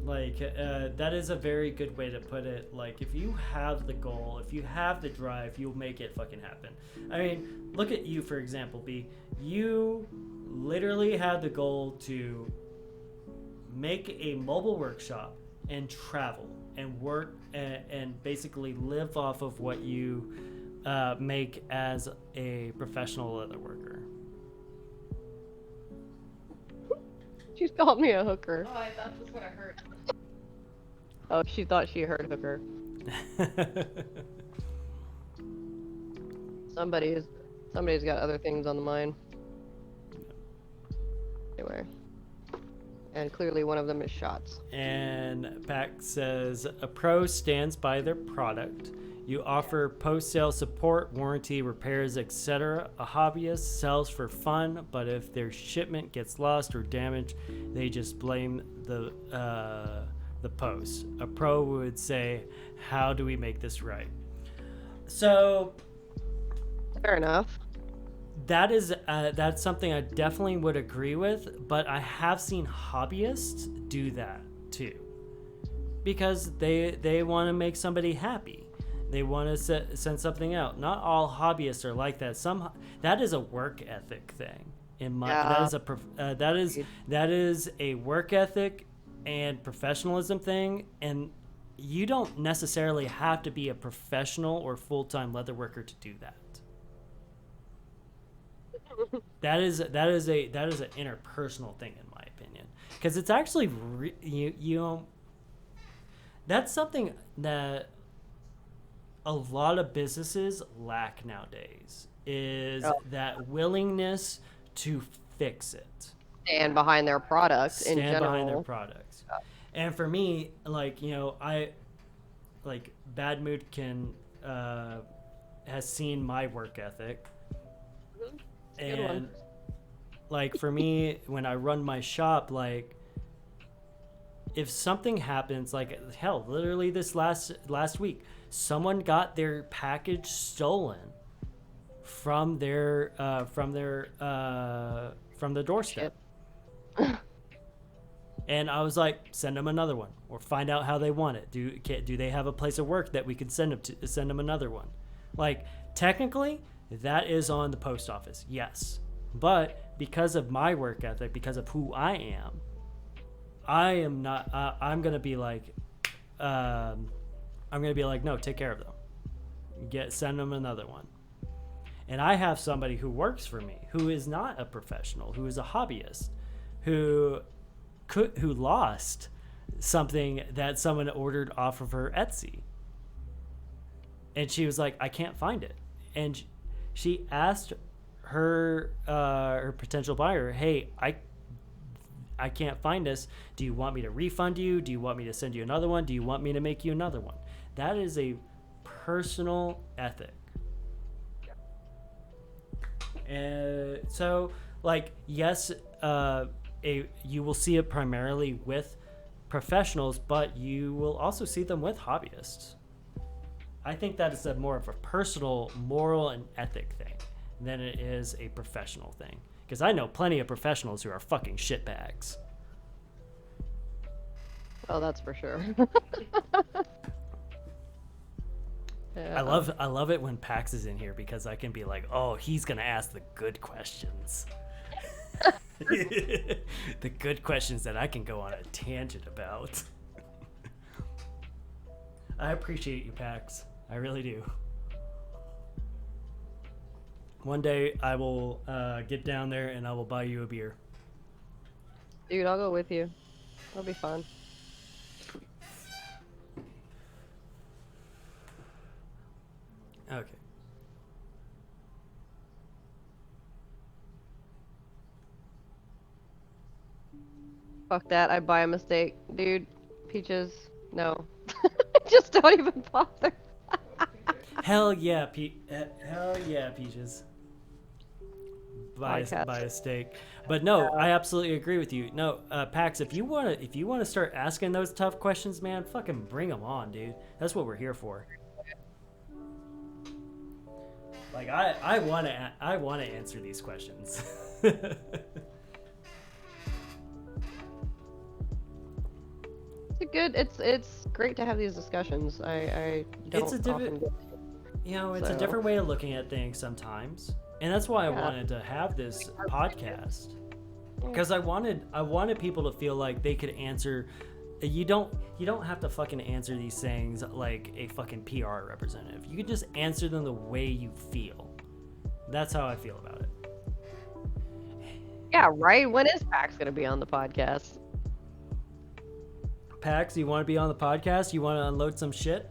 Like that is a very good way to put it. Like if you have the goal, if you have the drive, you'll make it fucking happen. I mean, look at you for example, B. You literally had the goal to make a mobile workshop and travel and work and basically live off of what you make as a professional leather worker. She's called me a hooker. Oh, I thought that's what I heard. Oh, she thought she heard hooker. Somebody's got other things on the mind. Anyway. And clearly one of them is shots. And Pac says a pro stands by their product. You offer post-sale support, warranty, repairs, etc. A hobbyist sells for fun, but if their shipment gets lost or damaged, they just blame the post. A pro would say, "How do we make this right?" So Fair enough. that is that's something I definitely would agree with, but I have seen hobbyists do that too, because they want to make somebody happy. They want to send something out. Not all hobbyists are like that. That is a work ethic thing. That is a work ethic and professionalism thing, and you don't necessarily have to be a professional or full-time leather worker to do that. That is an interpersonal thing, in my opinion. because it's actually that's something that a lot of businesses lack nowadays is that willingness to fix it. Stand behind their product in Stand general. behind their products. And for me, like, I like Badmood has seen my work ethic. Good one. And like for me, when I run my shop, like if something happens, like hell, literally this last week, someone got their package stolen from their doorstep. And I was like, send them another one, or find out how they want it. Do they have a place of work that we can send them another one? Like technically, that is on the post office, yes. But because of my work ethic, because of who I am not. I'm gonna be like, no, take care of them. Send them another one. And I have somebody who works for me who is not a professional, who is a hobbyist, who lost something that someone ordered off of her Etsy. And she was like, I can't find it. And she asked her potential buyer, hey, I can't find this. Do you want me to refund you? Do you want me to send you another one? Do you want me to make you another one? That is a personal ethic. So, like, yes, you will see it primarily with professionals, but you will also see them with hobbyists. I think that is more of a personal, moral, and ethic thing than it is a professional thing. Because I know plenty of professionals who are fucking shitbags. Oh, that's for sure. Yeah. I love it when Pax is in here because I can be like, oh, he's gonna ask the good questions. The good questions that I can go on a tangent about. I appreciate you, Pax. I really do. One day I will get down there and I will buy you a beer. Dude, I'll go with you. That'll be fun. Okay. Fuck that, I buy a mistake. Dude, Peaches, no. Just don't even bother. Hell yeah, Peaches. By a steak. But no, I absolutely agree with you. No, Pax, if you wanna start asking those tough questions, man, fucking bring them on, dude. That's what we're here for. Like I wanna answer these questions. It's great to have these discussions. I don't It's a different, often get it's a So- different way of looking at things sometimes, and that's why I wanted to have this podcast, because I wanted people to feel like they could answer. You don't have to fucking answer these things like a fucking PR representative. You can just answer them the way you feel. That's how I feel about it. Yeah, right? When is Pax gonna be on the podcast? Pax, you want to be on the podcast? You want to unload some shit?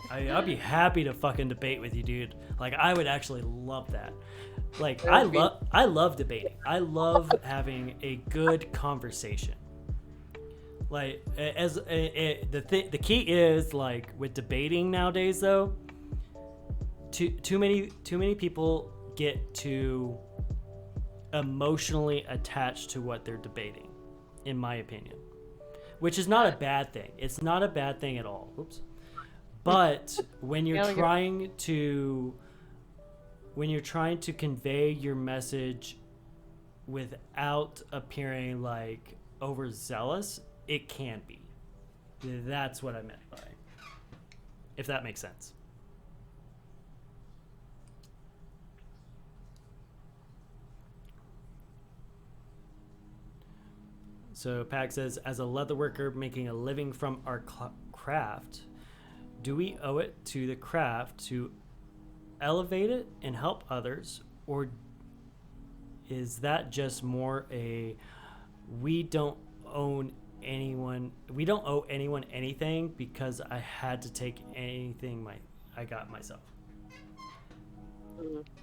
I'd be happy to fucking debate with you, dude. Like, I would actually love that. Like, I love debating. I love having a good conversation. Like, the key is, like, with debating nowadays, though, too many people get too emotionally attached to what they're debating, in my opinion. Which is not a bad thing. It's not a bad thing at all. Oops. But when you're trying to convey your message without appearing like overzealous, it can be. That's what I meant by, if that makes sense. So Pack says, as a leatherworker making a living from our craft, do we owe it to the craft to elevate it and help others, or is that just more a we don't own anyone. We don't owe anyone anything because I had to take anything I got myself.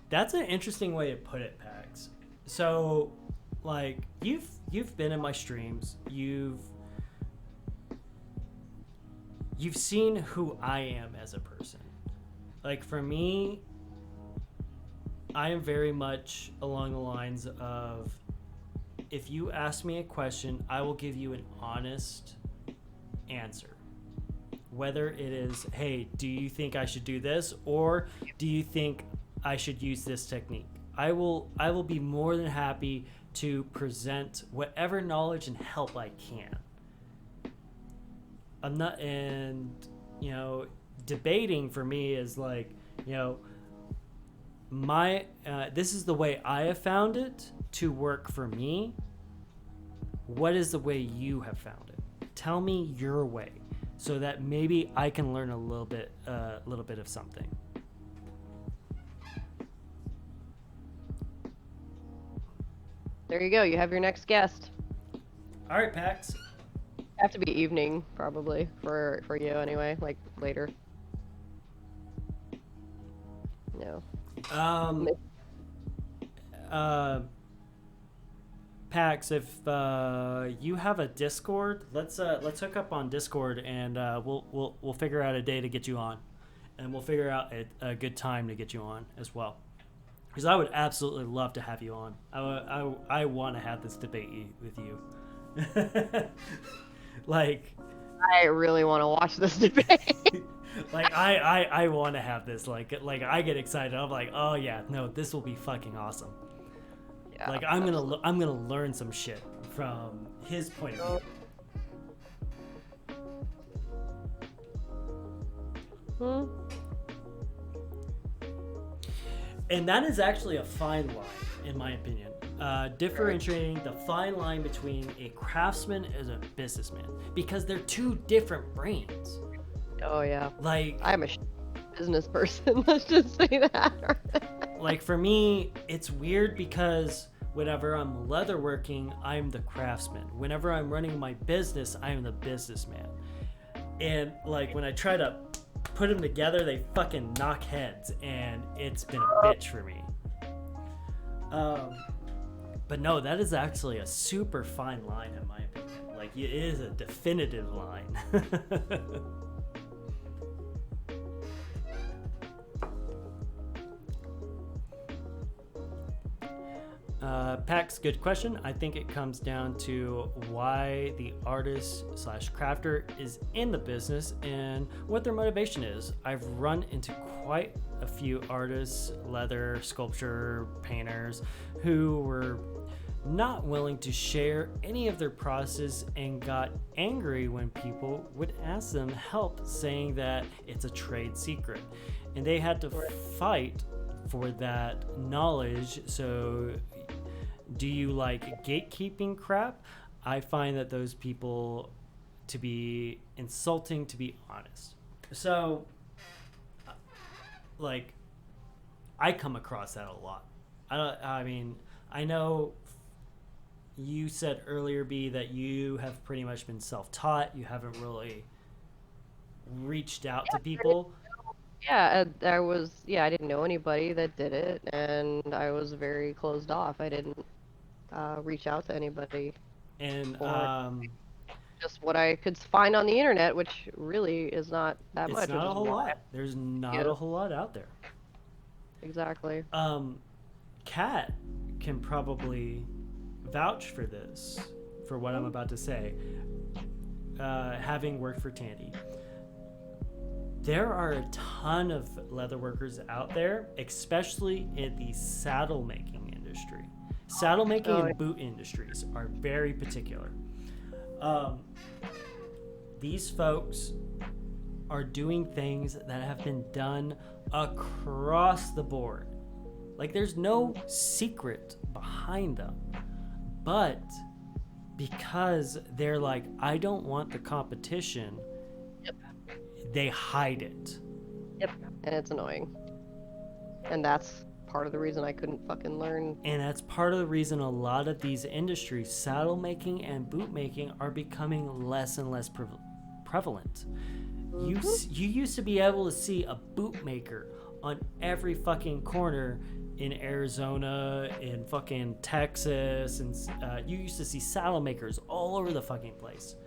That's an interesting way to put it, Pax. So, like, you've been in my streams. You've seen who I am as a person. Like, for me, I am very much along the lines of, if you ask me a question, I will give you an honest answer. Whether it is, hey, do you think I should do this? Or do you think I should use this technique? I will be more than happy to present whatever knowledge and help I can. I'm not, and, you know, debating for me is like, you know, this is the way I have found it to work for me. What is the way you have found it? Tell me your way, so that maybe I can learn a little bit of something. There you go. You have your next guest. All right, Pax. Have to be evening probably for you anyway, like later. No. Pax, if you have a Discord, let's hook up on Discord, and we'll figure out a day to get you on, and we'll figure out a good time to get you on as well, because I would absolutely love to have you on. I want to have this debate with you. Like, I really want to watch this debate. like I want to have this. Like I get excited. I'm like, oh yeah, no, this will be fucking awesome. Yeah, like I'm gonna learn some shit from his point of view. And that is actually a fine line, in my opinion. Differentiating the fine line between a craftsman and a businessman, because they're two different brains. Oh yeah. Like, I'm a business person. Let's just say that. Like, for me, it's weird because whenever I'm leatherworking, I'm the craftsman. Whenever I'm running my business, I'm the businessman. And like, when I try to put them together, they fucking knock heads, and it's been a bitch for me. But no, that is actually a super fine line, in my opinion. Like, it is a definitive line. Pax, good question. I think it comes down to why the artist / crafter is in the business and what their motivation is. I've run into quite a few artists, leather, sculpture, painters, who were not willing to share any of their process and got angry when people would ask them help, saying that it's a trade secret. And they had to fight for that knowledge. So do you like gatekeeping crap? I find that those people to be insulting, to be honest. So, like, I come across that a lot. I mean, I know you said earlier, B, that you have pretty much been self-taught. You haven't really reached out to people. Yeah, I didn't know anybody that did it, and I was very closed off. I didn't reach out to anybody. And just what I could find on the internet, which really is not that much. It's not a whole lot. There's not a whole lot out there. Exactly. Kat can probably vouch for this, for what I'm about to say. Having worked for Tandy, there are a ton of leatherworkers out there, especially in the saddle making industry. Saddle making and boot industries are very particular. These folks are doing things that have been done across the board. Like, there's no secret behind them. But because they're like, I don't want the competition, they hide it. Yep, and it's annoying. And that's part of the reason I couldn't fucking learn. And that's part of the reason a lot of these industries, saddle making and boot making, are becoming less and less prevalent. You used to be able to see a boot maker on every fucking corner in Arizona, in fucking Texas, and you used to see saddle makers all over the fucking place.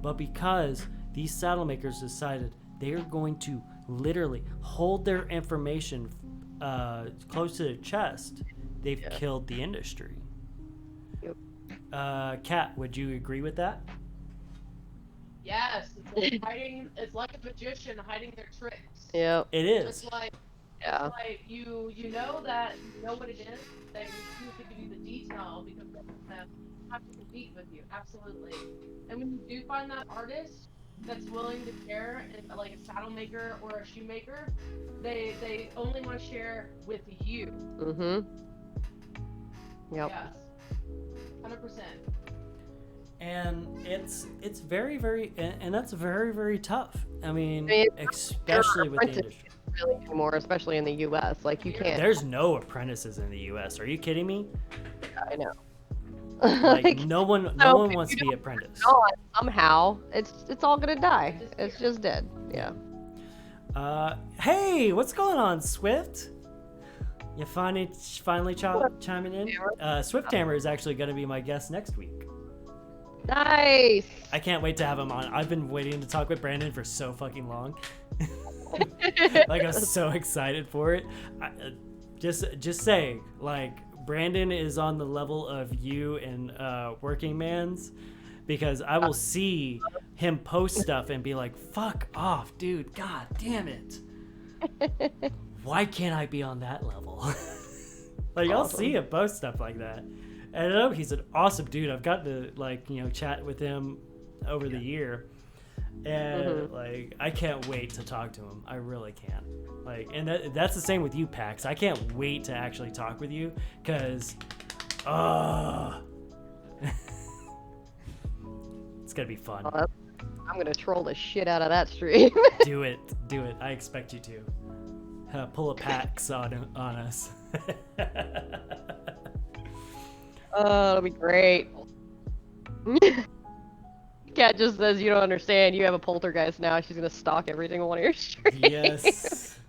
But because these saddle makers decided they are going to literally hold their information close to their chest, they've killed the industry. Yep. Kat, would you agree with that? Yes, it's like hiding. It's like a magician hiding their tricks. Yep. It is. It's like, Yeah. it's like you know that you know what it is. They refuse to give you the detail because they have to compete with you. Absolutely. And when you do find that artist that's willing to share, and like a saddle maker or a shoemaker, they only want to share with you. Mm-hmm. Yep. Yes. 100%. And it's very, very, and that's very, very tough. I mean, I mean, especially with the apprentices industry. Really anymore, especially in the U.S. Like you can't. There's no apprentices in the U.S. Are you kidding me? I know. Like no one wants to be apprentice. Somehow, it's all gonna die. It's just dead. Yeah. Hey, what's going on, Swift? You finally chiming in? Swift Hammer is actually going to be my guest next week. Nice. I can't wait to have him on. I've been waiting to talk with Brandon for so fucking long. Like I'm so excited for it. Just saying, like Brandon is on the level of you and Working Man's, because I will see him post stuff and be like, "Fuck off, dude! God damn it! Why can't I be on that level?" Like I'll see him post stuff like that. And I know he's an awesome dude. I've gotten to chat with him over the year, and like I can't wait to talk to him. I really can. Like, and that's the same with you, Pax. I can't wait to actually talk with you, cause, it's gonna be fun. I'm gonna troll the shit out of that stream. Do it. I expect you to. Pull a Pax on us. Oh, it'll be great. Kat just says you don't understand. You have a poltergeist now. She's gonna stalk every single one of your streams. Yes.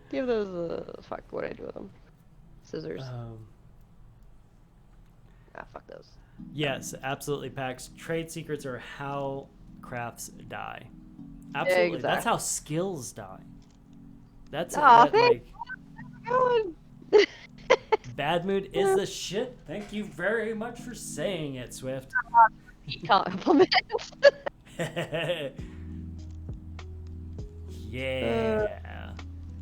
Give those. Fuck. What did I do with them? Scissors. Fuck those. Yes, absolutely, Pax. Trade secrets are how crafts die. Absolutely. Exactly. That's how skills die. That's Aw, like Going. Badmood is the shit. Thank you very much for saying it, Swift. Compliments. Yeah.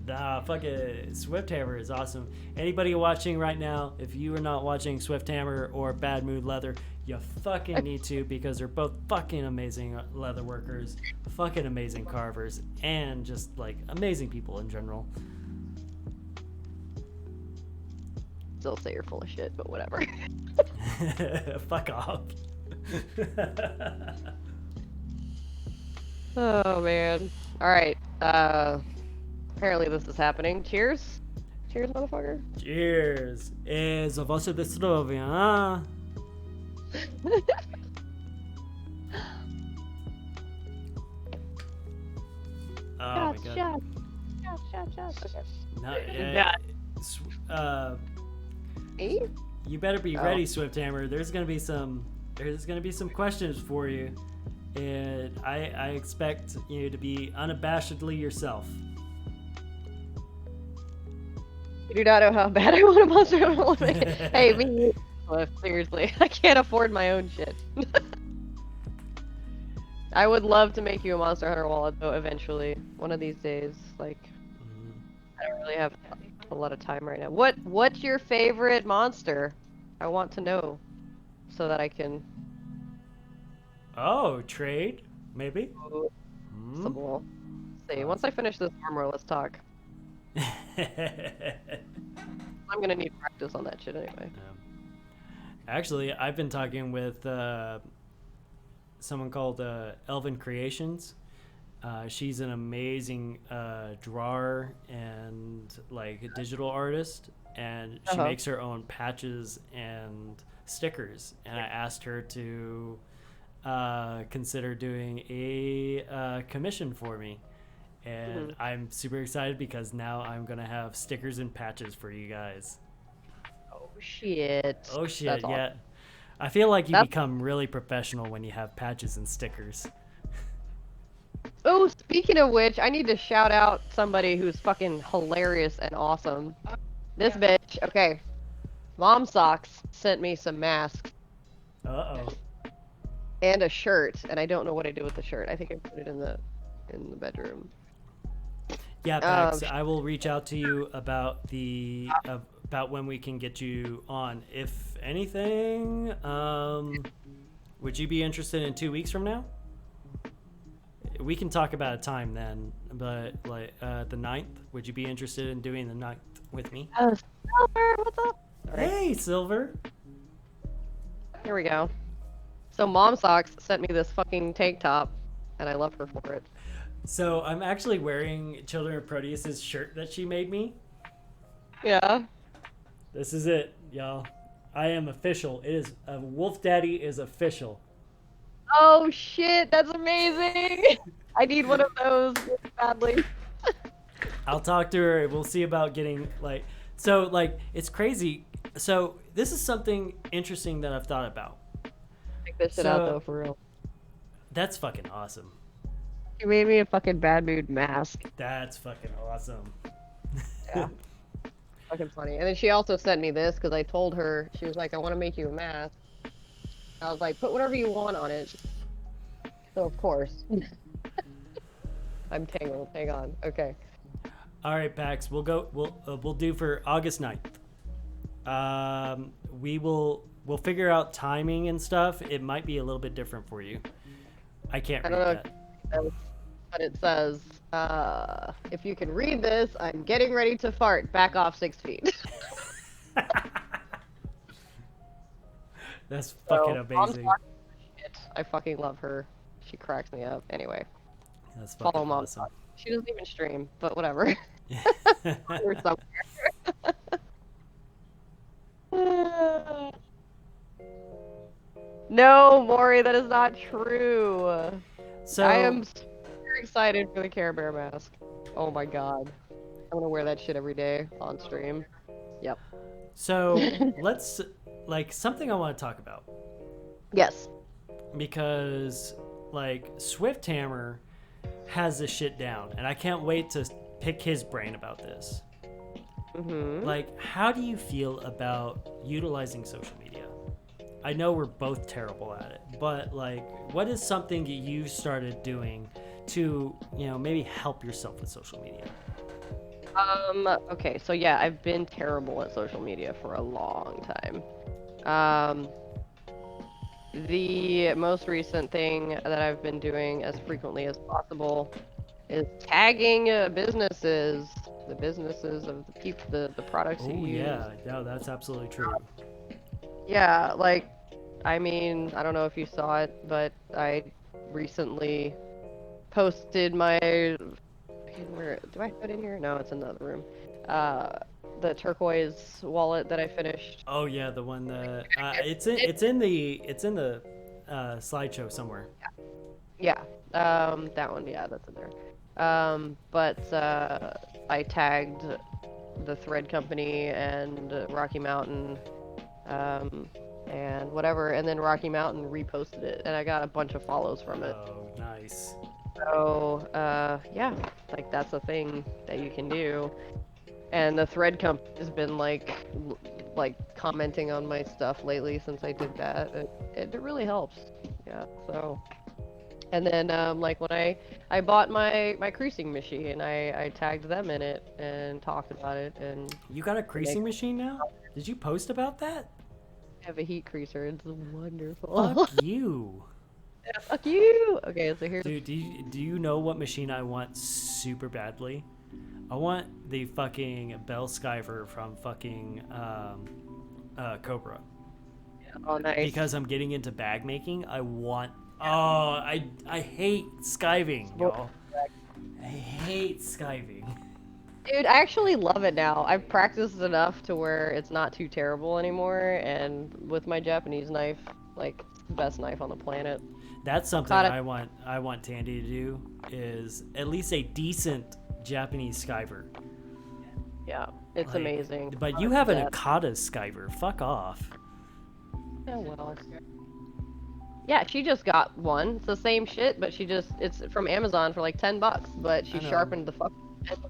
Nah, fucking Swift Hammer is awesome. Anybody watching right now, if you are not watching Swift Hammer or Bad Mood Leather, you fucking need to, because they're both fucking amazing leather workers, fucking amazing carvers, and just like amazing people in general. Still say you're full of shit, but whatever. Fuck off. Oh man. Alright. Apparently this is happening. Cheers. Cheers, motherfucker. Cheers. Za wasze zdrowie. Oh my god. Shot. Okay. No, Me? you better be ready, Swift Hammer. There's gonna be some questions for you, and I expect you to be unabashedly yourself. You do not know how bad I want a Monster Hunter wallet. Hey, me, Swift, seriously. I can't afford my own shit. I would love to make you a Monster Hunter wallet, though, eventually. One of these days. Like, I don't really have a lot of time right now. What's your favorite monster? I want to know, so that I can... Oh, trade? Maybe? Possible. See, once I finish this armor, let's talk. I'm gonna need practice on that shit anyway. Actually, I've been talking with someone called Elven Creations, She's an amazing drawer and like a digital artist, and she makes her own patches and stickers. And I asked her to consider doing a commission for me, and I'm super excited because now I'm gonna have stickers and patches for you guys. Oh shit. Oh shit! That's Yeah, awesome. I feel like you That's- become really professional when you have patches and stickers. Oh, speaking of which, I need to shout out somebody who's fucking hilarious and awesome. This bitch. Okay. Mom Socks sent me some masks Uh-oh. and a shirt, and I don't know what I did with the shirt. I think I put it in the bedroom. Yeah, Pax, I will reach out to you about about when we can get you on. If anything, would you be interested in 2 weeks from now? We can talk about a time then, but like the 9th, would you be interested in doing the 9th with me? Silver, what's up? Sorry. Hey, Silver. Here we go. So Mom Socks sent me this fucking tank top, and I love her for it. So I'm actually wearing Children of Proteus's shirt that she made me. Yeah. This is it, y'all. I am official. It is Wolf Daddy is official. Oh shit, that's amazing! I need one of those really badly. I'll talk to her. We'll see about getting like so like it's crazy. So this is something interesting that I've thought about. Check this shit out though, for real. That's fucking awesome. She made me a fucking Badmood mask. That's fucking awesome. Yeah. Fucking funny. And then she also sent me this because I told her, she was like, I want to make you a mask. I was like, put whatever you want on it. So of course. I'm tangled. Hang on. Okay. All right, Pax. We'll do for August 9th. We'll figure out timing and stuff. It might be a little bit different for you. I can't read that. But it says, if you can read this, I'm getting ready to fart. Back off 6 feet. That's fucking amazing. I fucking love her. She cracks me up. Anyway, That's fucking follow Mom. awesome. She doesn't even stream, but whatever. Or somewhere. No, Maury, that is not true. So I am super excited for the Care Bear mask. Oh my god. I'm gonna wear that shit every day on stream. Yep. So let's like something I want to talk about Yes. because like Swift Hammer has this shit down, and I can't wait to pick his brain about this. Like, how do you feel about utilizing social media? I know we're both terrible at it, but like, what is something you started doing to, maybe help yourself with social media? Okay, so yeah, I've been terrible at social media for a long time. The most recent thing that I've been doing as frequently as possible is tagging businesses, the businesses of the people, the products you use. Yeah, no, that's absolutely true. Yeah, like, I mean, I don't know if you saw it, but I recently posted my, where, do I have it in here? No, it's in the other room. The turquoise wallet that I finished. Oh yeah, the one that it's in the slideshow somewhere. Yeah, that one, yeah, that's in there. But I tagged the Thread Company and Rocky Mountain, and whatever, and then Rocky Mountain reposted it, and I got a bunch of follows from it. Oh, nice. So, yeah, like that's a thing that you can do. And the Thread Company has been like commenting on my stuff lately since I did that. It really helps. Yeah, so. And then, like when I bought my creasing machine, I tagged them in it and talked about it. And You got a creasing machine now? Did you post about that? I have a heat creaser. It's wonderful. Fuck you. Fuck you. Okay, so here's. Dude, do you know what machine I want super badly? I want the fucking Bell Skyver from fucking Cobra. Oh, nice. Because I'm getting into bag making, I want. Oh, I hate skiving, y'all. I hate skiving. Dude, I actually love it now. I've practiced enough to where it's not too terrible anymore, and with my Japanese knife, like, it's the best knife on the planet. That's something Caught it. I want Tandy to do, is at least a decent Japanese skiver. Yeah, it's Like, amazing. But you have an Yeah. Okada skiver. Fuck off. Oh, well. Yeah, she just got one. It's the same shit, but it's from Amazon for like $10, but she I know. sharpened the fuck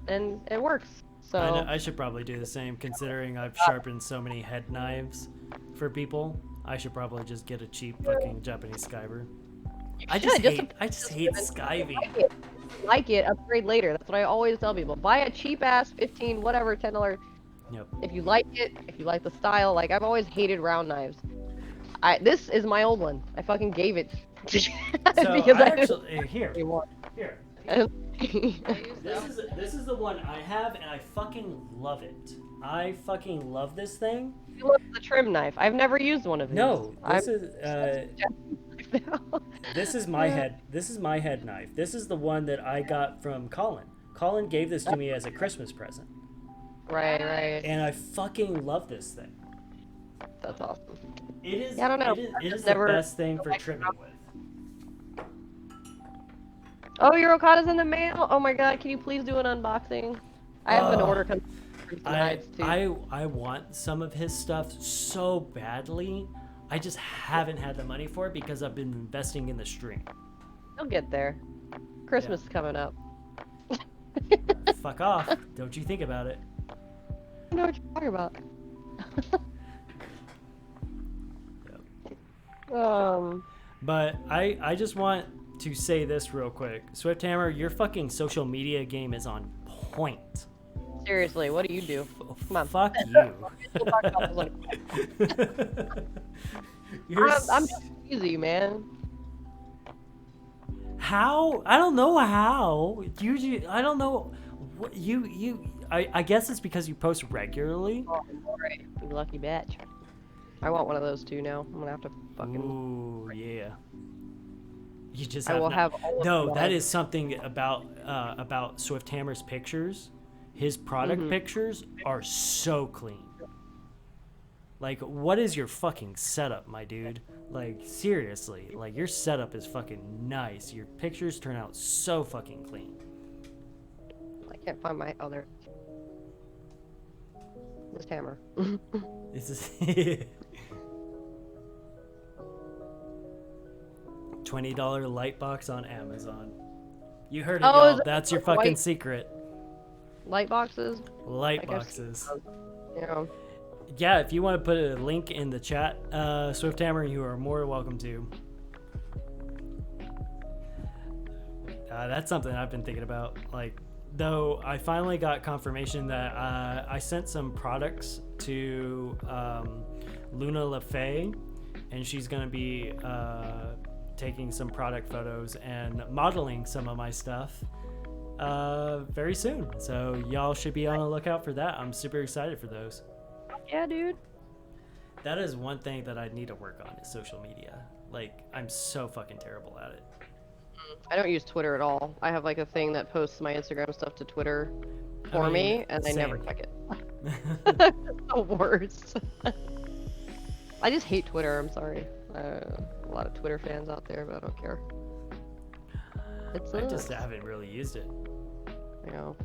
and it works. So I know, I should probably do the same, considering I've sharpened so many head knives for people. I should probably just get a cheap fucking Japanese skiver. I just hate skiving. Like it, upgrade later. That's what I always tell people. Buy a cheap ass $15, whatever, $10. Yep. If you like it, if you like the style, like I've always hated round knives. This is my old one. I fucking gave it So because I I didn't actually here. anymore. Here. And- This is the one I have, and I fucking love it. I fucking love this thing. You love the trim knife. I've never used one of these. No, this I've- is this is my head. This is my head knife. This is the one that I got from Colin. Colin gave this to me as a Christmas present, right. and I fucking love this thing. That's awesome. It is. Yeah, I don't know. It is Never- the best thing for trimming with. Oh, your Okada's in the mail. Oh my god, can you please do an unboxing? I have an order coming from tonight too. I want some of his stuff so badly. I just haven't had the money for it because I've been investing in the stream. You'll get there. Christmas is coming up. Fuck off. Don't you think about it. I know what you're talking about. Yep. But I just want to say this real quick. Swift Hammer, your fucking social media game is on point. Seriously, what do you do? Come on. Fuck you. I'm just easy, man. How? I don't know how. Usually, I don't know. What I guess it's because you post regularly. Oh, right. You lucky bitch. I want one of those too now. I'm gonna have to fucking. Ooh, yeah. You just I have will no- have all of No, them. that is something about Swift Hammer's pictures. His product pictures are so clean. Like, what is your fucking setup, my dude? Like, seriously, like, your setup is fucking nice. Your pictures turn out so fucking clean. I can't find my other. This hammer. This is $20 light box on Amazon. You heard it, Oh, y'all. is it That's your white? fucking secret. Light boxes. Light Like I've seen boxes. those. Yeah. Yeah, if you want to put a link in the chat, Swift Hammer, you are more welcome to. That's something I've been thinking about. Like, though I finally got confirmation that I sent some products to Luna LaFay, and she's going to be taking some product photos and modeling some of my stuff very soon. So y'all should be on the lookout for that. I'm super excited for those. Yeah, dude. That is one thing that I need to work on is social media. Like, I'm so fucking terrible at it. I don't use Twitter at all. I have like a thing that posts my Instagram stuff to Twitter for I mean, me, and I never same. check it. It's the worst. I just hate Twitter. I'm sorry. A lot of Twitter fans out there, but I don't care. It's I just haven't really used it. you know.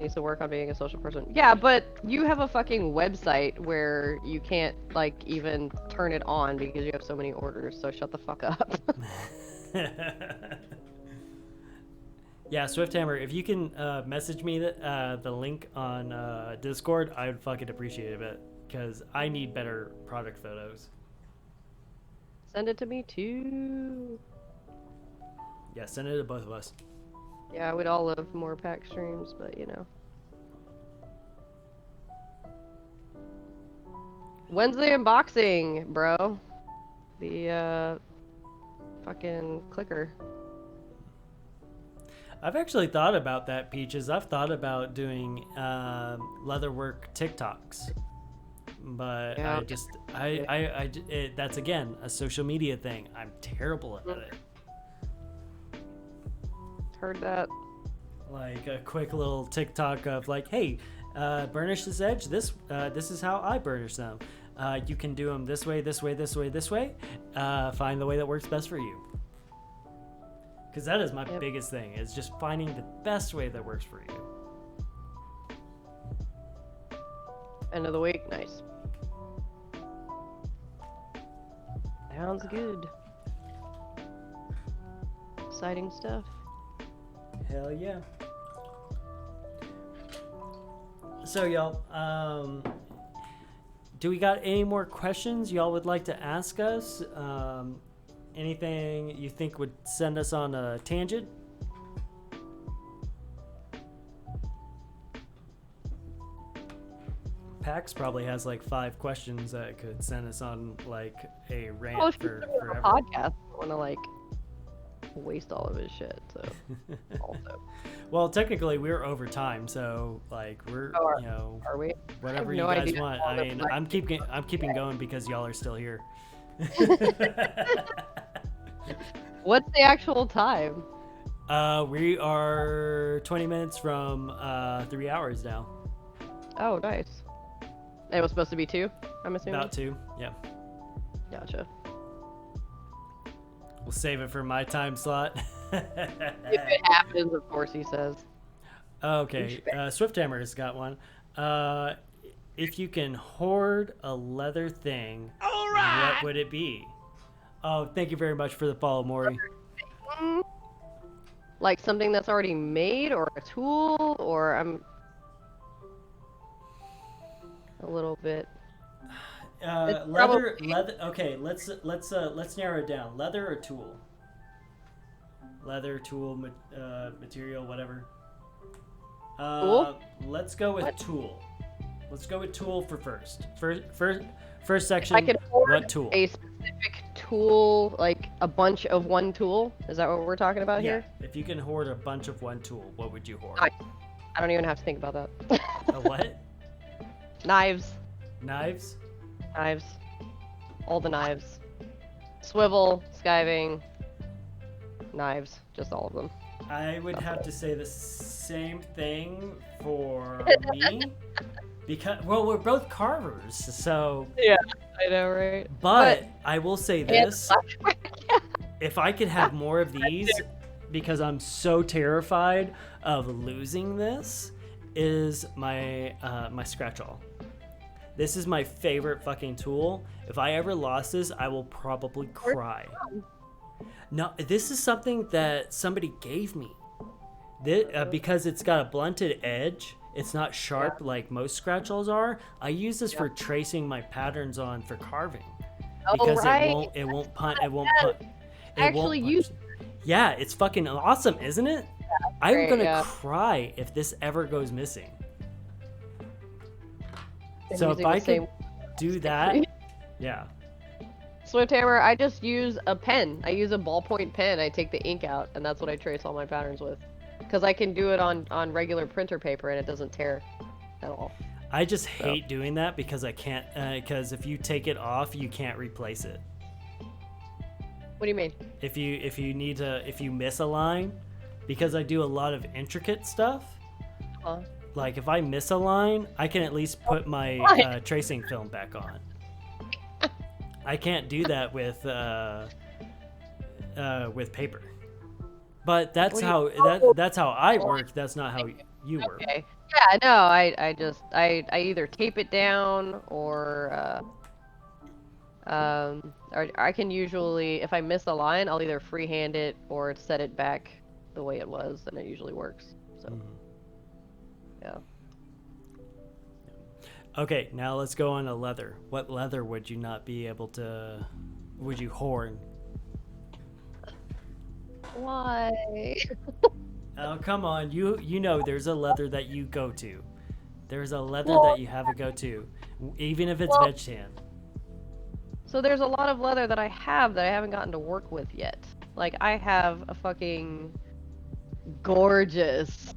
Needs to work on being a social person. Yeah, but you have a fucking website where you can't like even turn it on because you have so many orders. So shut the fuck up. Yeah, Swift Hammer, if you can message me the link on Discord, I would fucking appreciate it because I need better product photos. Send it to me too. Yeah, send it to both of us. Yeah, I would all love more pack streams, but you know. When's the unboxing, bro? The fucking clicker. I've actually thought about that, Peaches. I've thought about doing leatherwork TikToks. but Yeah. that's again a social media thing. I'm terrible at it. Heard that. Like a quick little TikTok of like, hey, burnish this edge. This is how I burnish them. You can do them this way, this way, this way, this way. Find the way that works best for you. Because that is my biggest thing, is just finding the best way that works for you. End of the week, nice. Sounds good. Exciting stuff. Hell yeah. So y'all, do we got any more questions y'all would like to ask us? Anything you think would send us on a tangent? Pax probably has like 5 questions that could send us on like a rant Oh, for a forever. podcast. I want to like waste all of his shit. So also, Well, technically we're over time, so like we're you know, are we? whatever I you have no guys idea want. how I long mean, the I'm keeping going because y'all are still here. What's the actual time? We are 20 minutes from 3 hours now. Oh, nice. It was supposed to be 2, I'm assuming? About 2, yeah. Gotcha. We'll save it for my time slot. If it happens, of course, he says. Okay, Swifthammer's got one. If you can hoard a leather thing, what would it be? Oh, thank you very much for the follow, Maury. Like something that's already made, or a tool, or I'm a little bit. Leather. Okay, let's narrow it down. Leather or tool? Leather, tool, material, whatever. Tool? Let's go with tool. Let's go with tool for first. First section. I could hoard what tool? a specific tool, like a bunch of one tool. Is that what we're talking about Yeah. here? If you can hoard a bunch of one tool, what would you hoard? I don't even have to think about that. A what? Knives. Knives? Knives. All the knives. Swivel, skiving, knives. Just all of them. I would have to say the same thing for me. Because, well, we're both carvers, so... Yeah, I know, right? But I will say this. If I could have more of these, because I'm so terrified of losing this, is my my scratch-all. This is my favorite fucking tool. If I ever lost this, I will probably cry. No, this is something that somebody gave me. Because it's got a blunted edge. It's not sharp like most scratch-alls are. I use this for tracing my patterns on for carving. Because it won't punch. Actually use. Yeah, it's fucking awesome, isn't it? I'm great, gonna yeah. cry if this ever goes missing. Been So if using I the same could do that, yeah. Swifthammer, I just use a pen. I use a ballpoint pen. I take the ink out, and that's what I trace all my patterns with. Because I can do it on regular printer paper, and it doesn't tear at all. I just hate doing that because I can't. Because if you take it off, you can't replace it. What do you mean? If you miss a line, because I do a lot of intricate stuff. Like if I miss a line, I can at least put my tracing film back on. I can't do that with paper. But that's how I work. That's not how you work. Okay. Yeah, no, I either tape it down or I can usually, if I miss a line, I'll either freehand it or set it back the way it was, and it usually works. So, yeah. Okay, now let's go on to leather. What leather would you not be able to? Would you hoard? Why? Oh, come on. You know there's a leather that you go to. There's a leather that you have a go to, even if it's veg tan. So there's a lot of leather that I have that I haven't gotten to work with yet. Like I have a fucking gorgeous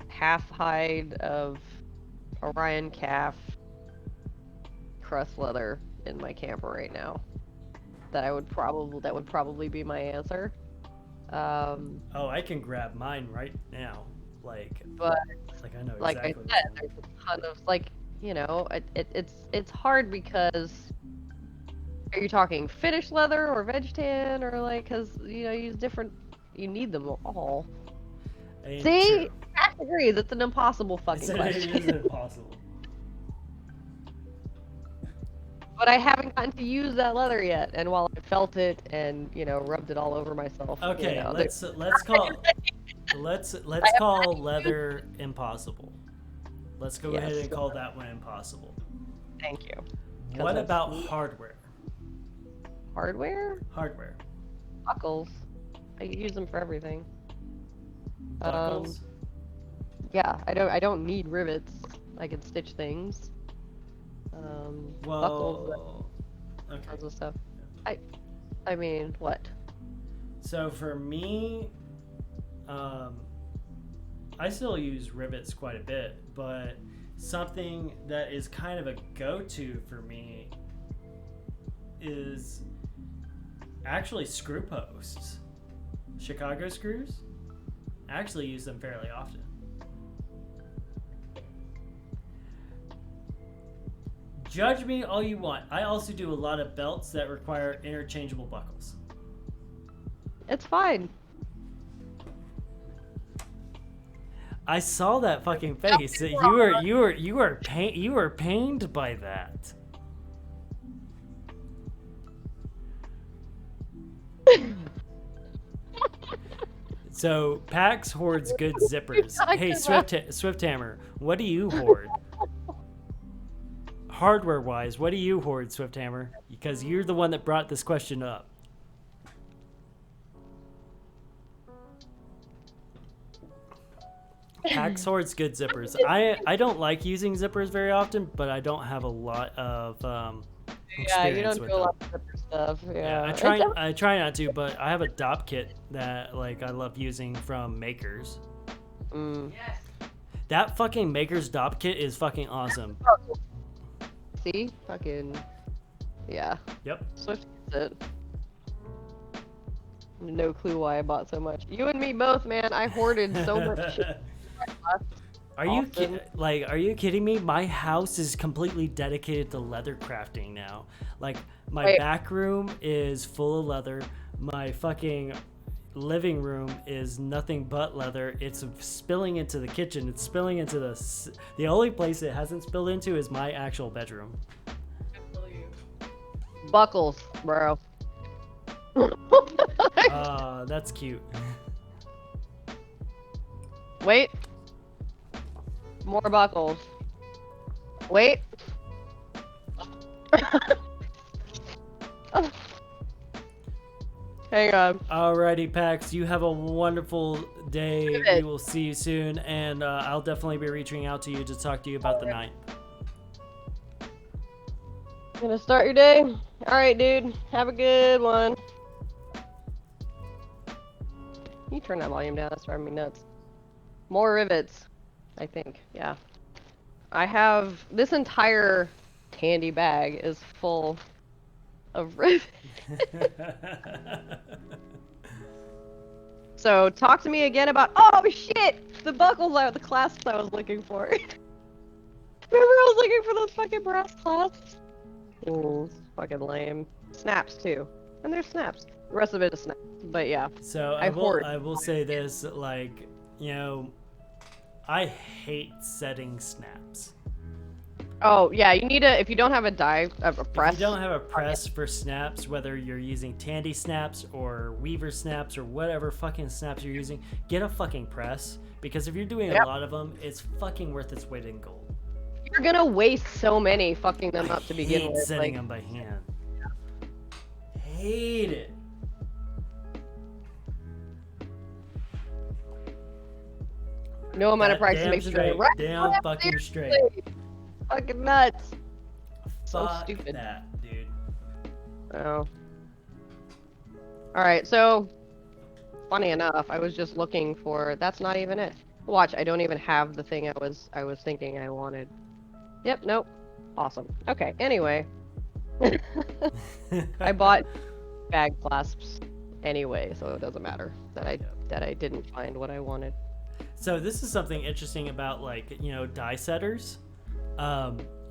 half hide of Orion calf crust leather in my camper right now. That would probably be my answer. Oh, I can grab mine right now. Like But I know like exactly. I said, there's a ton of like, it's hard because are you talking finished leather or veg tan or like because you use different, you need them all. Ain't See, true. Pat agrees. It's an impossible fucking It question. is impossible. But I haven't gotten to use that leather yet, and while I felt it and rubbed it all over myself. Okay, let's call leather impossible. Let's go ahead Yes. and call that one impossible. Thank you. 'Cause What that's about hardware? hardware? Hardware. Buckles. I use them for everything. Buckles? Yeah, I don't need rivets. I can stitch things. Buckles, Well, okay. tons of stuff. I mean, what? So for me, I still use rivets quite a bit, but something that is kind of a go-to for me is actually screw posts. Chicago screws. I actually use them fairly often. Judge me all you want. I also do a lot of belts that require interchangeable buckles. It's fine. I saw that fucking face. You were pained by that. So Pax hoards good zippers. Hey, Swifthammer, what do you hoard? Hardware-wise, what do you hoard, Swifthammer? Because you're the one that brought this question up. Pax hoards good zippers. I don't like using zippers very often, but I don't have a lot of Yeah, you don't experience do with a them. lot of zipper stuff. Yeah, I try not to, but I have a dop kit that like I love using from Makers. Yes. That fucking Makers dop kit is fucking awesome. See, fucking, yeah. Yep. Swift gets it. No clue why I bought so much. You and me both, man. I hoarded so much shit. Are you Often. are you kidding me? My house is completely dedicated to leather crafting now. Like my Wait. back room is full of leather. My fucking living room is nothing but leather. It's spilling into the kitchen. It's spilling into the only place it hasn't spilled into is my actual bedroom. I feel you. Buckles, bro. That's cute. Wait. More buckles. Wait. Hang on. Alrighty, Pax. You have a wonderful day. Good. We will see you soon, and I'll definitely be reaching out to you to talk to you about the night. Gonna start your day? Alright, dude. Have a good one. You turn that volume down. That's driving me nuts. More rivets, I think. Yeah. I have this entire candy bag is full of rivets. So talk to me again about shit, the buckles the clasps I was looking for. Remember I was looking for those fucking brass clasps? Ooh, it's fucking lame. Snaps too, and there's snaps. The rest of it is snaps, but yeah. So I hoard. I will say this, like, I hate setting snaps. Oh yeah, you need if you don't have a press. If you don't have a press for snaps, whether you're using Tandy snaps or Weaver snaps or whatever fucking snaps you're using, get a fucking press, because if you're doing a lot of them, it's fucking worth its weight in gold. You're gonna waste so many fucking them up to begin Hate with. setting Like, them by hand. Hate it. no amount of practice Damn makes you straight. right. Damn fucking straight. Fucking nuts. So Fuck stupid. that, dude. Oh. Alright, so funny enough, I was just looking for that's not even it. Watch, I don't even have the thing I was thinking I wanted. Yep, nope. Awesome. Okay, anyway. I bought bag clasps anyway, so it doesn't matter that I didn't find what I wanted. So this is something interesting about like, you know, die setters.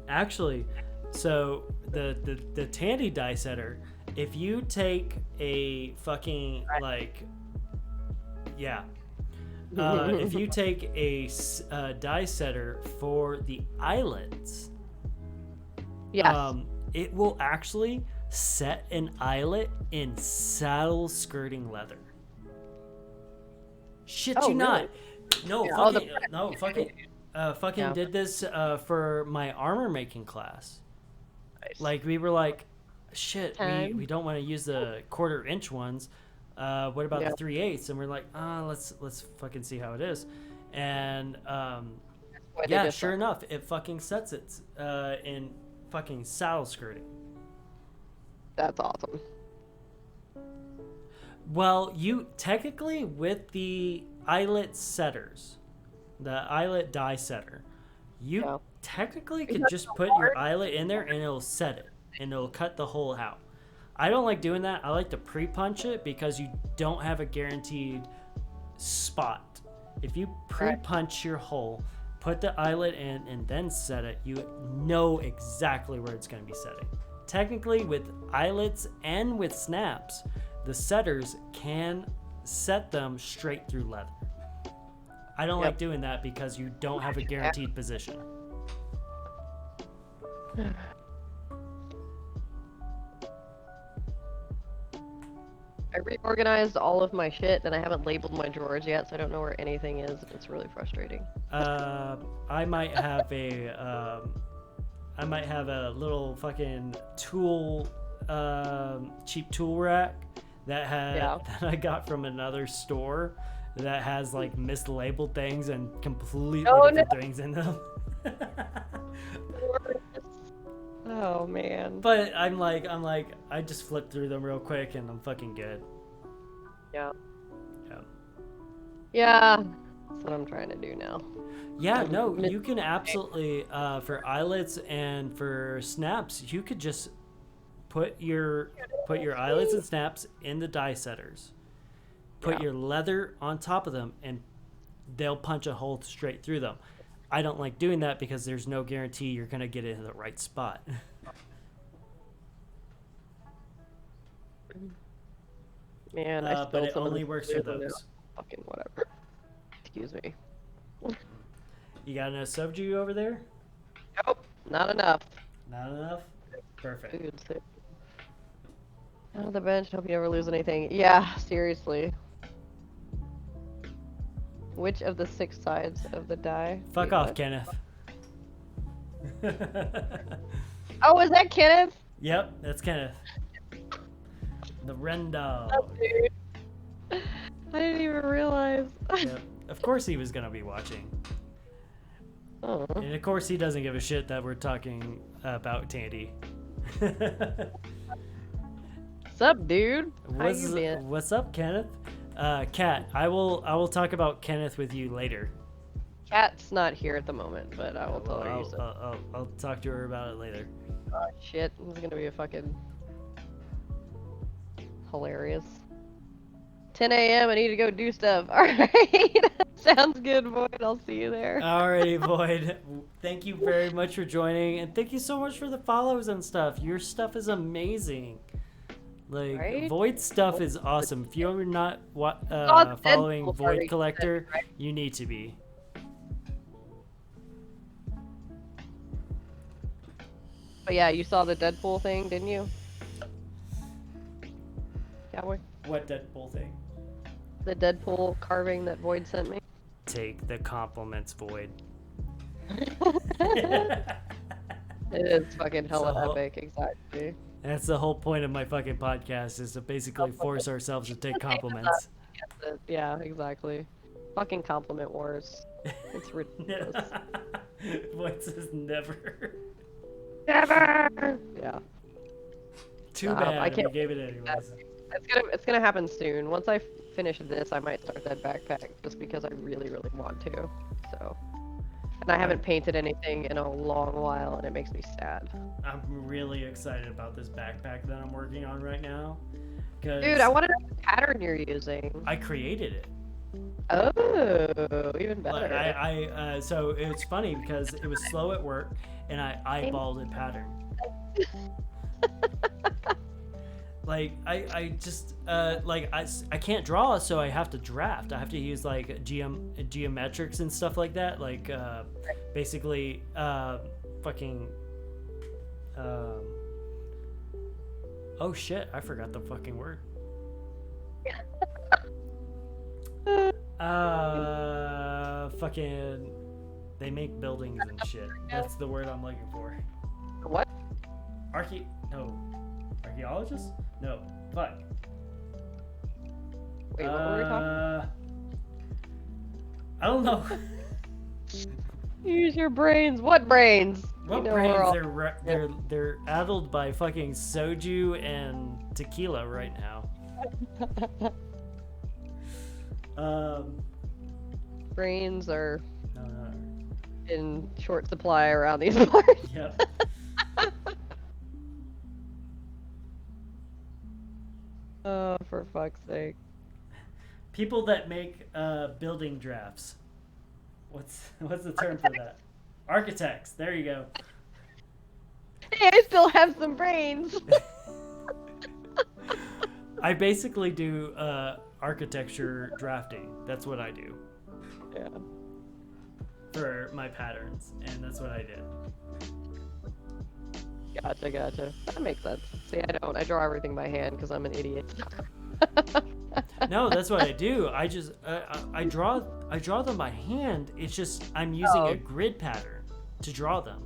Actually, so the Tandy die setter, if you take a fucking like, yeah, if you take a die setter for the eyelets, Yes. it will actually set an eyelet in saddle skirting leather. Shit, Oh, you not. really? No, Yeah, all the fucking Yeah. did this for my armor making class. Nice. Like we were like, shit, Time. we don't want to use the 1/4 inch ones. What about Yeah. the 3/8? And we're like, let's fucking see how it is. And Why they yeah, did sure that. enough, it fucking sets it in fucking saddle skirting. That's awesome. Well, you technically with the eyelet setters, the eyelet die setter, you Yeah. technically Is could that just so put your hard? eyelet in there and it'll set it and it'll cut the hole out. I don't like doing that. I like to pre-punch it because you don't have a guaranteed spot. If you pre-punch your hole, put the eyelet in and then set it, you know exactly where it's going to be setting. Technically, with eyelets and with snaps, the setters can set them straight through leather. I don't like doing that because you don't have a guaranteed position. I reorganized all of my shit and I haven't labeled my drawers yet, so I don't know where anything is. It's really frustrating. I might have a little fucking tool, cheap tool rack that that I got from another store that has like mislabeled things and completely different things in them. Oh man. But I'm like, I just flip through them real quick and I'm fucking good. Yeah. Yeah. Yeah. That's what I'm trying to do now. Yeah, no, you can absolutely for eyelets and for snaps, you could just put your eyelets and snaps in the die setters. Put your leather on top of them and they'll punch a hole straight through them. I don't like doing that because there's no guarantee you're going to get it in the right spot. Man, I but spilled it some of only this works for glue now. those. Fucking whatever. Excuse me. You got enough Soju over there? Nope, not enough. Not enough? Perfect. Food sick. Out of the bench, hope you never lose anything. Yeah, seriously. Which of the 6 sides of the die? Fuck Wait, off, what? Kenneth. Oh, is that Kenneth? Yep, that's Kenneth. The Ren Dog. Oh, dude. I didn't even realize. Yep. Of course he was gonna be watching. Oh. And of course he doesn't give a shit that we're talking about Tandy. What's up, dude? How you been? What's up, Kenneth? Kat, I will talk about Kenneth with you later. Cat's not here at the moment, but I will tell her you said. I'll talk to her about it later. Oh, shit, this is gonna be a fucking hilarious. 10 a.m. I need to go do stuff. All right, sounds good, Void. I'll see you there. Alrighty, Void. Thank you very much for joining, and thank you so much for the follows and stuff. Your stuff is amazing. Like Right? Void stuff is awesome. If you're not following Deadpool Void already Collector, said, right? you need to be. But yeah, you saw the Deadpool thing, didn't you? Cowboy? What Deadpool thing? The Deadpool carving that Void sent me? Take the compliments, Void. It is fucking hella So- epic, exactly. That's the whole point of my fucking podcast, is to basically force ourselves to take compliments. Yeah, exactly. Fucking compliment wars. It's ridiculous. Void says never. Never! Yeah. Too I bad. can't We gave it anyways. It's gonna happen soon. Once I finish this, I might start that backpack just because I really, really want to. So, And I haven't painted anything in a long while, and it makes me sad. I'm really excited about this backpack that I'm working on right now. Dude, I want to know the pattern you're using. I created it. Oh, even Like, better. so it's funny because it was slow at work, and I eyeballed a pattern. Like I just like I can't draw, so I have to draft. I have to use like geometrics and stuff like that. Like basically fucking oh shit, I forgot the fucking word. Fucking they make buildings and shit. That's the word I'm looking for. What? Archaeologist? No. Fuck. Wait, what were we talking? I don't know. Use your brains. What brains? What You know brains? we're all- They're addled by fucking soju and tequila right now. Brains are No. in short supply around these parts. Yep. Oh, for fuck's sake. People that make building drafts. What's the term for that? Architects. There you go. Hey, I still have some brains. I basically do architecture drafting. That's what I do Yeah. for my patterns, and that's what I did. Gotcha. That makes sense. See, I don't. I draw everything by hand because I'm an idiot. No, that's what I do. I just I draw them by hand. It's just I'm using Oh. a grid pattern to draw them.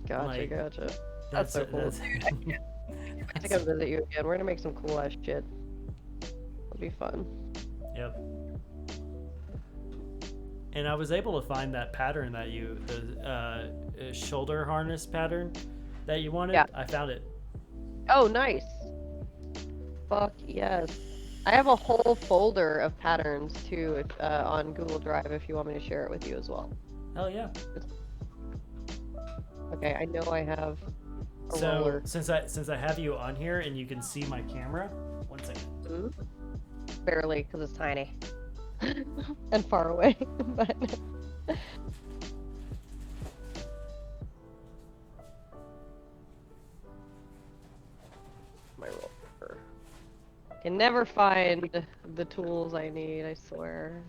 Like, Gotcha. That's so cool. that's, I think I'll visit you again. We're gonna make some cool ass shit. It'll be fun. Yep. And I was able to find that pattern that the shoulder harness pattern that you wanted. Yeah. I found it. Oh, nice. Fuck yes. I have a whole folder of patterns too on Google Drive if you want me to share it with you as well. Hell yeah. Okay, I know I have a So roller. since I have you on here and you can see my camera, 1 second. Mhm. Barely, because it's tiny and far away. But my roller. Can never find the tools I need. I swear.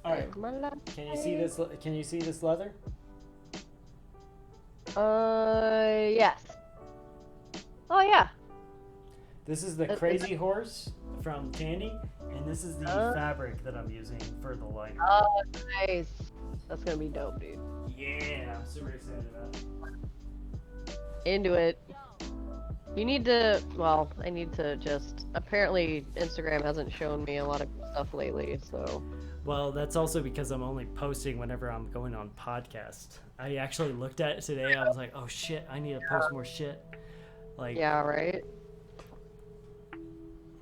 All right. My life. Can you see this? Can you see this leather? Yes. Oh yeah. This is the Is Crazy Horse from Tandy, and this is the fabric that I'm using for the liner. Oh, nice. That's gonna be dope, dude. Yeah, I'm super excited about it. Into it. You need to, well, I need to just, apparently Instagram hasn't shown me a lot of stuff lately, so. Well, that's also because I'm only posting whenever I'm going on podcast. I actually looked at it today. I was like, oh shit, I need to post more shit. Like, Yeah, right?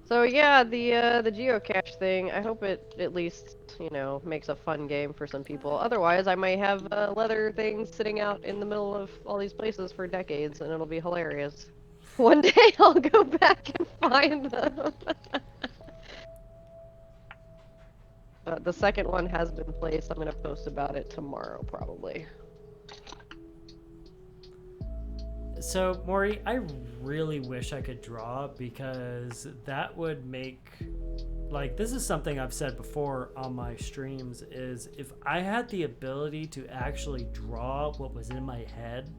So yeah, the geocache thing, I hope it at least, you know, makes a fun game for some people. Otherwise, I might have leather things sitting out in the middle of all these places for decades, and it'll be hilarious. One day I'll go back and find them. The second one has been placed. I'm gonna post about it tomorrow, probably. so Maury, I really wish I could draw because that would make, like, this is something I've said before on my streams, is if I had the ability to actually draw what was in my head,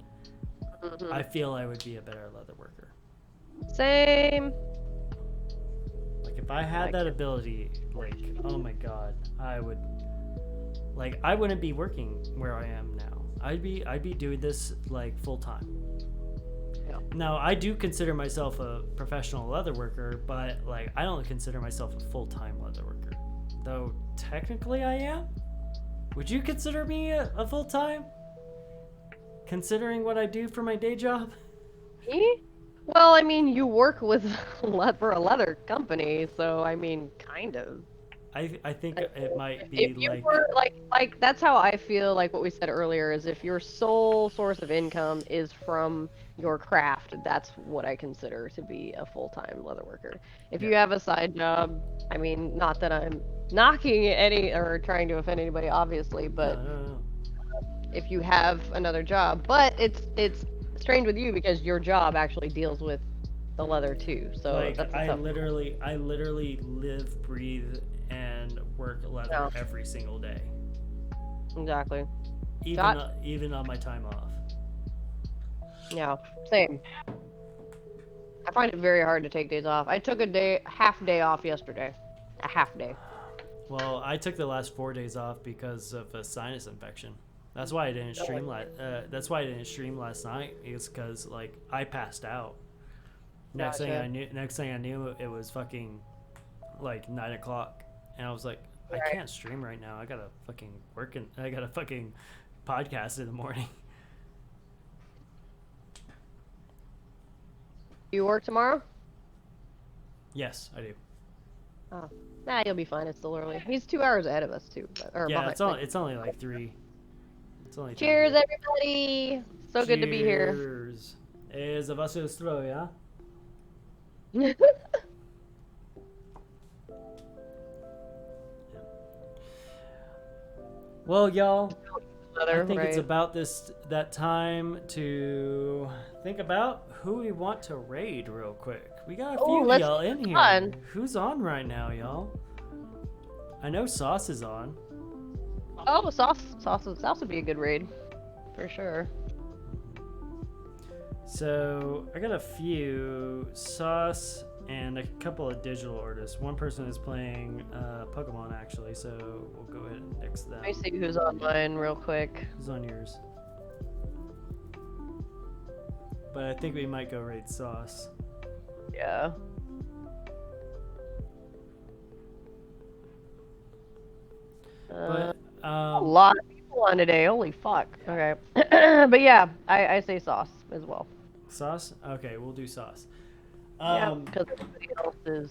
Mhm. I feel I would be a better leather worker. Same. Like if I had that ability, like, oh my god, I would, like, I wouldn't be working where I am now. I'd be doing this like full time. Yeah. Now I do consider myself a professional leather worker, but like I don't consider myself a full-time leather worker. Though technically I am. Would you consider me a full-time? Considering what I do for my day job? Me? Well, I mean, you work with for a leather company, so I mean, kind of. I think it might be If you like were like that's how I feel like what we said earlier is if your sole source of income is from your craft, that's what I consider to be a full-time leather worker. If you Yeah. have a side job, I mean, not that I'm knocking any or trying to offend anybody, obviously, no, but no, no. if you have another job, but it's strange with you because your job actually deals with the leather too, so Like that's a tough. I literally live, breathe, and work leather No, every single day, exactly. even Got even on my time off. yeah, same. I find it very hard to take days off. I took a day, half day off yesterday. A half day. Well, I took the last 4 days off because of a sinus infection. That's why I didn't stream that's why I didn't stream last night. Is because like I passed out. Gotcha. Next thing I knew, it was fucking like 9 o'clock, and I was like, I Right. can't stream right now. I gotta fucking work and I gotta fucking podcast in the morning. You work tomorrow? Yes, I do. Oh, nah, you'll be fine. It's still early. He's 2 hours ahead of us too, or Yeah, behind. it's only like 3. It's only 3 Cheers, here. everybody! So good to be here. Cheers. Za wasze zdrowie. Well, y'all, I think it's about that time to think about who we want to raid real quick. We got a few of y'all in here. fun. Who's on right now, y'all? I know Sauce is on. Oh, sauce would be a good raid, for sure. So I got a few Sauce and a couple of digital artists. One person is playing Pokemon actually, so we'll go ahead and nix them. Let me see who's on mine real quick. Who's on yours? But I think we might go raid Sauce. Yeah. But A lot of people on today. Holy fuck. Okay. But yeah, I say sauce as well. Sauce? Okay, we'll do Sauce. Yeah, because everybody else is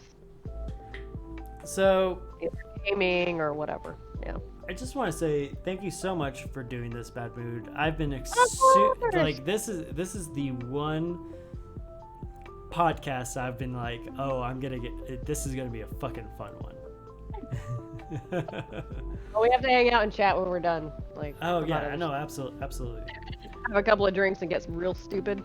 So either gaming or whatever. Yeah. I just want to say thank you so much for doing this, Bad Mood. I've been course. like this is the one podcast I've been like, oh, I'm gonna get this is gonna be a fucking fun one. Well, we have to hang out and chat when we're done. Like. Oh come yeah, on, I know, absolutely. Have a couple of drinks and get real stupid.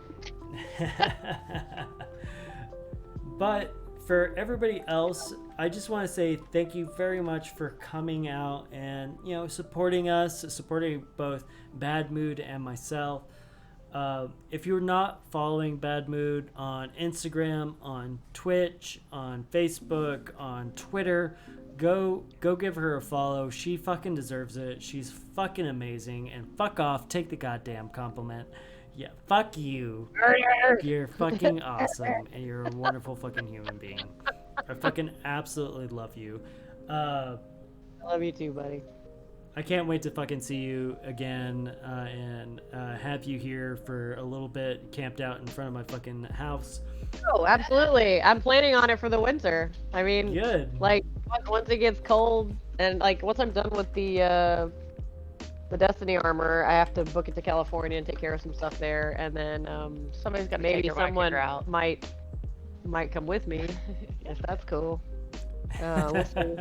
But for everybody else, I just want to say thank you very much for coming out and supporting us, supporting both Bad Mood and myself. If you're not following Bad Mood on Instagram, on Twitch, on Facebook, on Twitter, go give her a follow. She fucking deserves it. She's fucking amazing. And fuck off. Take the goddamn compliment. Yeah, fuck you. You're fucking awesome, and you're a wonderful fucking human being. I fucking absolutely love you. I love you too, buddy. I can't wait to fucking see you again and have you here for a little bit, camped out in front of my fucking house. Oh, absolutely. I'm planning on it for the winter. I mean, Good. like once it gets cold and like once I'm done with the Destiny armor, I have to book it to California and take care of some stuff there, and then Somebody's got to maybe take her while I kick someone her out. might come with me if that's cool. We'll see.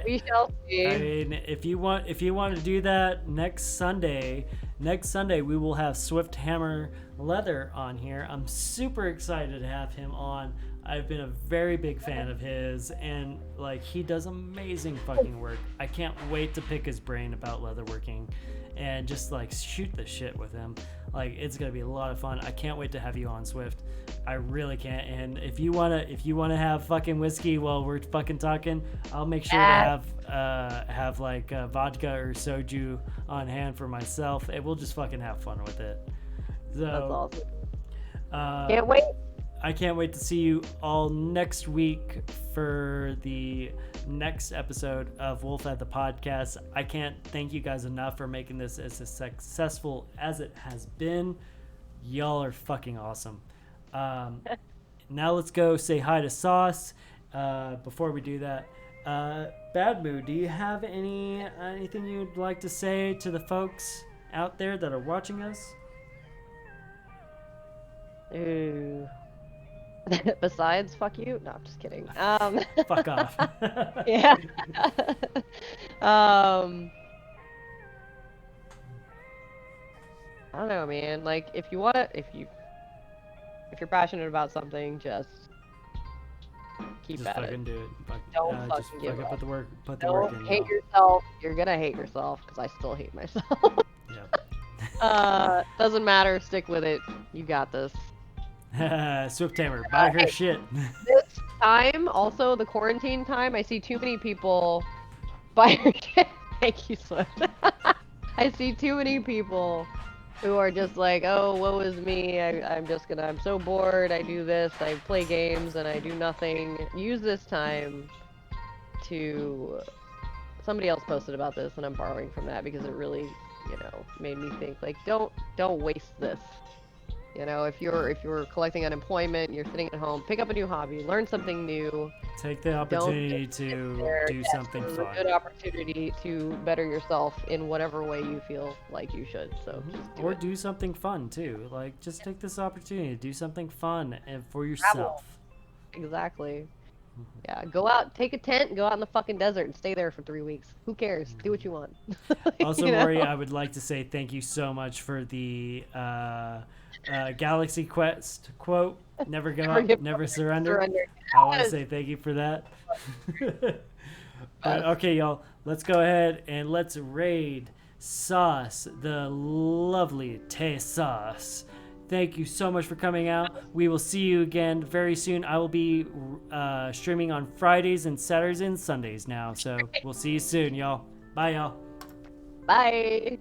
We shall see. I mean, if you want to do that next Sunday we will have Swift Hammer Leather on here. I'm super excited to have him on. I've been a very big fan of his, and like he does amazing fucking work. I can't wait to pick his brain about leatherworking and just like shoot the shit with him. Like it's gonna be a lot of fun. I can't wait to have you on, Swift. I really can't. And if you wanna have fucking whiskey while we're fucking talking, I'll make sure to have like vodka or soju on hand for myself, and we'll just fucking have fun with it. So, That's awesome. Can't wait. I can't wait to see you all next week for the next episode of Wolf at the Podcast. I can't thank you guys enough for making this as successful as it has been. Y'all are fucking awesome. Now let's go say hi to Sauce. Before we do that, Badmood, do you have anything you'd like to say to the folks out there that are watching us? Ooh. Besides, fuck you. No, I'm just kidding. Fuck off. Yeah. I don't know, man. Like, if you're passionate about something, just keep Just at fucking it. do it. Don't Just fucking give fucking up. put the work Don't in. hate y'all. yourself. You're gonna hate yourself, because I still hate myself. Doesn't matter. Stick with it. You got this. Swift Hammer, buy her Hey. shit. This time, also the quarantine time, I see too many people buy her shit. Thank you, Swift. I see too many people who are just like, oh, woe is me. I'm so bored. I do this. I play games and I do nothing. Use this time to. Somebody else posted about this, and I'm borrowing from that because it really, made me think like, don't waste this. If you're collecting unemployment, you're sitting at home, pick up a new hobby, learn something new. Take the opportunity to do something This is fun. a good opportunity to better yourself in whatever way you feel like you should. So just do Or it. do something fun too. Like, just take this opportunity to do something fun and for yourself. Exactly. Yeah, go out, take a tent, go out in the fucking desert and stay there for 3 weeks. Who cares? Do what you want. Also, You know? Maury, I would like to say thank you so much for the Galaxy Quest quote. Never give Never up, give never up, surrender. surrender. I want to Yes. say thank you for that. But okay, y'all, let's go ahead and let's raid Sauce, the lovely Tay Sauce. Thank you so much for coming out. We will see you again very soon. I will be streaming on Fridays and Saturdays and Sundays now. So we'll see you soon, y'all. Bye, y'all. Bye.